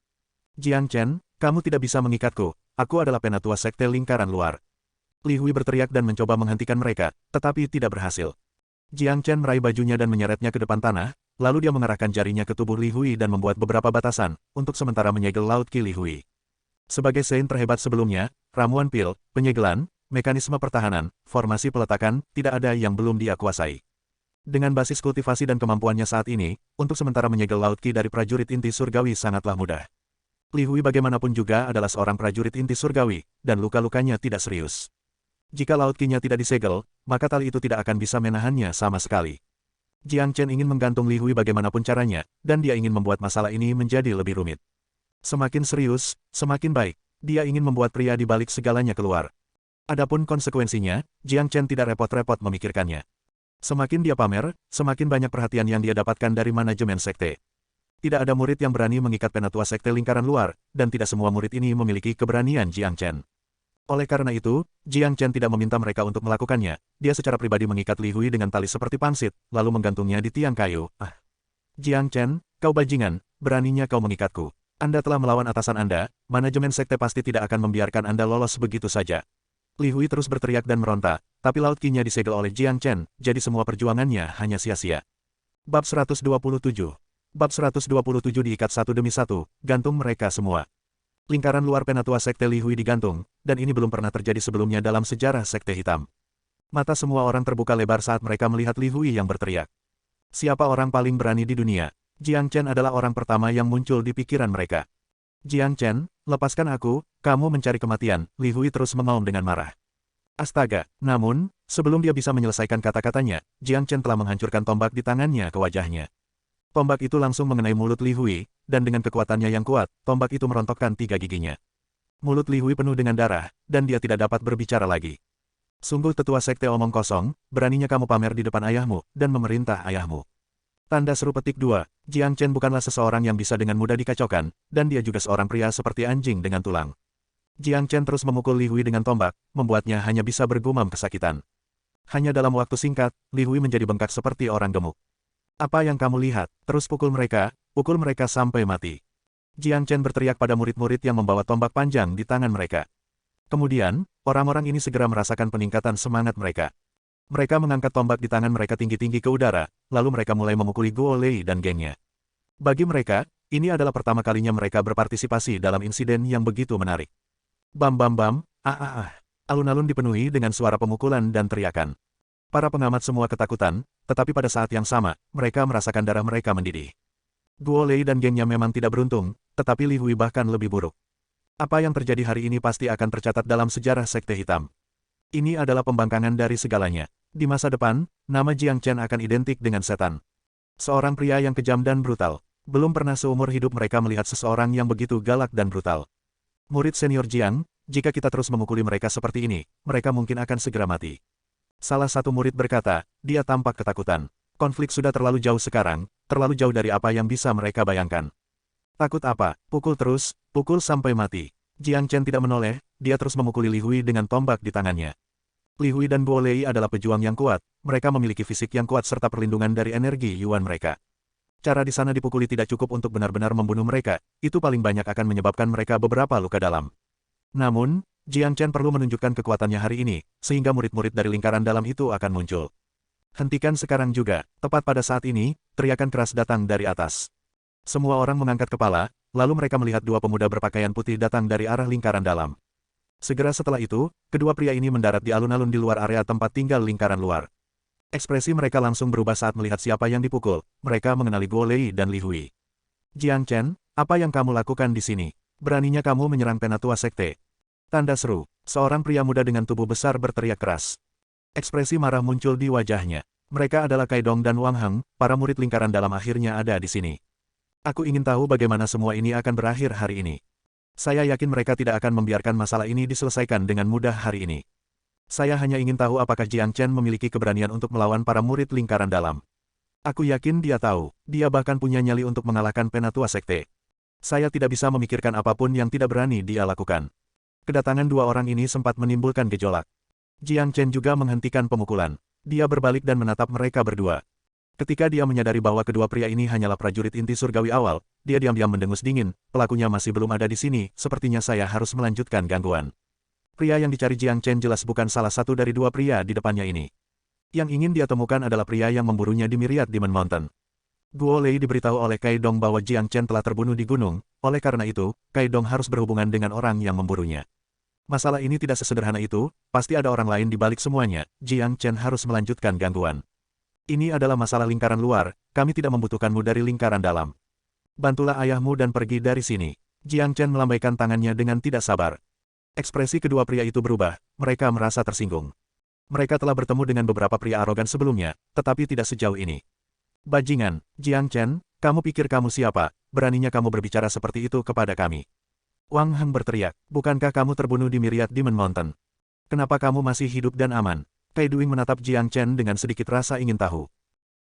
A: Jiang Chen, kamu tidak bisa mengikatku, aku adalah penatua sekte lingkaran luar. Li Hui berteriak dan mencoba menghentikan mereka, tetapi tidak berhasil. Jiang Chen meraih bajunya dan menyeretnya ke depan tanah, lalu dia mengarahkan jarinya ke tubuh Li Hui dan membuat beberapa batasan, untuk sementara menyegel laut Qi Li Hui. Sebagai Saint terhebat sebelumnya, ramuan pil, penyegelan, mekanisme pertahanan, formasi peletakan, tidak ada yang belum dia kuasai. Dengan basis kultivasi dan kemampuannya saat ini, untuk sementara menyegel laut Qi dari prajurit inti surgawi sangatlah mudah. Li Hui bagaimanapun juga adalah seorang prajurit inti surgawi, dan luka-lukanya tidak serius. Jika laut Qi-nya tidak disegel, maka tali itu tidak akan bisa menahannya sama sekali. Jiang Chen ingin menggantung Li Hui bagaimanapun caranya, dan dia ingin membuat masalah ini menjadi lebih rumit. Semakin serius, semakin baik, dia ingin membuat pria di balik segalanya keluar. Adapun konsekuensinya, Jiang Chen tidak repot-repot memikirkannya. Semakin dia pamer, semakin banyak perhatian yang dia dapatkan dari manajemen sekte. Tidak ada murid yang berani mengikat penatua sekte lingkaran luar, dan tidak semua murid ini memiliki keberanian Jiang Chen. Oleh karena itu, Jiang Chen tidak meminta mereka untuk melakukannya, dia secara pribadi mengikat Li Hui dengan tali seperti pangsit, lalu menggantungnya di tiang kayu. Jiang Chen, kau bajingan, beraninya kau mengikatku. Anda telah melawan atasan Anda, manajemen sekte pasti tidak akan membiarkan Anda lolos begitu saja. Li Hui terus berteriak dan meronta, tapi laut Qi-nya disegel oleh Jiang Chen, jadi semua perjuangannya hanya sia-sia. Bab 127. Bab 127 diikat satu demi satu, gantung mereka semua. Lingkaran luar penatua sekte Li Hui digantung, dan ini belum pernah terjadi sebelumnya dalam sejarah sekte hitam. Mata semua orang terbuka lebar saat mereka melihat Li Hui yang berteriak. Siapa orang paling berani di dunia? Jiang Chen adalah orang pertama yang muncul di pikiran mereka. Jiang Chen, lepaskan aku, kamu mencari kematian, Li Hui terus mengaum dengan marah. Astaga, namun, sebelum dia bisa menyelesaikan kata-katanya, Jiang Chen telah menghancurkan tombak di tangannya ke wajahnya. Tombak itu langsung mengenai mulut Li Hui, dan dengan kekuatannya yang kuat, tombak itu merontokkan 3 giginya. Mulut Li Hui penuh dengan darah, dan dia tidak dapat berbicara lagi. Sungguh tetua sekte omong kosong, beraninya kamu pamer di depan ayahmu, dan memerintah ayahmu. Tanda seru petik 2, Jiang Chen bukanlah seseorang yang bisa dengan mudah dikacaukan, dan dia juga seorang pria seperti anjing dengan tulang. Jiang Chen terus memukul Li Hui dengan tombak, membuatnya hanya bisa bergumam kesakitan. Hanya dalam waktu singkat, Li Hui menjadi bengkak seperti orang gemuk. Apa yang kamu lihat? Terus pukul mereka sampai mati. Jiang Chen berteriak pada murid-murid yang membawa tombak panjang di tangan mereka. Kemudian, orang-orang ini segera merasakan peningkatan semangat mereka. Mereka mengangkat tombak di tangan mereka tinggi-tinggi ke udara, lalu mereka mulai memukuli Guo Lei dan gengnya. Bagi mereka, ini adalah pertama kalinya mereka berpartisipasi dalam insiden yang begitu menarik. Bam bam bam, alun-alun dipenuhi dengan suara pemukulan dan teriakan. Para pengamat semua ketakutan, tetapi pada saat yang sama, mereka merasakan darah mereka mendidih. Guo Lei dan gengnya memang tidak beruntung, tetapi Li Hui bahkan lebih buruk. Apa yang terjadi hari ini pasti akan tercatat dalam sejarah Sekte Hitam. Ini adalah pembangkangan dari segalanya. Di masa depan, nama Jiang Chen akan identik dengan setan. Seorang pria yang kejam dan brutal. Belum pernah seumur hidup mereka melihat seseorang yang begitu galak dan brutal. Murid senior Jiang, jika kita terus memukuli mereka seperti ini, mereka mungkin akan segera mati. Salah satu murid berkata, dia tampak ketakutan. Konflik sudah terlalu jauh sekarang, terlalu jauh dari apa yang bisa mereka bayangkan. Takut apa? Pukul terus, pukul sampai mati. Jiang Chen tidak menoleh, dia terus memukuli Li Hui dengan tombak di tangannya. Li Hui dan Guo Lei adalah pejuang yang kuat, mereka memiliki fisik yang kuat serta perlindungan dari energi Yuan mereka. Cara di sana dipukuli tidak cukup untuk benar-benar membunuh mereka, itu paling banyak akan menyebabkan mereka beberapa luka dalam. Namun, Jiang Chen perlu menunjukkan kekuatannya hari ini, sehingga murid-murid dari lingkaran dalam itu akan muncul. Hentikan sekarang juga, tepat pada saat ini, teriakan keras datang dari atas. Semua orang mengangkat kepala, lalu mereka melihat dua pemuda berpakaian putih datang dari arah lingkaran dalam. Segera setelah itu, kedua pria ini mendarat di alun-alun di luar area tempat tinggal lingkaran luar. Ekspresi mereka langsung berubah saat melihat siapa yang dipukul, mereka mengenali Guo Lei dan Li Hui. Jiang Chen, apa yang kamu lakukan di sini? Beraninya kamu menyerang penatua sekte? Tanda seru, seorang pria muda dengan tubuh besar berteriak keras. Ekspresi marah muncul di wajahnya. Mereka adalah Kai Dong dan Wang Heng, para murid lingkaran dalam akhirnya ada di sini. Aku ingin tahu bagaimana semua ini akan berakhir hari ini. Saya yakin mereka tidak akan membiarkan masalah ini diselesaikan dengan mudah hari ini. Saya hanya ingin tahu apakah Jiang Chen memiliki keberanian untuk melawan para murid lingkaran dalam. Aku yakin dia tahu, dia bahkan punya nyali untuk mengalahkan penatua sekte. Saya tidak bisa memikirkan apapun yang tidak berani dia lakukan. Kedatangan dua orang ini sempat menimbulkan gejolak. Jiang Chen juga menghentikan pemukulan. Dia berbalik dan menatap mereka berdua. Ketika dia menyadari bahwa kedua pria ini hanyalah prajurit inti surgawi awal, dia diam-diam mendengus dingin, pelakunya masih belum ada di sini, sepertinya saya harus melanjutkan gangguan. Pria yang dicari Jiang Chen jelas bukan salah satu dari dua pria di depannya ini. Yang ingin dia temukan adalah pria yang memburunya di Myriad Demon Mountain. Guo Lei diberitahu oleh Kai Dong bahwa Jiang Chen telah terbunuh di gunung, oleh karena itu, Kai Dong harus berhubungan dengan orang yang memburunya. Masalah ini tidak sesederhana itu, pasti ada orang lain di balik semuanya, Jiang Chen harus melanjutkan gangguan. Ini adalah masalah lingkaran luar, kami tidak membutuhkanmu dari lingkaran dalam. Bantulah ayahmu dan pergi dari sini. Jiang Chen melambaikan tangannya dengan tidak sabar. Ekspresi kedua pria itu berubah, mereka merasa tersinggung. Mereka telah bertemu dengan beberapa pria arogan sebelumnya, tetapi tidak sejauh ini. Bajingan, Jiang Chen, kamu pikir kamu siapa, beraninya kamu berbicara seperti itu kepada kami. Wang Heng berteriak, bukankah kamu terbunuh di Myriad Demon Mountain? Kenapa kamu masih hidup dan aman? Kai Duing menatap Jiang Chen dengan sedikit rasa ingin tahu.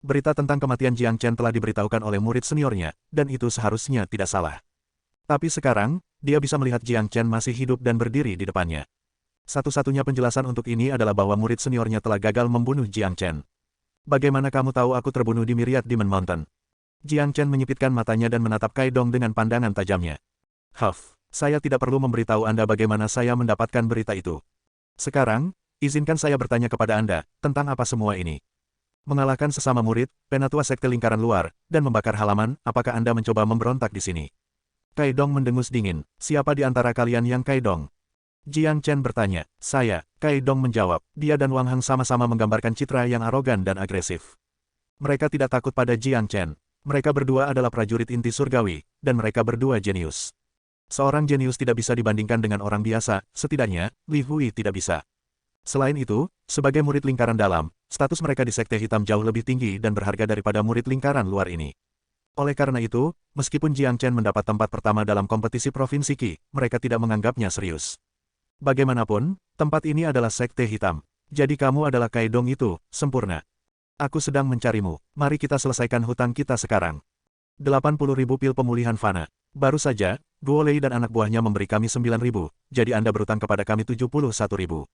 A: Berita tentang kematian Jiang Chen telah diberitahukan oleh murid seniornya, dan itu seharusnya tidak salah. Tapi sekarang, dia bisa melihat Jiang Chen masih hidup dan berdiri di depannya. Satu-satunya penjelasan untuk ini adalah bahwa murid seniornya telah gagal membunuh Jiang Chen. Bagaimana kamu tahu aku terbunuh di Myriad Demon Mountain? Jiang Chen menyipitkan matanya dan menatap Kai Dong dengan pandangan tajamnya. Saya tidak perlu memberitahu Anda bagaimana saya mendapatkan berita itu. Sekarang, izinkan saya bertanya kepada Anda, tentang apa semua ini? Mengalahkan sesama murid, penatua sekte lingkaran luar, dan membakar halaman, apakah Anda mencoba memberontak di sini? Kai Dong mendengus dingin. Siapa di antara kalian yang Kai Dong? Jiang Chen bertanya. Saya, Kai Dong menjawab. Dia dan Wang Heng sama-sama menggambarkan citra yang arogan dan agresif. Mereka tidak takut pada Jiang Chen. Mereka berdua adalah prajurit inti surgawi, dan mereka berdua jenius. Seorang jenius tidak bisa dibandingkan dengan orang biasa, setidaknya, Li Hui tidak bisa. Selain itu, sebagai murid lingkaran dalam, status mereka di Sekte Hitam jauh lebih tinggi dan berharga daripada murid lingkaran luar ini. Oleh karena itu, meskipun Jiang Chen mendapat tempat pertama dalam kompetisi Provinsi Qi, mereka tidak menganggapnya serius. Bagaimanapun, tempat ini adalah Sekte Hitam. Jadi kamu adalah Kai Dong itu, sempurna. Aku sedang mencarimu, mari kita selesaikan hutang kita sekarang. 80.000 pil pemulihan fana. Baru saja, Guo Lei dan anak buahnya memberi kami 9.000, jadi Anda berutang kepada kami 71.000.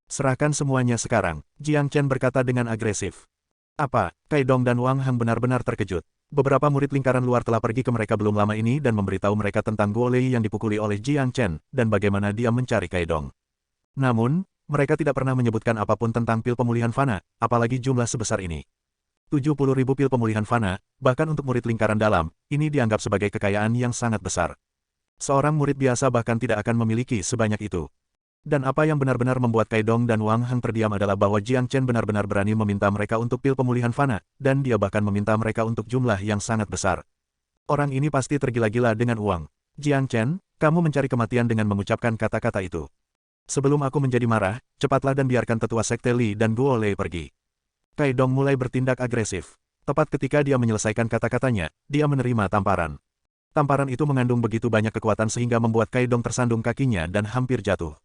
A: Serahkan semuanya sekarang, Jiang Chen berkata dengan agresif. Apa? Kaidong dan Wang Heng benar-benar terkejut. Beberapa murid lingkaran luar telah pergi ke mereka belum lama ini dan memberitahu mereka tentang Guo Lei yang dipukuli oleh Jiang Chen, dan bagaimana dia mencari Kaidong. Namun, mereka tidak pernah menyebutkan apapun tentang pil pemulihan fana, apalagi jumlah sebesar ini. 70.000 pil pemulihan fana, bahkan untuk murid lingkaran dalam, ini dianggap sebagai kekayaan yang sangat besar. Seorang murid biasa bahkan tidak akan memiliki sebanyak itu. Dan apa yang benar-benar membuat Kaidong dan Wang Heng terdiam adalah bahwa Jiang Chen benar-benar berani meminta mereka untuk pil pemulihan fana, dan dia bahkan meminta mereka untuk jumlah yang sangat besar. Orang ini pasti tergila-gila dengan uang. Jiang Chen, kamu mencari kematian dengan mengucapkan kata-kata itu. Sebelum aku menjadi marah, cepatlah dan biarkan tetua sekte Li dan Guo Lei pergi. Kaidong mulai bertindak agresif. Tepat ketika dia menyelesaikan kata-katanya, dia menerima tamparan. Tamparan itu mengandung begitu banyak kekuatan sehingga membuat Kaidong tersandung kakinya dan hampir jatuh.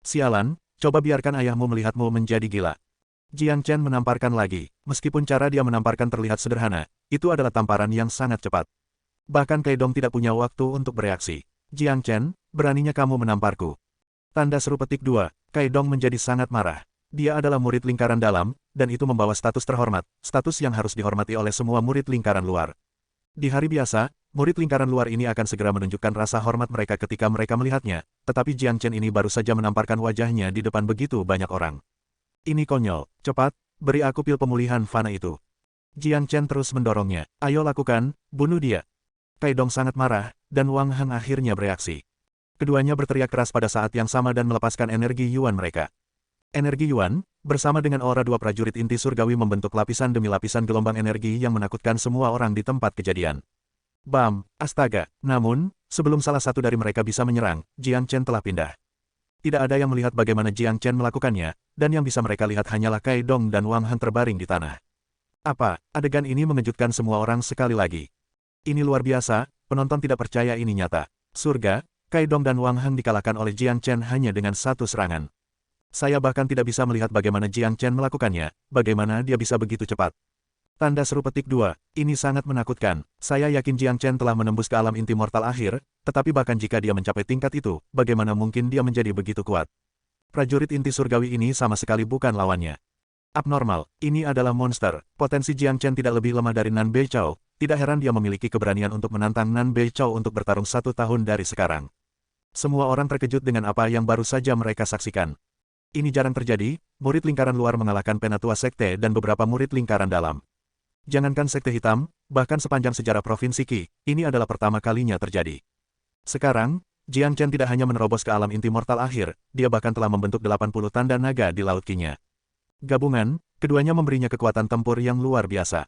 A: Sialan, coba biarkan ayahmu melihatmu menjadi gila. Jiang Chen menamparkan lagi. Meskipun cara dia menamparkan terlihat sederhana, itu adalah tamparan yang sangat cepat. Bahkan Kaidong tidak punya waktu untuk bereaksi. Jiang Chen, beraninya kamu menamparku. Tanda seru petik 2, Kaidong menjadi sangat marah. Dia adalah murid lingkaran dalam, dan itu membawa status terhormat, status yang harus dihormati oleh semua murid lingkaran luar. Di hari biasa, murid lingkaran luar ini akan segera menunjukkan rasa hormat mereka ketika mereka melihatnya, tetapi Jiang Chen ini baru saja menamparkan wajahnya di depan begitu banyak orang. Ini konyol, cepat, beri aku pil pemulihan fana itu. Jiang Chen terus mendorongnya, ayo lakukan, bunuh dia. Kaidong sangat marah, dan Wang Heng akhirnya bereaksi. Keduanya berteriak keras pada saat yang sama dan melepaskan energi Yuan mereka. Energi Yuan, bersama dengan aura dua prajurit inti surgawi membentuk lapisan demi lapisan gelombang energi yang menakutkan semua orang di tempat kejadian. Bam, astaga, namun, sebelum salah satu dari mereka bisa menyerang, Jiang Chen telah pindah. Tidak ada yang melihat bagaimana Jiang Chen melakukannya, dan yang bisa mereka lihat hanyalah Kaidong dan Wang Heng terbaring di tanah. Apa, adegan ini mengejutkan semua orang sekali lagi. Ini luar biasa, penonton tidak percaya ini nyata. Surga, Kaidong dan Wang Heng dikalahkan oleh Jiang Chen hanya dengan satu serangan. Saya bahkan tidak bisa melihat bagaimana Jiang Chen melakukannya, bagaimana dia bisa begitu cepat. Tanda seru petik 2, ini sangat menakutkan. Saya yakin Jiang Chen telah menembus ke alam inti mortal akhir, tetapi bahkan jika dia mencapai tingkat itu, bagaimana mungkin dia menjadi begitu kuat? Prajurit inti surgawi ini sama sekali bukan lawannya. Abnormal, ini adalah monster. Potensi Jiang Chen tidak lebih lemah dari Nan Beichao, tidak heran dia memiliki keberanian untuk menantang Nan Beichao untuk bertarung 1 tahun dari sekarang. Semua orang terkejut dengan apa yang baru saja mereka saksikan. Ini jarang terjadi, murid lingkaran luar mengalahkan penatua sekte dan beberapa murid lingkaran dalam. Jangankan sekte hitam, bahkan sepanjang sejarah Provinsi Qi, ini adalah pertama kalinya terjadi. Sekarang, Jiang Chen tidak hanya menerobos ke alam inti mortal akhir, dia bahkan telah membentuk 80 tanda naga di laut Qi-nya. Gabungan, keduanya memberinya kekuatan tempur yang luar biasa.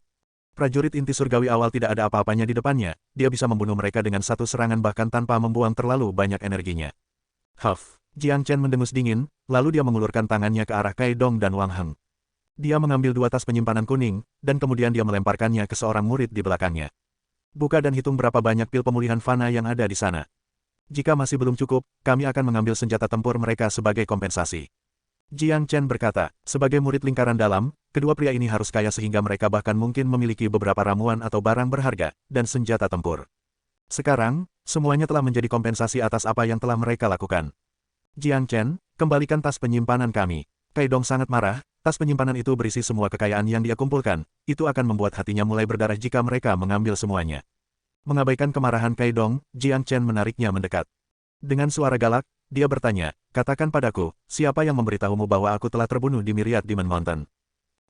A: Prajurit inti surgawi awal tidak ada apa-apanya di depannya, dia bisa membunuh mereka dengan satu serangan bahkan tanpa membuang terlalu banyak energinya. Huff. Jiang Chen mendengus dingin, lalu dia mengulurkan tangannya ke arah Kaidong dan Wang Heng. Dia mengambil 2 tas penyimpanan kuning, dan kemudian dia melemparkannya ke seorang murid di belakangnya. Buka dan hitung berapa banyak pil pemulihan fana yang ada di sana. Jika masih belum cukup, kami akan mengambil senjata tempur mereka sebagai kompensasi. Jiang Chen berkata, sebagai murid lingkaran dalam, kedua pria ini harus kaya sehingga mereka bahkan mungkin memiliki beberapa ramuan atau barang berharga, dan senjata tempur. Sekarang, semuanya telah menjadi kompensasi atas apa yang telah mereka lakukan. Jiang Chen, kembalikan tas penyimpanan kami. Kaidong sangat marah, tas penyimpanan itu berisi semua kekayaan yang dia kumpulkan, itu akan membuat hatinya mulai berdarah jika mereka mengambil semuanya. Mengabaikan kemarahan Kaidong, Jiang Chen menariknya mendekat. Dengan suara galak, dia bertanya, katakan padaku, siapa yang memberitahumu bahwa aku telah terbunuh di Myriad Demon Mountain?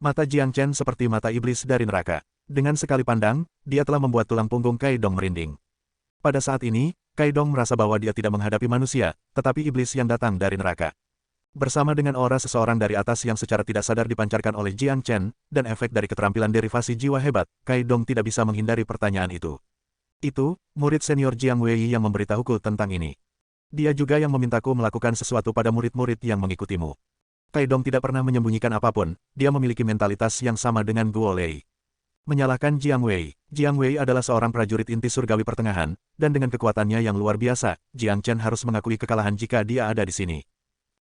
A: Mata Jiang Chen seperti mata iblis dari neraka. Dengan sekali pandang, dia telah membuat tulang punggung Kaidong merinding. Pada saat ini, Kaidong merasa bahwa dia tidak menghadapi manusia, tetapi iblis yang datang dari neraka. Bersama dengan aura seseorang dari atas yang secara tidak sadar dipancarkan oleh Jiang Chen, dan efek dari keterampilan derivasi jiwa hebat, Kaidong tidak bisa menghindari pertanyaan itu. Itu, murid senior Jiang Wei yang memberitahuku tentang ini. Dia juga yang memintaku melakukan sesuatu pada murid-murid yang mengikutimu. Kaidong tidak pernah menyembunyikan apapun, dia memiliki mentalitas yang sama dengan Guo Lei. Menyalahkan Jiang Wei. Jiang Wei adalah seorang prajurit inti surgawi pertengahan, dan dengan kekuatannya yang luar biasa, Jiang Chen harus mengakui kekalahan jika dia ada di sini.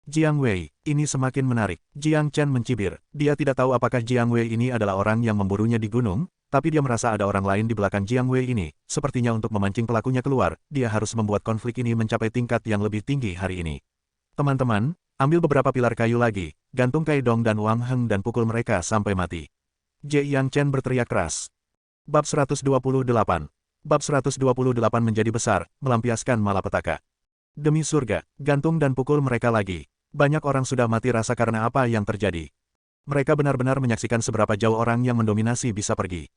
A: Jiang Wei, ini semakin menarik. Jiang Chen mencibir. Dia tidak tahu apakah Jiang Wei ini adalah orang yang memburunya di gunung, tapi dia merasa ada orang lain di belakang Jiang Wei ini. Sepertinya untuk memancing pelakunya keluar, dia harus membuat konflik ini mencapai tingkat yang lebih tinggi hari ini. Teman-teman, ambil beberapa pilar kayu lagi, gantung Kaidong dan Wang Heng dan pukul mereka sampai mati. Jie Yang Chen berteriak keras. Bab 128. Bab 128 menjadi besar, melampiaskan malapetaka. Demi surga, gantung dan pukul mereka lagi. Banyak orang sudah mati rasa karena apa yang terjadi. Mereka benar-benar menyaksikan seberapa jauh orang yang mendominasi bisa pergi.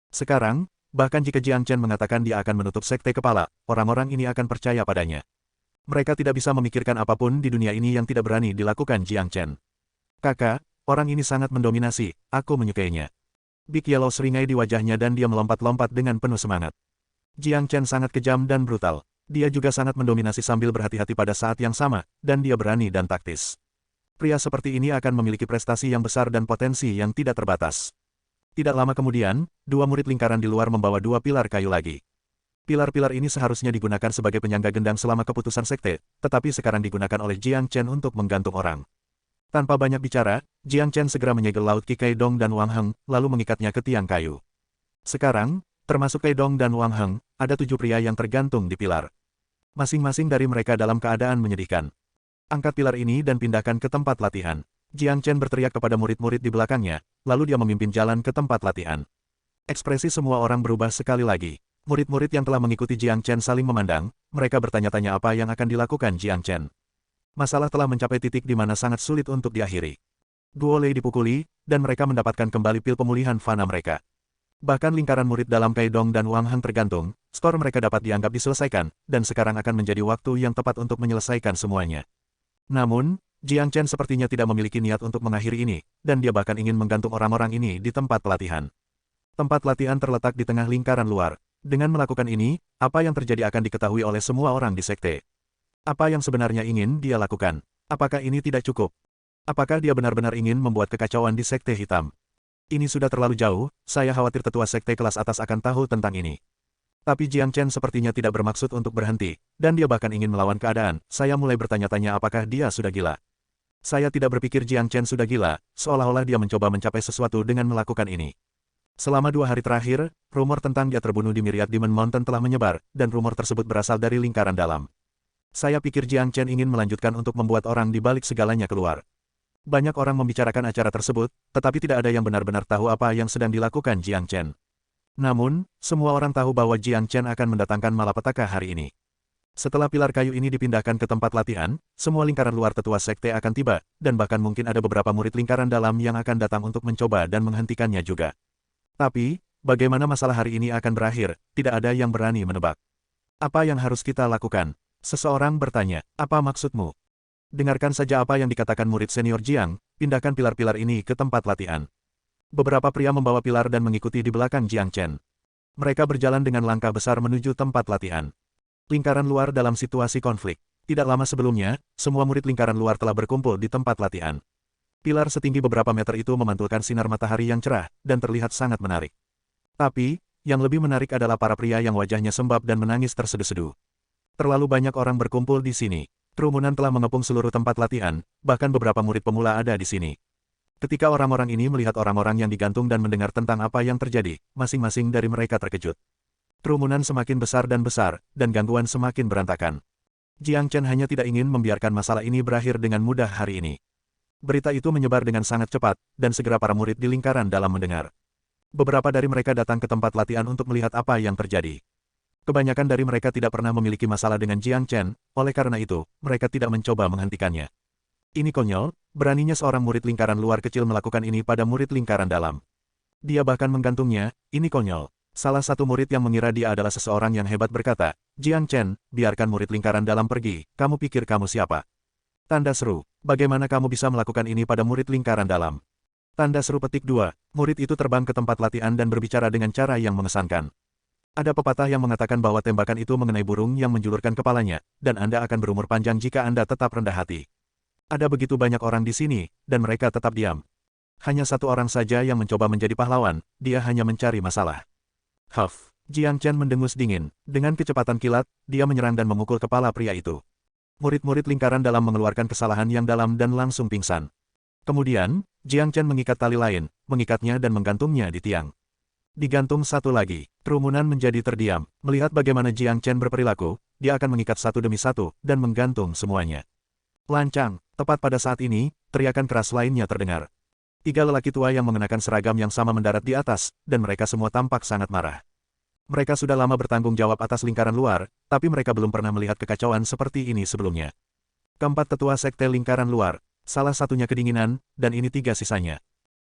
A: Sekarang, bahkan jika Jiang Chen mengatakan dia akan menutup sekte kepala, orang-orang ini akan percaya padanya. Mereka tidak bisa memikirkan apapun di dunia ini yang tidak berani dilakukan Jiang Chen. Kakak, orang ini sangat mendominasi, aku menyukainya. Big Yellow seringai di wajahnya dan dia melompat-lompat dengan penuh semangat. Jiang Chen sangat kejam dan brutal. Dia juga sangat mendominasi sambil berhati-hati pada saat yang sama, dan dia berani dan taktis. Pria seperti ini akan memiliki prestasi yang besar dan potensi yang tidak terbatas. Tidak lama kemudian, dua murid lingkaran di luar membawa dua pilar kayu lagi. Pilar-pilar ini seharusnya digunakan sebagai penyangga gendang selama keputusan sekte, tetapi sekarang digunakan oleh Jiang Chen untuk menggantung orang. Tanpa banyak bicara, Jiang Chen segera menyegel laut Qi Kai Dong dan Wang Heng, lalu mengikatnya ke tiang kayu. Sekarang, termasuk Kai Dong dan Wang Heng, ada 7 pria yang tergantung di pilar. Masing-masing dari mereka dalam keadaan menyedihkan. Angkat pilar ini dan pindahkan ke tempat latihan. Jiang Chen berteriak kepada murid-murid di belakangnya, lalu dia memimpin jalan ke tempat latihan. Ekspresi semua orang berubah sekali lagi. Murid-murid yang telah mengikuti Jiang Chen saling memandang, mereka bertanya-tanya apa yang akan dilakukan Jiang Chen. Masalah telah mencapai titik di mana sangat sulit untuk diakhiri. Duo Lei dipukuli, dan mereka mendapatkan kembali pil pemulihan fana mereka. Bahkan lingkaran murid dalam Kai Dong dan Wang Heng tergantung, skor mereka dapat dianggap diselesaikan, dan sekarang akan menjadi waktu yang tepat untuk menyelesaikan semuanya. Namun, Jiang Chen sepertinya tidak memiliki niat untuk mengakhiri ini, dan dia bahkan ingin menggantung orang-orang ini di tempat pelatihan. Tempat latihan terletak di tengah lingkaran luar. Dengan melakukan ini, apa yang terjadi akan diketahui oleh semua orang di sekte. Apa yang sebenarnya ingin dia lakukan? Apakah ini tidak cukup? Apakah dia benar-benar ingin membuat kekacauan di sekte hitam? Ini sudah terlalu jauh, saya khawatir tetua sekte kelas atas akan tahu tentang ini. Tapi Jiang Chen sepertinya tidak bermaksud untuk berhenti, dan dia bahkan ingin melawan keadaan. Saya mulai bertanya-tanya apakah dia sudah gila. Saya tidak berpikir Jiang Chen sudah gila, seolah-olah dia mencoba mencapai sesuatu dengan melakukan ini. Selama 2 hari terakhir, rumor tentang dia terbunuh di Myriad Demon Mountain telah menyebar, dan rumor tersebut berasal dari lingkaran dalam. Saya pikir Jiang Chen ingin melanjutkan untuk membuat orang di balik segalanya keluar. Banyak orang membicarakan acara tersebut, tetapi tidak ada yang benar-benar tahu apa yang sedang dilakukan Jiang Chen. Namun, semua orang tahu bahwa Jiang Chen akan mendatangkan malapetaka hari ini. Setelah pilar kayu ini dipindahkan ke tempat latihan, semua lingkaran luar tetua sekte akan tiba, dan bahkan mungkin ada beberapa murid lingkaran dalam yang akan datang untuk mencoba dan menghentikannya juga. Tapi, bagaimana masalah hari ini akan berakhir, tidak ada yang berani menebak. Apa yang harus kita lakukan? Seseorang bertanya, apa maksudmu? Dengarkan saja apa yang dikatakan murid senior Jiang, pindahkan pilar-pilar ini ke tempat latihan. Beberapa pria membawa pilar dan mengikuti di belakang Jiang Chen. Mereka berjalan dengan langkah besar menuju tempat latihan. Lingkaran luar dalam situasi konflik. Tidak lama sebelumnya, semua murid lingkaran luar telah berkumpul di tempat latihan. Pilar setinggi beberapa meter itu memantulkan sinar matahari yang cerah, dan terlihat sangat menarik. Tapi, yang lebih menarik adalah para pria yang wajahnya sembab dan menangis terseduh-seduh. Terlalu banyak orang berkumpul di sini. Kerumunan telah mengepung seluruh tempat latihan, bahkan beberapa murid pemula ada di sini. Ketika orang-orang ini melihat orang-orang yang digantung dan mendengar tentang apa yang terjadi, masing-masing dari mereka terkejut. Kerumunan semakin besar, dan gangguan semakin berantakan. Jiang Chen hanya tidak ingin membiarkan masalah ini berakhir dengan mudah hari ini. Berita itu menyebar dengan sangat cepat, dan segera para murid di lingkaran dalam mendengar. Beberapa dari mereka datang ke tempat latihan untuk melihat apa yang terjadi. Kebanyakan dari mereka tidak pernah memiliki masalah dengan Jiang Chen, oleh karena itu, mereka tidak mencoba menghentikannya. Ini konyol, beraninya seorang murid lingkaran luar kecil melakukan ini pada murid lingkaran dalam. Dia bahkan menggantungnya, ini konyol. Salah satu murid yang mengira dia adalah seseorang yang hebat berkata, Jiang Chen, biarkan murid lingkaran dalam pergi, kamu pikir kamu siapa? Tanda seru, bagaimana kamu bisa melakukan ini pada murid lingkaran dalam? Tanda seru petik 2, murid itu terbang ke tempat latihan dan berbicara dengan cara yang mengesankan. Ada pepatah yang mengatakan bahwa tembakan itu mengenai burung yang menjulurkan kepalanya, dan Anda akan berumur panjang jika Anda tetap rendah hati. Ada begitu banyak orang di sini, dan mereka tetap diam. Hanya satu orang saja yang mencoba menjadi pahlawan, dia hanya mencari masalah. Huff, Jiang Chen mendengus dingin. Dengan kecepatan kilat, dia menyerang dan memukul kepala pria itu. Murid-murid lingkaran dalam mengeluarkan kesalahan yang dalam dan langsung pingsan. Kemudian, Jiang Chen mengikat tali lain, mengikatnya dan menggantungnya di tiang. Digantung satu lagi, kerumunan menjadi terdiam. Melihat bagaimana Jiang Chen berperilaku, dia akan mengikat satu demi satu, dan menggantung semuanya. Lancang, tepat pada saat ini, teriakan keras lainnya terdengar. Tiga lelaki tua yang mengenakan seragam yang sama mendarat di atas, dan mereka semua tampak sangat marah. Mereka sudah lama bertanggung jawab atas lingkaran luar, tapi mereka belum pernah melihat kekacauan seperti ini sebelumnya. Keempat tetua sekte lingkaran luar, salah satunya kedinginan, dan ini tiga sisanya.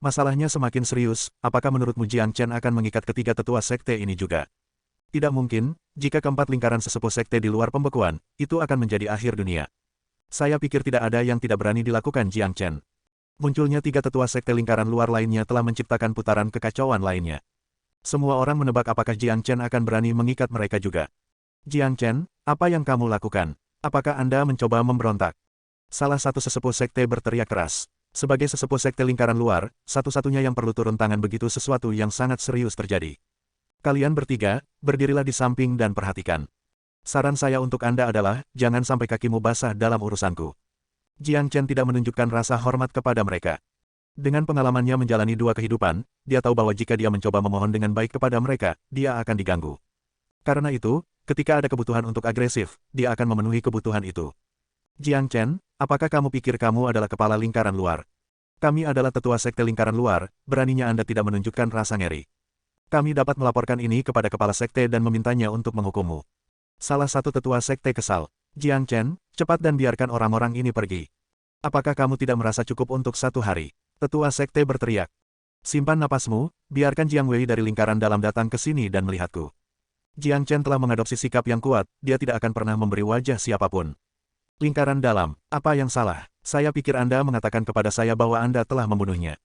A: Masalahnya semakin serius, apakah menurutmu Jiang Chen akan mengikat ketiga tetua sekte ini juga? Tidak mungkin, jika keempat lingkaran sesepuh sekte di luar pembekuan, itu akan menjadi akhir dunia. Saya pikir tidak ada yang tidak berani dilakukan Jiang Chen. Munculnya tiga tetua sekte lingkaran luar lainnya telah menciptakan putaran kekacauan lainnya. Semua orang menebak apakah Jiang Chen akan berani mengikat mereka juga. Jiang Chen, apa yang kamu lakukan? Apakah Anda mencoba memberontak? Salah satu sesepuh sekte berteriak keras. Sebagai sesepuh sekte lingkaran luar, satu-satunya yang perlu turun tangan begitu sesuatu yang sangat serius terjadi. Kalian bertiga, berdirilah di samping dan perhatikan. Saran saya untuk Anda adalah, jangan sampai kakimu basah dalam urusanku. Jiang Chen tidak menunjukkan rasa hormat kepada mereka. Dengan pengalamannya menjalani dua kehidupan, dia tahu bahwa jika dia mencoba memohon dengan baik kepada mereka, dia akan diganggu. Karena itu, ketika ada kebutuhan untuk agresif, dia akan memenuhi kebutuhan itu. Jiang Chen, apakah kamu pikir kamu adalah kepala lingkaran luar? Kami adalah tetua sekte lingkaran luar, beraninya Anda tidak menunjukkan rasa ngeri. Kami dapat melaporkan ini kepada kepala sekte dan memintanya untuk menghukummu. Salah satu tetua sekte kesal. Jiang Chen, cepat dan biarkan orang-orang ini pergi. Apakah kamu tidak merasa cukup untuk satu hari? Tetua sekte berteriak. Simpan napasmu, biarkan Jiang Wei dari lingkaran dalam datang ke sini dan melihatku. Jiang Chen telah mengadopsi sikap yang kuat, dia tidak akan pernah memberi wajah siapapun. Lingkaran dalam, apa yang salah? Saya pikir Anda mengatakan kepada saya bahwa Anda telah membunuhnya.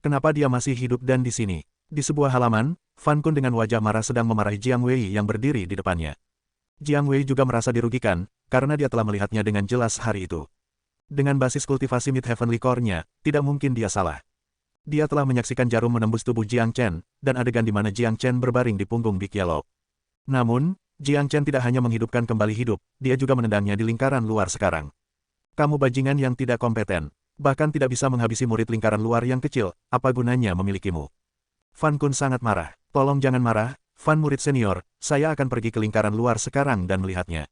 A: Kenapa dia masih hidup dan di sini? Di sebuah halaman, Fan Kun dengan wajah marah sedang memarahi Jiang Wei yang berdiri di depannya. Jiang Wei juga merasa dirugikan, karena dia telah melihatnya dengan jelas hari itu. Dengan basis kultivasi Mid-Heavenly Core-nya, tidak mungkin dia salah. Dia telah menyaksikan jarum menembus tubuh Jiang Chen, dan adegan di mana Jiang Chen berbaring di punggung Big Yellow. Namun, Jiang Chen tidak hanya menghidupkan kembali hidup, dia juga menendangnya di lingkaran luar sekarang. Kamu bajingan yang tidak kompeten, bahkan tidak bisa menghabisi murid lingkaran luar yang kecil, apa gunanya memilikimu? Fan Kun sangat marah. Tolong jangan marah, Fan murid senior, saya akan pergi ke lingkaran luar sekarang dan melihatnya.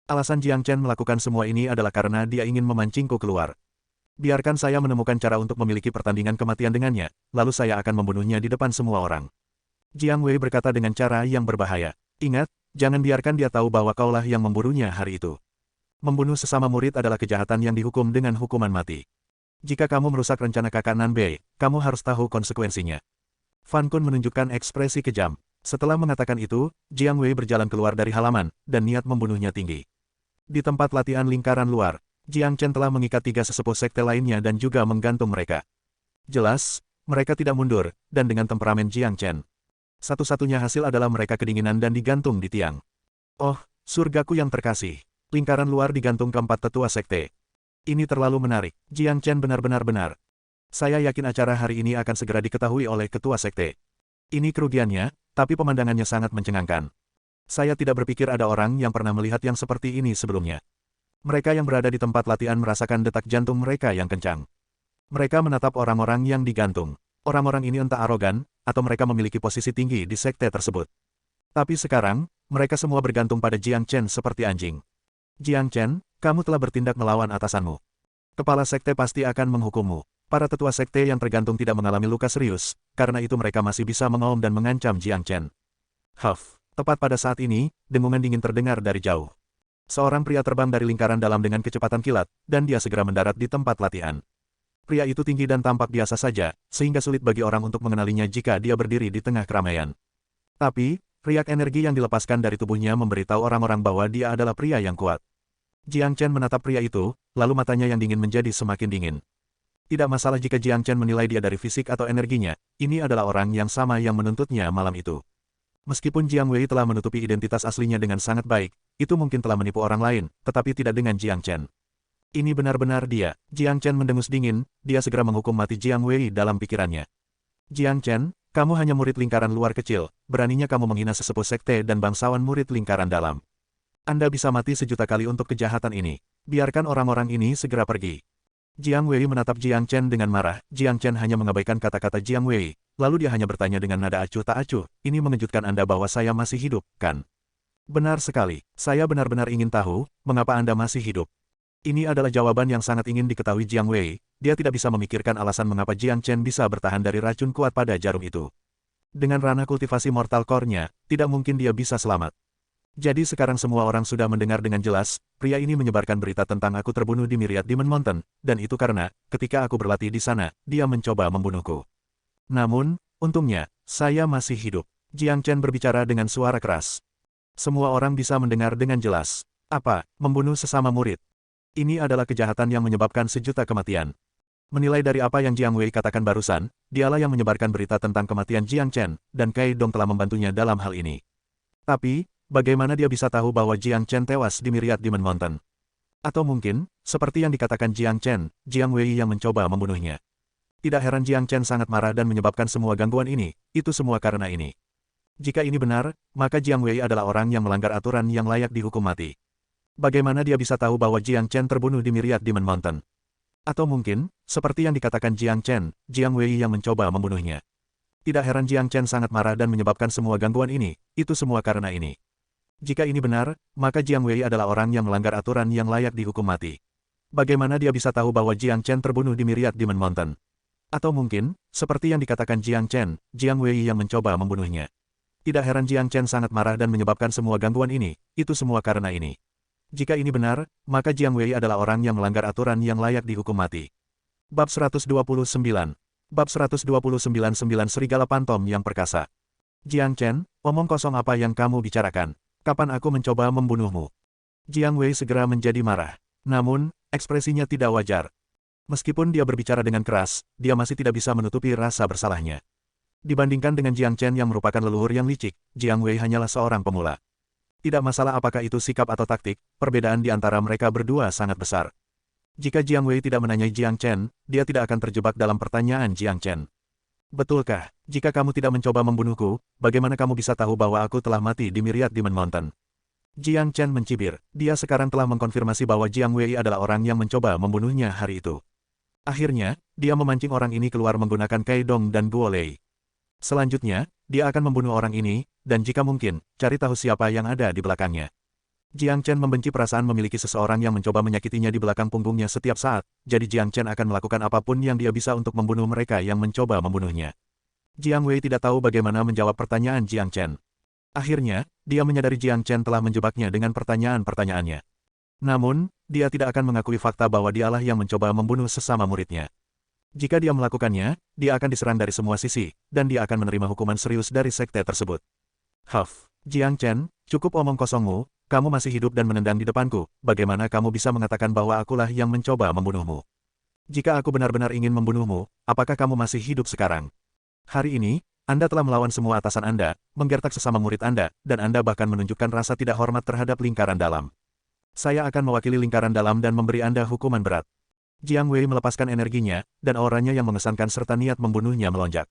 A: Alasan Jiang Chen melakukan semua ini adalah karena dia ingin memancingku keluar. Biarkan saya menemukan cara untuk memiliki pertandingan kematian dengannya, lalu saya akan membunuhnya di depan semua orang. Jiang Wei berkata dengan cara yang berbahaya. Ingat, jangan biarkan dia tahu bahwa kaulah yang memburunya hari itu. Membunuh sesama murid adalah kejahatan yang dihukum dengan hukuman mati. Jika kamu merusak rencana kakak Nanbei, kamu harus tahu konsekuensinya. Fan Kun menunjukkan ekspresi kejam. Setelah mengatakan itu, Jiang Wei berjalan keluar dari halaman, dan niat membunuhnya tinggi. Di tempat latihan lingkaran luar, Jiang Chen telah mengikat tiga sesepuh sekte lainnya dan juga menggantung mereka. Jelas, mereka tidak mundur, dan dengan temperamen Jiang Chen. Satu-satunya hasil adalah mereka kedinginan dan digantung di tiang. Oh, surgaku yang terkasih. Lingkaran luar digantung keempat tetua sekte. Ini terlalu menarik. Jiang Chen benar-benar benar. Saya yakin acara hari ini akan segera diketahui oleh ketua sekte. Ini kerugiannya, tapi pemandangannya sangat mencengangkan. Saya tidak berpikir ada orang yang pernah melihat yang seperti ini sebelumnya. Mereka yang berada di tempat latihan merasakan detak jantung mereka yang kencang. Mereka menatap orang-orang yang digantung. Orang-orang ini entah arogan, atau mereka memiliki posisi tinggi di sekte tersebut. Tapi sekarang, mereka semua bergantung pada Jiang Chen seperti anjing. Jiang Chen, kamu telah bertindak melawan atasanmu. Kepala sekte pasti akan menghukummu. Para tetua sekte yang tergantung tidak mengalami luka serius, karena itu mereka masih bisa mengaum dan mengancam Jiang Chen. Huff. Tepat pada saat ini, dengungan dingin terdengar dari jauh. Seorang pria terbang dari lingkaran dalam dengan kecepatan kilat, dan dia segera mendarat di tempat latihan. Pria itu tinggi dan tampak biasa saja, sehingga sulit bagi orang untuk mengenalinya jika dia berdiri di tengah keramaian. Tapi, riak energi yang dilepaskan dari tubuhnya memberitahu orang-orang bahwa dia adalah pria yang kuat. Jiang Chen menatap pria itu, lalu matanya yang dingin menjadi semakin dingin. Tidak masalah jika Jiang Chen menilai dia dari fisik atau energinya, ini adalah orang yang sama yang menuntutnya malam itu. Meskipun Jiang Wei telah menutupi identitas aslinya dengan sangat baik, itu mungkin telah menipu orang lain, tetapi tidak dengan Jiang Chen. Ini benar-benar dia. Jiang Chen mendengus dingin, dia segera menghukum mati Jiang Wei dalam pikirannya. Jiang Chen, kamu hanya murid lingkaran luar kecil, beraninya kamu menghina sesepuh sekte dan bangsawan murid lingkaran dalam. Anda bisa mati sejuta kali untuk kejahatan ini. Biarkan orang-orang ini segera pergi. Jiang Wei menatap Jiang Chen dengan marah. Jiang Chen hanya mengabaikan kata-kata Jiang Wei. Lalu dia hanya bertanya dengan nada acuh tak acuh, ini mengejutkan Anda bahwa saya masih hidup, kan? Benar sekali, saya benar-benar ingin tahu, mengapa Anda masih hidup. Ini adalah jawaban yang sangat ingin diketahui Jiang Wei. Dia tidak bisa memikirkan alasan mengapa Jiang Chen bisa bertahan dari racun kuat pada jarum itu. Dengan ranah kultivasi Mortal Core-nya, tidak mungkin dia bisa selamat. Jadi sekarang semua orang sudah mendengar dengan jelas, pria ini menyebarkan berita tentang aku terbunuh di Myriad Demon Mountain, dan itu karena, ketika aku berlatih di sana, dia mencoba membunuhku. Namun, untungnya, saya masih hidup. Jiang Chen berbicara dengan suara keras. Semua orang bisa mendengar dengan jelas. Apa, membunuh sesama murid? Ini adalah kejahatan yang menyebabkan sejuta kematian. Menilai dari apa yang Jiang Wei katakan barusan, dialah yang menyebarkan berita tentang kematian Jiang Chen, dan Kai Dong telah membantunya dalam hal ini. Tapi, bagaimana dia bisa tahu bahwa Jiang Chen tewas di Myriad Demon Mountain? Atau mungkin, seperti yang dikatakan Jiang Chen, Jiang Wei yang mencoba membunuhnya. Tidak heran Jiang Chen sangat marah dan menyebabkan semua gangguan ini, itu semua karena ini. Jika ini benar, maka Jiang Wei adalah orang yang melanggar aturan yang layak dihukum mati. Bagaimana dia bisa tahu bahwa Jiang Chen terbunuh di Myriad Demon Mountain? Atau mungkin, seperti yang dikatakan Jiang Chen, Jiang Wei yang mencoba membunuhnya. Tidak heran Jiang Chen sangat marah dan menyebabkan semua gangguan ini, itu semua karena ini. Jika ini benar, maka Jiang Wei adalah orang yang melanggar aturan yang layak dihukum mati. Bagaimana dia bisa tahu bahwa Jiang Chen terbunuh di Myriad Demon Mountain? Atau mungkin, seperti yang dikatakan Jiang Chen, Jiang Wei yang mencoba membunuhnya. Tidak heran Jiang Chen sangat marah dan menyebabkan semua gangguan ini, itu semua karena ini. Jika ini benar, maka Jiang Wei adalah orang yang melanggar aturan yang layak dihukum mati. Bab 129. Bab 129-9 Serigala Pantom yang Perkasa. Jiang Chen, omong kosong apa yang kamu bicarakan? Kapan aku mencoba membunuhmu? Jiang Wei segera menjadi marah. Namun, ekspresinya tidak wajar. Meskipun dia berbicara dengan keras, dia masih tidak bisa menutupi rasa bersalahnya. Dibandingkan dengan Jiang Chen yang merupakan leluhur yang licik, Jiang Wei hanyalah seorang pemula. Tidak masalah apakah itu sikap atau taktik, perbedaan di antara mereka berdua sangat besar. Jika Jiang Wei tidak menanyai Jiang Chen, dia tidak akan terjebak dalam pertanyaan Jiang Chen. Betulkah, jika kamu tidak mencoba membunuhku, bagaimana kamu bisa tahu bahwa aku telah mati di Myriad Demon Mountain? Jiang Chen mencibir, dia sekarang telah mengkonfirmasi bahwa Jiang Wei adalah orang yang mencoba membunuhnya hari itu. Akhirnya, dia memancing orang ini keluar menggunakan Kai Dong dan Guo Lei. Selanjutnya, dia akan membunuh orang ini, dan jika mungkin, cari tahu siapa yang ada di belakangnya. Jiang Chen membenci perasaan memiliki seseorang yang mencoba menyakitinya di belakang punggungnya setiap saat, jadi Jiang Chen akan melakukan apapun yang dia bisa untuk membunuh mereka yang mencoba membunuhnya. Jiang Wei tidak tahu bagaimana menjawab pertanyaan Jiang Chen. Akhirnya, dia menyadari Jiang Chen telah menjebaknya dengan pertanyaan-pertanyaannya. Namun, dia tidak akan mengakui fakta bahwa dialah yang mencoba membunuh sesama muridnya. Jika dia melakukannya, dia akan diserang dari semua sisi, dan dia akan menerima hukuman serius dari sekte tersebut. Huff, Jiang Chen, cukup omong kosongmu, kamu masih hidup dan menendang di depanku, bagaimana kamu bisa mengatakan bahwa akulah yang mencoba membunuhmu? Jika aku benar-benar ingin membunuhmu, apakah kamu masih hidup sekarang? Hari ini, Anda telah melawan semua atasan Anda, menggertak sesama murid Anda, dan Anda bahkan menunjukkan rasa tidak hormat terhadap lingkaran dalam. Saya akan mewakili lingkaran dalam dan memberi Anda hukuman berat. Jiang Wei melepaskan energinya, dan auranya yang mengesankan serta niat membunuhnya melonjak.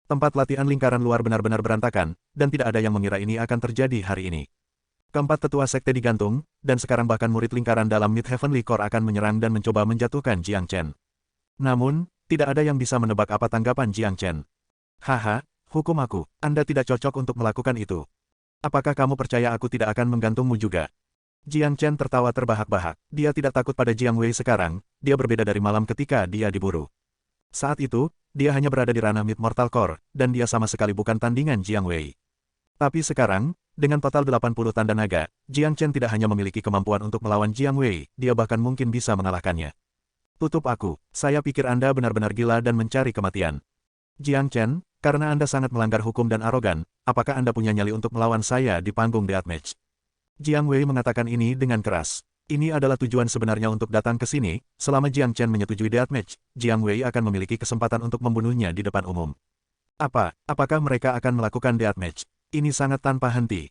A: Tempat latihan lingkaran luar benar-benar berantakan, dan tidak ada yang mengira ini akan terjadi hari ini. Keempat tetua sekte digantung, dan sekarang bahkan murid lingkaran dalam Mid Heavenly Core akan menyerang dan mencoba menjatuhkan Jiang Chen. Namun, tidak ada yang bisa menebak apa tanggapan Jiang Chen. Haha, hukum aku, Anda tidak cocok untuk melakukan itu. Apakah kamu percaya aku tidak akan menggantungmu juga? Jiang Chen tertawa terbahak-bahak. Dia tidak takut pada Jiang Wei sekarang, dia berbeda dari malam ketika dia diburu. Saat itu, dia hanya berada di ranah Mid Mortal Core, dan dia sama sekali bukan tandingan Jiang Wei. Tapi sekarang, dengan total 80 tanda naga, Jiang Chen tidak hanya memiliki kemampuan untuk melawan Jiang Wei, dia bahkan mungkin bisa mengalahkannya. Tutup aku, saya pikir Anda benar-benar gila dan mencari kematian. Jiang Chen, karena Anda sangat melanggar hukum dan arogan, apakah Anda punya nyali untuk melawan saya di panggung deathmatch? Jiang Wei mengatakan ini dengan keras. Ini adalah tujuan sebenarnya untuk datang ke sini, selama Jiang Chen menyetujui deathmatch, Jiang Wei akan memiliki kesempatan untuk membunuhnya di depan umum. Apakah mereka akan melakukan deathmatch? Ini sangat tanpa henti.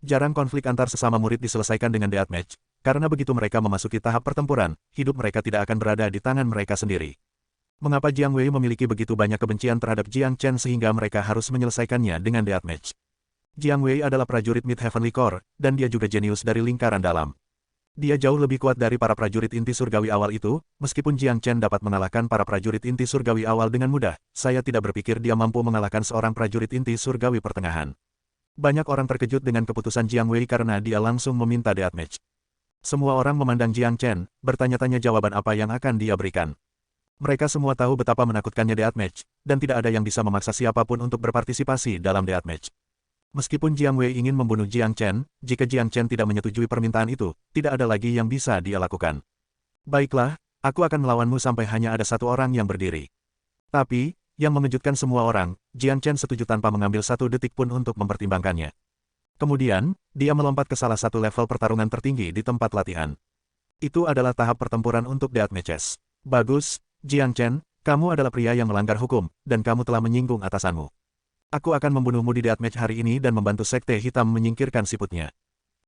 A: Jarang konflik antar sesama murid diselesaikan dengan deathmatch, karena begitu mereka memasuki tahap pertempuran, hidup mereka tidak akan berada di tangan mereka sendiri. Mengapa Jiang Wei memiliki begitu banyak kebencian terhadap Jiang Chen sehingga mereka harus menyelesaikannya dengan deathmatch? Jiang Wei adalah prajurit Mid Heavenly Core, dan dia juga jenius dari lingkaran dalam. Dia jauh lebih kuat dari para prajurit inti surgawi awal itu, meskipun Jiang Chen dapat mengalahkan para prajurit inti surgawi awal dengan mudah, saya tidak berpikir dia mampu mengalahkan seorang prajurit inti surgawi pertengahan. Banyak orang terkejut dengan keputusan Jiang Wei karena dia langsung meminta deathmatch. Semua orang memandang Jiang Chen, bertanya-tanya jawaban apa yang akan dia berikan. Mereka semua tahu betapa menakutkannya deathmatch, dan tidak ada yang bisa memaksa siapapun untuk berpartisipasi dalam deathmatch. Meskipun Jiang Wei ingin membunuh Jiang Chen, jika Jiang Chen tidak menyetujui permintaan itu, tidak ada lagi yang bisa dia lakukan. Baiklah, aku akan melawanmu sampai hanya ada satu orang yang berdiri. Tapi, yang mengejutkan semua orang, Jiang Chen setuju tanpa mengambil satu detik pun untuk mempertimbangkannya. Kemudian, dia melompat ke salah satu level pertarungan tertinggi di tempat latihan. Itu adalah tahap pertempuran untuk deathmatches. Bagus, Jiang Chen, kamu adalah pria yang melanggar hukum, dan kamu telah menyinggung atasanmu. Aku akan membunuhmu di deathmatch hari ini dan membantu Sekte Hitam menyingkirkan siputnya.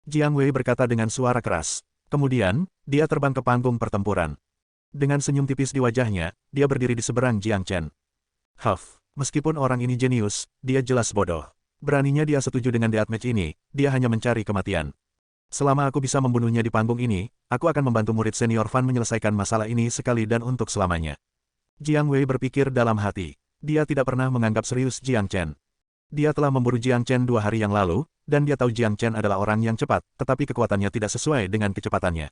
A: Jiang Wei berkata dengan suara keras. Kemudian, dia terbang ke panggung pertempuran. Dengan senyum tipis di wajahnya, dia berdiri di seberang Jiang Chen. Meskipun orang ini jenius, dia jelas bodoh. Beraninya dia setuju dengan deathmatch ini, dia hanya mencari kematian. Selama aku bisa membunuhnya di panggung ini, aku akan membantu murid senior Fan menyelesaikan masalah ini sekali dan untuk selamanya. Jiang Wei berpikir dalam hati. Dia tidak pernah menganggap serius Jiang Chen. Dia telah memburu Jiang Chen 2 hari yang lalu, dan dia tahu Jiang Chen adalah orang yang cepat, tetapi kekuatannya tidak sesuai dengan kecepatannya.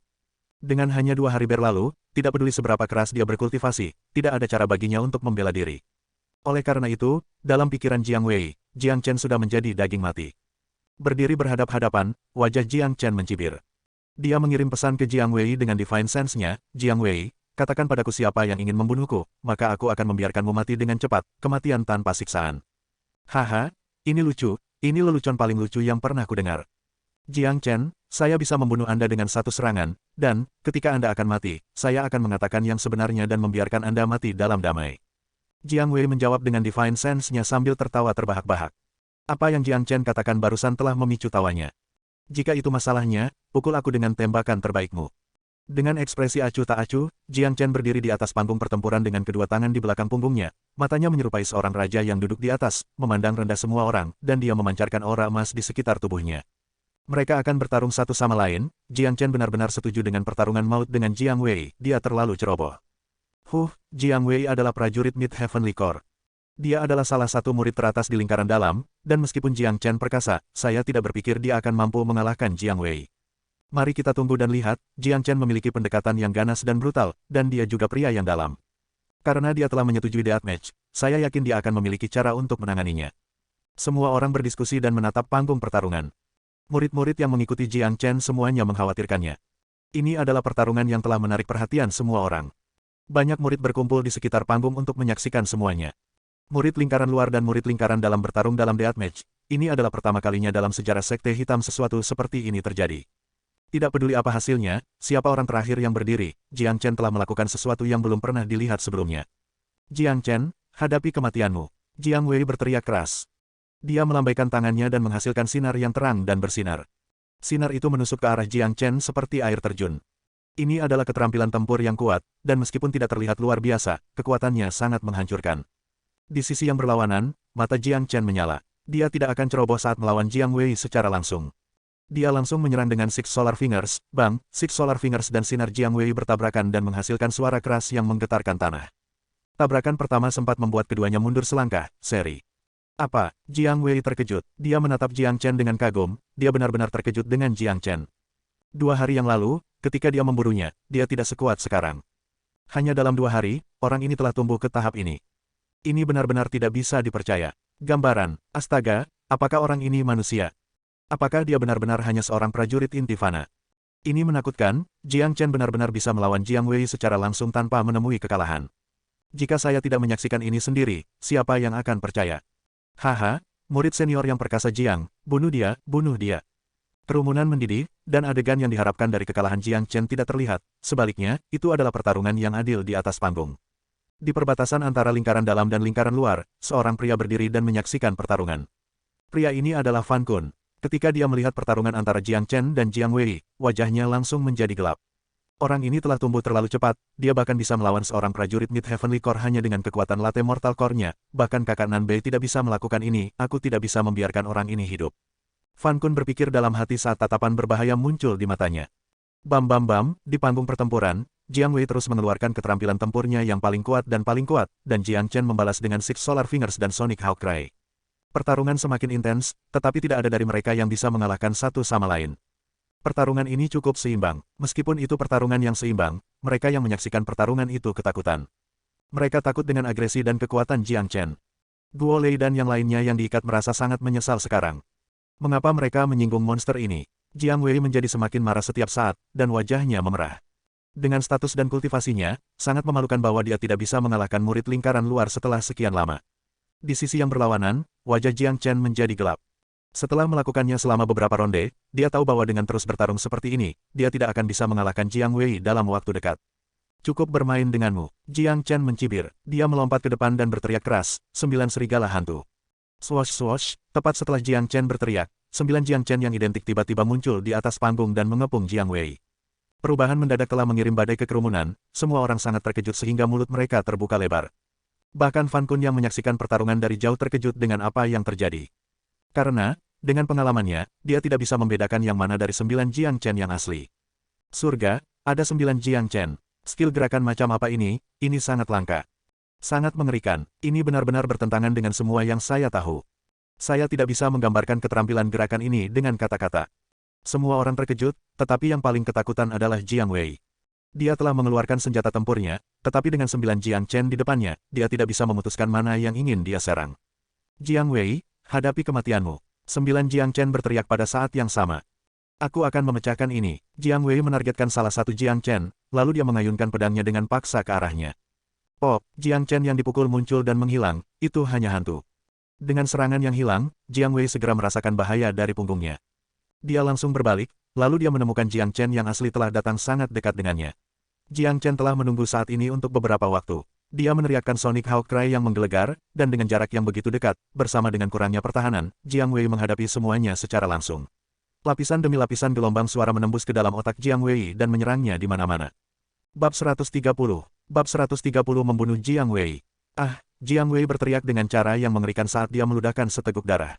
A: Dengan hanya 2 hari berlalu, tidak peduli seberapa keras dia berkultivasi, tidak ada cara baginya untuk membela diri. Oleh karena itu, dalam pikiran Jiang Wei, Jiang Chen sudah menjadi daging mati. Berdiri berhadap-hadapan, wajah Jiang Chen mencibir. Dia mengirim pesan ke Jiang Wei dengan Divine Sense-nya, Jiang Wei, katakan padaku siapa yang ingin membunuhku, maka aku akan membiarkanmu mati dengan cepat, kematian tanpa siksaan. Haha, ini lucu, ini lelucon paling lucu yang pernah kudengar. Jiang Chen, saya bisa membunuh Anda dengan satu serangan, dan, ketika Anda akan mati, saya akan mengatakan yang sebenarnya dan membiarkan Anda mati dalam damai. Jiang Wei menjawab dengan Divine Sense-nya sambil tertawa terbahak-bahak. Apa yang Jiang Chen katakan barusan telah memicu tawanya. Jika itu masalahnya, pukul aku dengan tembakan terbaikmu. Dengan ekspresi acuh tak acuh, Jiang Chen berdiri di atas panggung pertempuran dengan kedua tangan di belakang punggungnya. Matanya menyerupai seorang raja yang duduk di atas, memandang rendah semua orang, dan dia memancarkan aura emas di sekitar tubuhnya. Mereka akan bertarung satu sama lain. Jiang Chen benar-benar setuju dengan pertarungan maut dengan Jiang Wei, dia terlalu ceroboh. Jiang Wei adalah prajurit Mid Heavenly Corps. Dia adalah salah satu murid teratas di lingkaran dalam, dan meskipun Jiang Chen perkasa, saya tidak berpikir dia akan mampu mengalahkan Jiang Wei. Mari kita tunggu dan lihat, Jiang Chen memiliki pendekatan yang ganas dan brutal, dan dia juga pria yang dalam. Karena dia telah menyetujui deathmatch, saya yakin dia akan memiliki cara untuk menanganinya. Semua orang berdiskusi dan menatap panggung pertarungan. Murid-murid yang mengikuti Jiang Chen semuanya mengkhawatirkannya. Ini adalah pertarungan yang telah menarik perhatian semua orang. Banyak murid berkumpul di sekitar panggung untuk menyaksikan semuanya. Murid lingkaran luar dan murid lingkaran dalam bertarung dalam deathmatch. Ini adalah pertama kalinya dalam sejarah Sekte Hitam sesuatu seperti ini terjadi. Tidak peduli apa hasilnya, siapa orang terakhir yang berdiri, Jiang Chen telah melakukan sesuatu yang belum pernah dilihat sebelumnya. Jiang Chen, hadapi kematianmu. Jiang Wei berteriak keras. Dia melambaikan tangannya dan menghasilkan sinar yang terang dan bersinar. Sinar itu menusuk ke arah Jiang Chen seperti air terjun. Ini adalah keterampilan tempur yang kuat, dan meskipun tidak terlihat luar biasa, kekuatannya sangat menghancurkan. Di sisi yang berlawanan, mata Jiang Chen menyala. Dia tidak akan ceroboh saat melawan Jiang Wei secara langsung. Dia langsung menyerang dengan Six Solar Fingers, bang, Six Solar Fingers dan sinar Jiang Wei bertabrakan dan menghasilkan suara keras yang menggetarkan tanah. Tabrakan pertama sempat membuat keduanya mundur selangkah, seri. Apa? Jiang Wei terkejut. Dia menatap Jiang Chen dengan kagum, dia benar-benar terkejut dengan Jiang Chen. 2 hari yang lalu, ketika dia memburunya, dia tidak sekuat sekarang. Hanya dalam 2 hari, orang ini telah tumbuh ke tahap ini. Ini benar-benar tidak bisa dipercaya. Gambaran, astaga, apakah orang ini manusia? Apakah dia benar-benar hanya seorang prajurit inti fana? Ini menakutkan, Jiang Chen benar-benar bisa melawan Jiang Wei secara langsung tanpa menemui kekalahan. Jika saya tidak menyaksikan ini sendiri, siapa yang akan percaya? Haha, murid senior yang perkasa Jiang, bunuh dia, bunuh dia. Kerumunan mendidih, dan adegan yang diharapkan dari kekalahan Jiang Chen tidak terlihat. Sebaliknya, itu adalah pertarungan yang adil di atas panggung. Di perbatasan antara lingkaran dalam dan lingkaran luar, seorang pria berdiri dan menyaksikan pertarungan. Pria ini adalah Fan Kun. Ketika dia melihat pertarungan antara Jiang Chen dan Jiang Wei, wajahnya langsung menjadi gelap. Orang ini telah tumbuh terlalu cepat, dia bahkan bisa melawan seorang prajurit Mid Heavenly Corps hanya dengan kekuatan latte Mortal Core-nya, bahkan kakak Nanbei tidak bisa melakukan ini, aku tidak bisa membiarkan orang ini hidup. Fan Kun berpikir dalam hati saat tatapan berbahaya muncul di matanya. Bam, di panggung pertempuran, Jiang Wei terus mengeluarkan keterampilan tempurnya yang paling kuat, dan Jiang Chen membalas dengan Six Solar Fingers dan Sonic Hawk Cry. Pertarungan semakin intens, tetapi tidak ada dari mereka yang bisa mengalahkan satu sama lain. Pertarungan ini cukup seimbang. Meskipun itu pertarungan yang seimbang, mereka yang menyaksikan pertarungan itu ketakutan. Mereka takut dengan agresi dan kekuatan Jiang Chen. Guo Lei dan yang lainnya yang diikat merasa sangat menyesal sekarang. Mengapa mereka menyinggung monster ini? Jiang Wei menjadi semakin marah setiap saat, dan wajahnya memerah. Dengan status dan kultivasinya, sangat memalukan bahwa dia tidak bisa mengalahkan murid lingkaran luar setelah sekian lama. Di sisi yang berlawanan, wajah Jiang Chen menjadi gelap. Setelah melakukannya selama beberapa ronde, dia tahu bahwa dengan terus bertarung seperti ini, dia tidak akan bisa mengalahkan Jiang Wei dalam waktu dekat. Cukup bermain denganmu. Jiang Chen mencibir. Dia melompat ke depan dan berteriak keras, 9 serigala hantu. Swosh swosh, tepat setelah Jiang Chen berteriak, 9 Jiang Chen yang identik tiba-tiba muncul di atas panggung dan mengepung Jiang Wei. Perubahan mendadak telah mengirim badai ke kerumunan, semua orang sangat terkejut sehingga mulut mereka terbuka lebar. Bahkan Fan Kun yang menyaksikan pertarungan dari jauh terkejut dengan apa yang terjadi. Karena, dengan pengalamannya, dia tidak bisa membedakan yang mana dari 9 Jiang Chen yang asli. Surga, ada 9 Jiang Chen. Skill gerakan macam apa ini sangat langka. Sangat mengerikan, ini benar-benar bertentangan dengan semua yang saya tahu. Saya tidak bisa menggambarkan keterampilan gerakan ini dengan kata-kata. Semua orang terkejut, tetapi yang paling ketakutan adalah Jiang Wei. Dia telah mengeluarkan senjata tempurnya, tetapi dengan 9 Jiang Chen di depannya, dia tidak bisa memutuskan mana yang ingin dia serang. Jiang Wei, hadapi kematianmu. 9 Jiang Chen berteriak pada saat yang sama. Aku akan memecahkan ini. Jiang Wei menargetkan salah satu Jiang Chen, lalu dia mengayunkan pedangnya dengan paksa ke arahnya. Pop, Jiang Chen yang dipukul muncul dan menghilang, itu hanya hantu. Dengan serangan yang hilang, Jiang Wei segera merasakan bahaya dari punggungnya. Dia langsung berbalik, lalu dia menemukan Jiang Chen yang asli telah datang sangat dekat dengannya. Jiang Chen telah menunggu saat ini untuk beberapa waktu. Dia meneriakkan Sonic Hawk Cry yang menggelegar, dan dengan jarak yang begitu dekat, bersama dengan kurangnya pertahanan, Jiang Wei menghadapi semuanya secara langsung. Lapisan demi lapisan gelombang suara menembus ke dalam otak Jiang Wei dan menyerangnya di mana-mana. Bab 130. Bab 130 membunuh Jiang Wei. Ah, Jiang Wei berteriak dengan cara yang mengerikan saat dia meludahkan seteguk darah.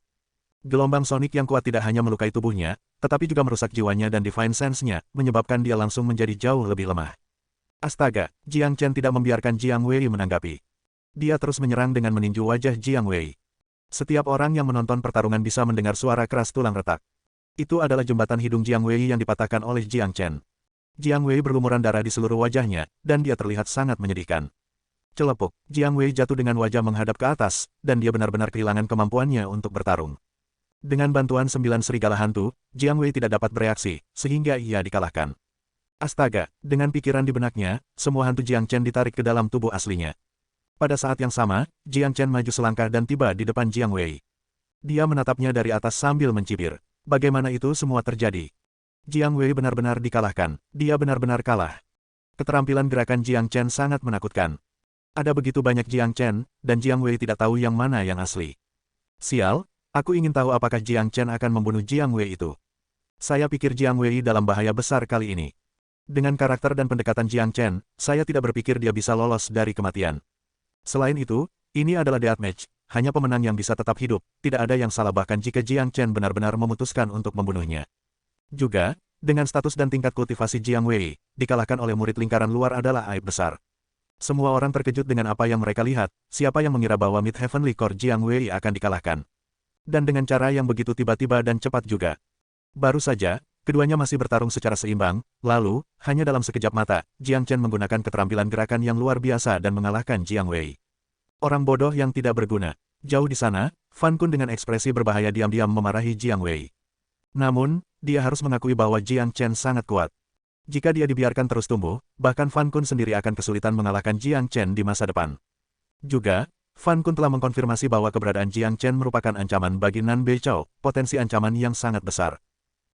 A: Gelombang sonik yang kuat tidak hanya melukai tubuhnya, tetapi juga merusak jiwanya dan Divine Sense-nya, menyebabkan dia langsung menjadi jauh lebih lemah. Astaga, Jiang Chen tidak membiarkan Jiang Wei menanggapi. Dia terus menyerang dengan meninju wajah Jiang Wei. Setiap orang yang menonton pertarungan bisa mendengar suara keras tulang retak. Itu adalah jembatan hidung Jiang Wei yang dipatahkan oleh Jiang Chen. Jiang Wei berlumuran darah di seluruh wajahnya, dan dia terlihat sangat menyedihkan. Celepuk, Jiang Wei jatuh dengan wajah menghadap ke atas, dan dia benar-benar kehilangan kemampuannya untuk bertarung. Dengan bantuan 9 serigala hantu, Jiang Wei tidak dapat bereaksi, sehingga ia dikalahkan. Astaga, dengan pikiran di benaknya, semua hantu Jiang Chen ditarik ke dalam tubuh aslinya. Pada saat yang sama, Jiang Chen maju selangkah dan tiba di depan Jiang Wei. Dia menatapnya dari atas sambil mencibir. Bagaimana itu semua terjadi? Jiang Wei benar-benar dikalahkan, dia benar-benar kalah. Keterampilan gerakan Jiang Chen sangat menakutkan. Ada begitu banyak Jiang Chen, dan Jiang Wei tidak tahu yang mana yang asli. Sial, aku ingin tahu apakah Jiang Chen akan membunuh Jiang Wei itu. Saya pikir Jiang Wei dalam bahaya besar kali ini. Dengan karakter dan pendekatan Jiang Chen, saya tidak berpikir dia bisa lolos dari kematian. Selain itu, ini adalah deathmatch, hanya pemenang yang bisa tetap hidup, tidak ada yang salah bahkan jika Jiang Chen benar-benar memutuskan untuk membunuhnya. Juga, dengan status dan tingkat kultivasi Jiang Wei, dikalahkan oleh murid lingkaran luar adalah aib besar. Semua orang terkejut dengan apa yang mereka lihat, siapa yang mengira bahwa Mid Heavenly Core Jiang Wei akan dikalahkan. Dan dengan cara yang begitu tiba-tiba dan cepat juga. Baru saja, keduanya masih bertarung secara seimbang, lalu, hanya dalam sekejap mata, Jiang Chen menggunakan keterampilan gerakan yang luar biasa dan mengalahkan Jiang Wei. Orang bodoh yang tidak berguna. Jauh di sana, Fan Kun dengan ekspresi berbahaya diam-diam memarahi Jiang Wei. Namun, dia harus mengakui bahwa Jiang Chen sangat kuat. Jika dia dibiarkan terus tumbuh, bahkan Fan Kun sendiri akan kesulitan mengalahkan Jiang Chen di masa depan. Juga, Fan Kun telah mengkonfirmasi bahwa keberadaan Jiang Chen merupakan ancaman bagi Nan Beichao, potensi ancaman yang sangat besar.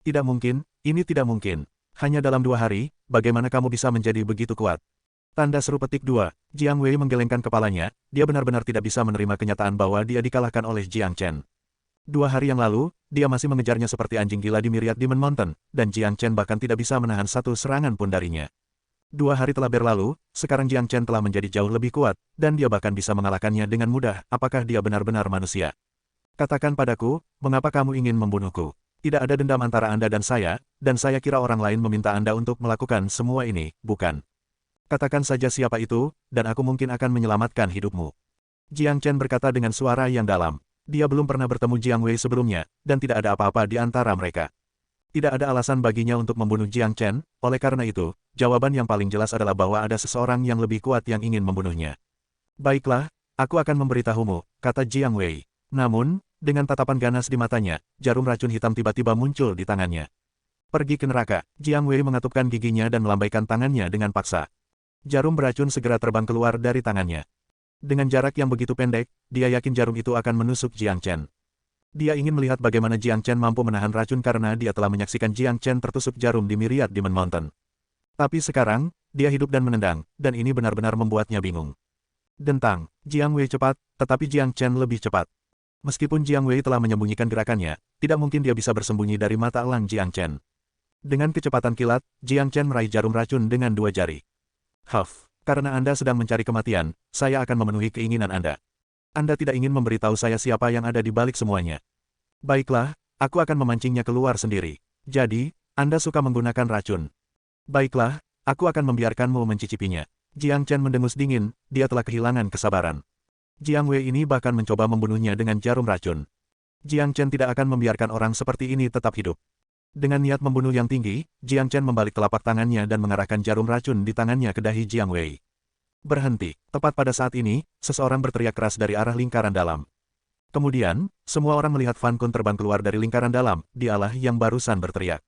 A: Tidak mungkin, ini tidak mungkin. Hanya dalam 2 hari, bagaimana kamu bisa menjadi begitu kuat? Tanda seru petik 2, Jiang Wei menggelengkan kepalanya, dia benar-benar tidak bisa menerima kenyataan bahwa dia dikalahkan oleh Jiang Chen. 2 hari yang lalu, dia masih mengejarnya seperti anjing gila di Myriad Demon Mountain, dan Jiang Chen bahkan tidak bisa menahan satu serangan pun darinya. 2 hari telah berlalu, sekarang Jiang Chen telah menjadi jauh lebih kuat, dan dia bahkan bisa mengalahkannya dengan mudah. Apakah dia benar-benar manusia? Katakan padaku, mengapa kamu ingin membunuhku? Tidak ada dendam antara Anda dan saya kira orang lain meminta Anda untuk melakukan semua ini, bukan? Katakan saja siapa itu, dan aku mungkin akan menyelamatkan hidupmu. Jiang Chen berkata dengan suara yang dalam. Dia belum pernah bertemu Jiang Wei sebelumnya, dan tidak ada apa-apa di antara mereka. Tidak ada alasan baginya untuk membunuh Jiang Chen, oleh karena itu, jawaban yang paling jelas adalah bahwa ada seseorang yang lebih kuat yang ingin membunuhnya. Baiklah, aku akan memberitahumu, kata Jiang Wei. Namun, dengan tatapan ganas di matanya, jarum racun hitam tiba-tiba muncul di tangannya. Pergi ke neraka, Jiang Wei mengatupkan giginya dan melambaikan tangannya dengan paksa. Jarum beracun segera terbang keluar dari tangannya. Dengan jarak yang begitu pendek, dia yakin jarum itu akan menusuk Jiang Chen. Dia ingin melihat bagaimana Jiang Chen mampu menahan racun karena dia telah menyaksikan Jiang Chen tertusuk jarum di Myriad Demon Mountain. Tapi sekarang, dia hidup dan menendang, dan ini benar-benar membuatnya bingung. Dentang, Jiang Wei cepat, tetapi Jiang Chen lebih cepat. Meskipun Jiang Wei telah menyembunyikan gerakannya, tidak mungkin dia bisa bersembunyi dari mata elang Jiang Chen. Dengan kecepatan kilat, Jiang Chen meraih jarum racun dengan 2 jari. Huff, karena Anda sedang mencari kematian, saya akan memenuhi keinginan Anda. Anda tidak ingin memberitahu saya siapa yang ada di balik semuanya. Baiklah, aku akan memancingnya keluar sendiri. Jadi, Anda suka menggunakan racun. Baiklah, aku akan membiarkanmu mencicipinya. Jiang Chen mendengus dingin, dia telah kehilangan kesabaran. Jiang Wei ini bahkan mencoba membunuhnya dengan jarum racun. Jiang Chen tidak akan membiarkan orang seperti ini tetap hidup. Dengan niat membunuh yang tinggi, Jiang Chen membalik telapak tangannya dan mengarahkan jarum racun di tangannya ke dahi Jiang Wei. Berhenti. Tepat pada saat ini, seseorang berteriak keras dari arah lingkaran dalam. Kemudian, semua orang melihat Fan Kun terbang keluar dari lingkaran dalam, dialah yang barusan berteriak.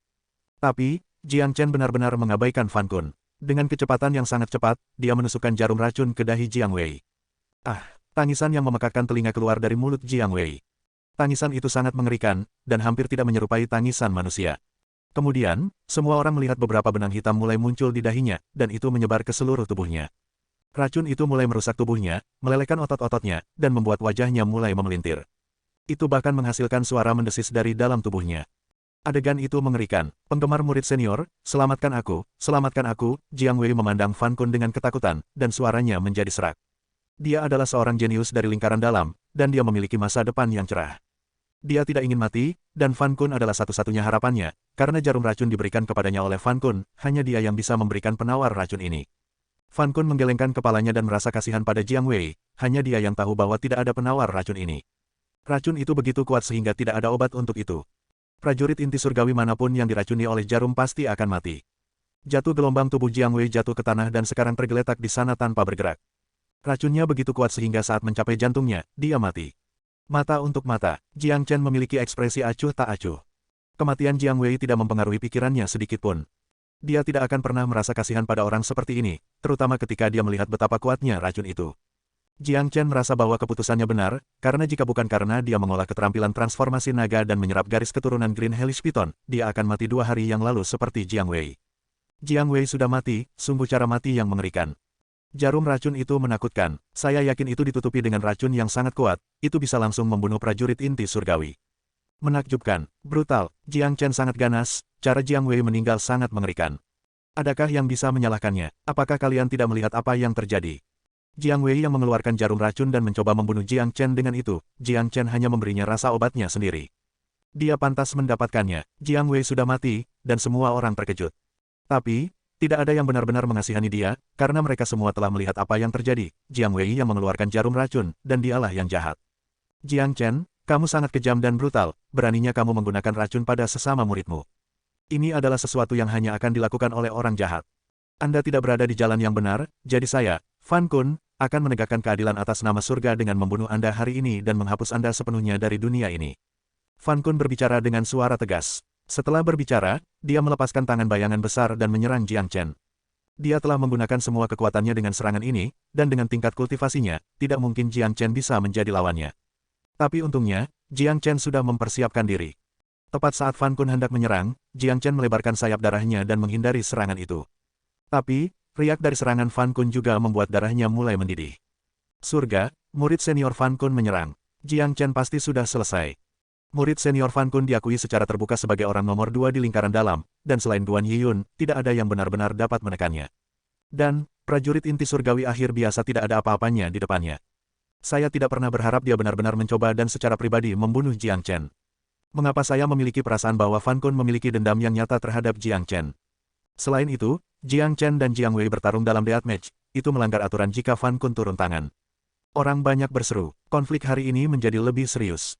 A: Tapi, Jiang Chen benar-benar mengabaikan Fan Kun. Dengan kecepatan yang sangat cepat, dia menusukkan jarum racun ke dahi Jiang Wei. Ah, tangisan yang memekakkan telinga keluar dari mulut Jiang Wei. Tangisan itu sangat mengerikan, dan hampir tidak menyerupai tangisan manusia. Kemudian, semua orang melihat beberapa benang hitam mulai muncul di dahinya, dan itu menyebar ke seluruh tubuhnya. Racun itu mulai merusak tubuhnya, melelehkan otot-ototnya, dan membuat wajahnya mulai memelintir. Itu bahkan menghasilkan suara mendesis dari dalam tubuhnya. Adegan itu mengerikan. Penggemar murid senior, selamatkan aku, Jiang Wei memandang Fan Kun dengan ketakutan, dan suaranya menjadi serak. Dia adalah seorang jenius dari lingkaran dalam, dan dia memiliki masa depan yang cerah. Dia tidak ingin mati, dan Fan Kun adalah satu-satunya harapannya, karena jarum racun diberikan kepadanya oleh Fan Kun, hanya dia yang bisa memberikan penawar racun ini. Fan Kun menggelengkan kepalanya dan merasa kasihan pada Jiang Wei, hanya dia yang tahu bahwa tidak ada penawar racun ini. Racun itu begitu kuat sehingga tidak ada obat untuk itu. Prajurit inti surgawi manapun yang diracuni oleh jarum pasti akan mati. Jatuh gelombang tubuh Jiang Wei jatuh ke tanah dan sekarang tergeletak di sana tanpa bergerak. Racunnya begitu kuat sehingga saat mencapai jantungnya, dia mati. Mata untuk mata, Jiang Chen memiliki ekspresi acuh tak acuh. Kematian Jiang Wei tidak mempengaruhi pikirannya sedikitpun. Dia tidak akan pernah merasa kasihan pada orang seperti ini, terutama ketika dia melihat betapa kuatnya racun itu. Jiang Chen merasa bahwa keputusannya benar, karena jika bukan karena dia mengolah keterampilan transformasi naga dan menyerap garis keturunan Green Hellish Python, dia akan mati 2 hari yang lalu seperti Jiang Wei. Jiang Wei sudah mati, sungguh cara mati yang mengerikan. Jarum racun itu menakutkan, saya yakin itu ditutupi dengan racun yang sangat kuat, itu bisa langsung membunuh prajurit inti surgawi. Menakjubkan, brutal, Jiang Chen sangat ganas, cara Jiang Wei meninggal sangat mengerikan. Adakah yang bisa menyalahkannya? Apakah kalian tidak melihat apa yang terjadi? Jiang Wei yang mengeluarkan jarum racun dan mencoba membunuh Jiang Chen dengan itu, Jiang Chen hanya memberinya rasa obatnya sendiri. Dia pantas mendapatkannya, Jiang Wei sudah mati, dan semua orang terkejut. Tapi, tidak ada yang benar-benar mengasihani dia, karena mereka semua telah melihat apa yang terjadi, Jiang Wei yang mengeluarkan jarum racun, dan dialah yang jahat. Jiang Chen, kamu sangat kejam dan brutal, beraninya kamu menggunakan racun pada sesama muridmu. Ini adalah sesuatu yang hanya akan dilakukan oleh orang jahat. Anda tidak berada di jalan yang benar, jadi saya, Fan Kun, akan menegakkan keadilan atas nama surga dengan membunuh Anda hari ini dan menghapus Anda sepenuhnya dari dunia ini. Fan Kun berbicara dengan suara tegas. Setelah berbicara, dia melepaskan tangan bayangan besar dan menyerang Jiang Chen. Dia telah menggunakan semua kekuatannya dengan serangan ini, dan dengan tingkat kultivasinya, tidak mungkin Jiang Chen bisa menjadi lawannya. Tapi untungnya, Jiang Chen sudah mempersiapkan diri. Tepat saat Fan Kun hendak menyerang, Jiang Chen melebarkan sayap darahnya dan menghindari serangan itu. Tapi, riak dari serangan Fan Kun juga membuat darahnya mulai mendidih. Surga, murid senior Fan Kun menyerang. Jiang Chen pasti sudah selesai. Murid senior Fan Kun diakui secara terbuka sebagai orang nomor 2 di lingkaran dalam, dan selain Duan Yiyun, tidak ada yang benar-benar dapat menekannya. Dan, prajurit inti surgawi akhir biasa tidak ada apa-apanya di depannya. Saya tidak pernah berharap dia benar-benar mencoba dan secara pribadi membunuh Jiang Chen. Mengapa saya memiliki perasaan bahwa Fan Kun memiliki dendam yang nyata terhadap Jiang Chen? Selain itu, Jiang Chen dan Jiang Wei bertarung dalam deathmatch, itu melanggar aturan jika Fan Kun turun tangan. Orang banyak berseru, konflik hari ini menjadi lebih serius.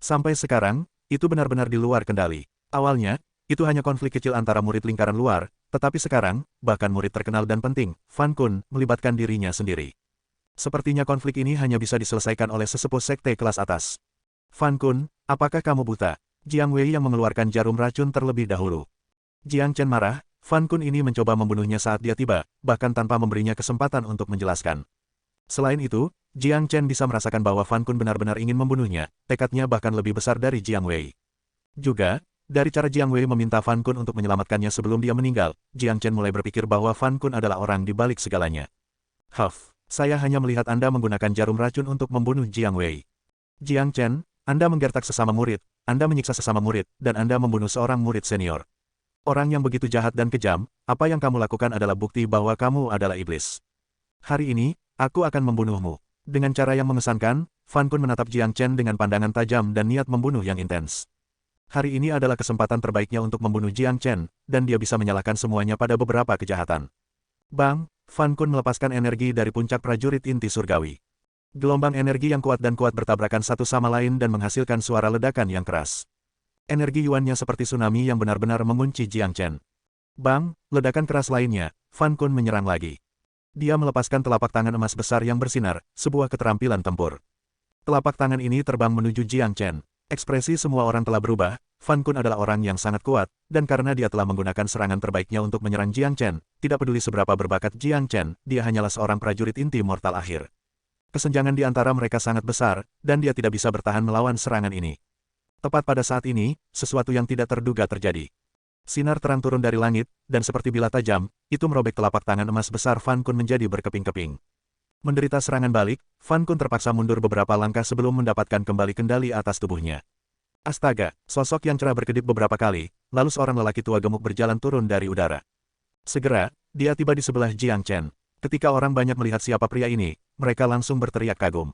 A: Sampai sekarang, itu benar-benar di luar kendali. Awalnya, itu hanya konflik kecil antara murid lingkaran luar, tetapi sekarang, bahkan murid terkenal dan penting, Fan Kun, melibatkan dirinya sendiri. Sepertinya konflik ini hanya bisa diselesaikan oleh sesepuh sekte kelas atas. Fan Kun, apakah kamu buta? Jiang Wei yang mengeluarkan jarum racun terlebih dahulu. Jiang Chen marah, Fan Kun ini mencoba membunuhnya saat dia tiba, bahkan tanpa memberinya kesempatan untuk menjelaskan. Selain itu, Jiang Chen bisa merasakan bahwa Fan Kun benar-benar ingin membunuhnya, tekadnya bahkan lebih besar dari Jiang Wei. Juga, dari cara Jiang Wei meminta Fan Kun untuk menyelamatkannya sebelum dia meninggal, Jiang Chen mulai berpikir bahwa Fan Kun adalah orang di balik segalanya. Saya hanya melihat Anda menggunakan jarum racun untuk membunuh Jiang Wei. Jiang Chen, Anda menggertak sesama murid, Anda menyiksa sesama murid, dan Anda membunuh seorang murid senior. Orang yang begitu jahat dan kejam, apa yang kamu lakukan adalah bukti bahwa kamu adalah iblis. Hari ini, aku akan membunuhmu. Dengan cara yang mengesankan, Fan Kun menatap Jiang Chen dengan pandangan tajam dan niat membunuh yang intens. Hari ini adalah kesempatan terbaiknya untuk membunuh Jiang Chen, dan dia bisa menyalahkan semuanya pada beberapa kejahatan. Bang, Fan Kun melepaskan energi dari puncak prajurit inti surgawi. Gelombang energi yang kuat dan kuat bertabrakan satu sama lain dan menghasilkan suara ledakan yang keras. Energi yuannya seperti tsunami yang benar-benar mengunci Jiang Chen. Bang, ledakan keras lainnya, Fan Kun menyerang lagi. Dia melepaskan telapak tangan emas besar yang bersinar, sebuah keterampilan tempur. Telapak tangan ini terbang menuju Jiang Chen. Ekspresi semua orang telah berubah, Fan Kun adalah orang yang sangat kuat, dan karena dia telah menggunakan serangan terbaiknya untuk menyerang Jiang Chen, tidak peduli seberapa berbakat Jiang Chen, dia hanyalah seorang prajurit inti mortal akhir. Kesenjangan di antara mereka sangat besar, dan dia tidak bisa bertahan melawan serangan ini. Tepat pada saat ini, sesuatu yang tidak terduga terjadi. Sinar terang turun dari langit, dan seperti bilah tajam, itu merobek telapak tangan emas besar Fan Kun menjadi berkeping-keping. Menderita serangan balik, Fan Kun terpaksa mundur beberapa langkah sebelum mendapatkan kembali kendali atas tubuhnya. Astaga, sosok yang cerah berkedip beberapa kali, lalu seorang lelaki tua gemuk berjalan turun dari udara. Segera, dia tiba di sebelah Jiang Chen. Ketika orang banyak melihat siapa pria ini, mereka langsung berteriak kagum.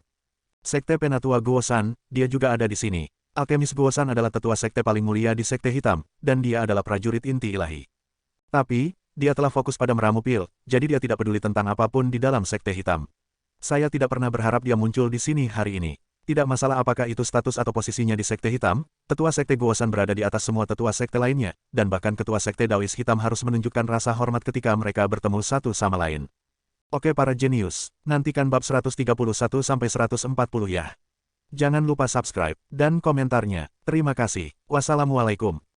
A: Sekte Penatua Guosan, dia juga ada di sini. Alkemis Guosan adalah tetua sekte paling mulia di sekte hitam, dan dia adalah prajurit inti ilahi. Tapi, dia telah fokus pada meramu pil, jadi dia tidak peduli tentang apapun di dalam sekte hitam. Saya tidak pernah berharap dia muncul di sini hari ini. Tidak masalah apakah itu status atau posisinya di sekte hitam, tetua sekte Guosan berada di atas semua tetua sekte lainnya, dan bahkan ketua sekte Daois hitam harus menunjukkan rasa hormat ketika mereka bertemu satu sama lain. Oke para jenius, nantikan bab 131-140 ya. Jangan lupa subscribe dan komentarnya. Terima kasih. Wassalamualaikum.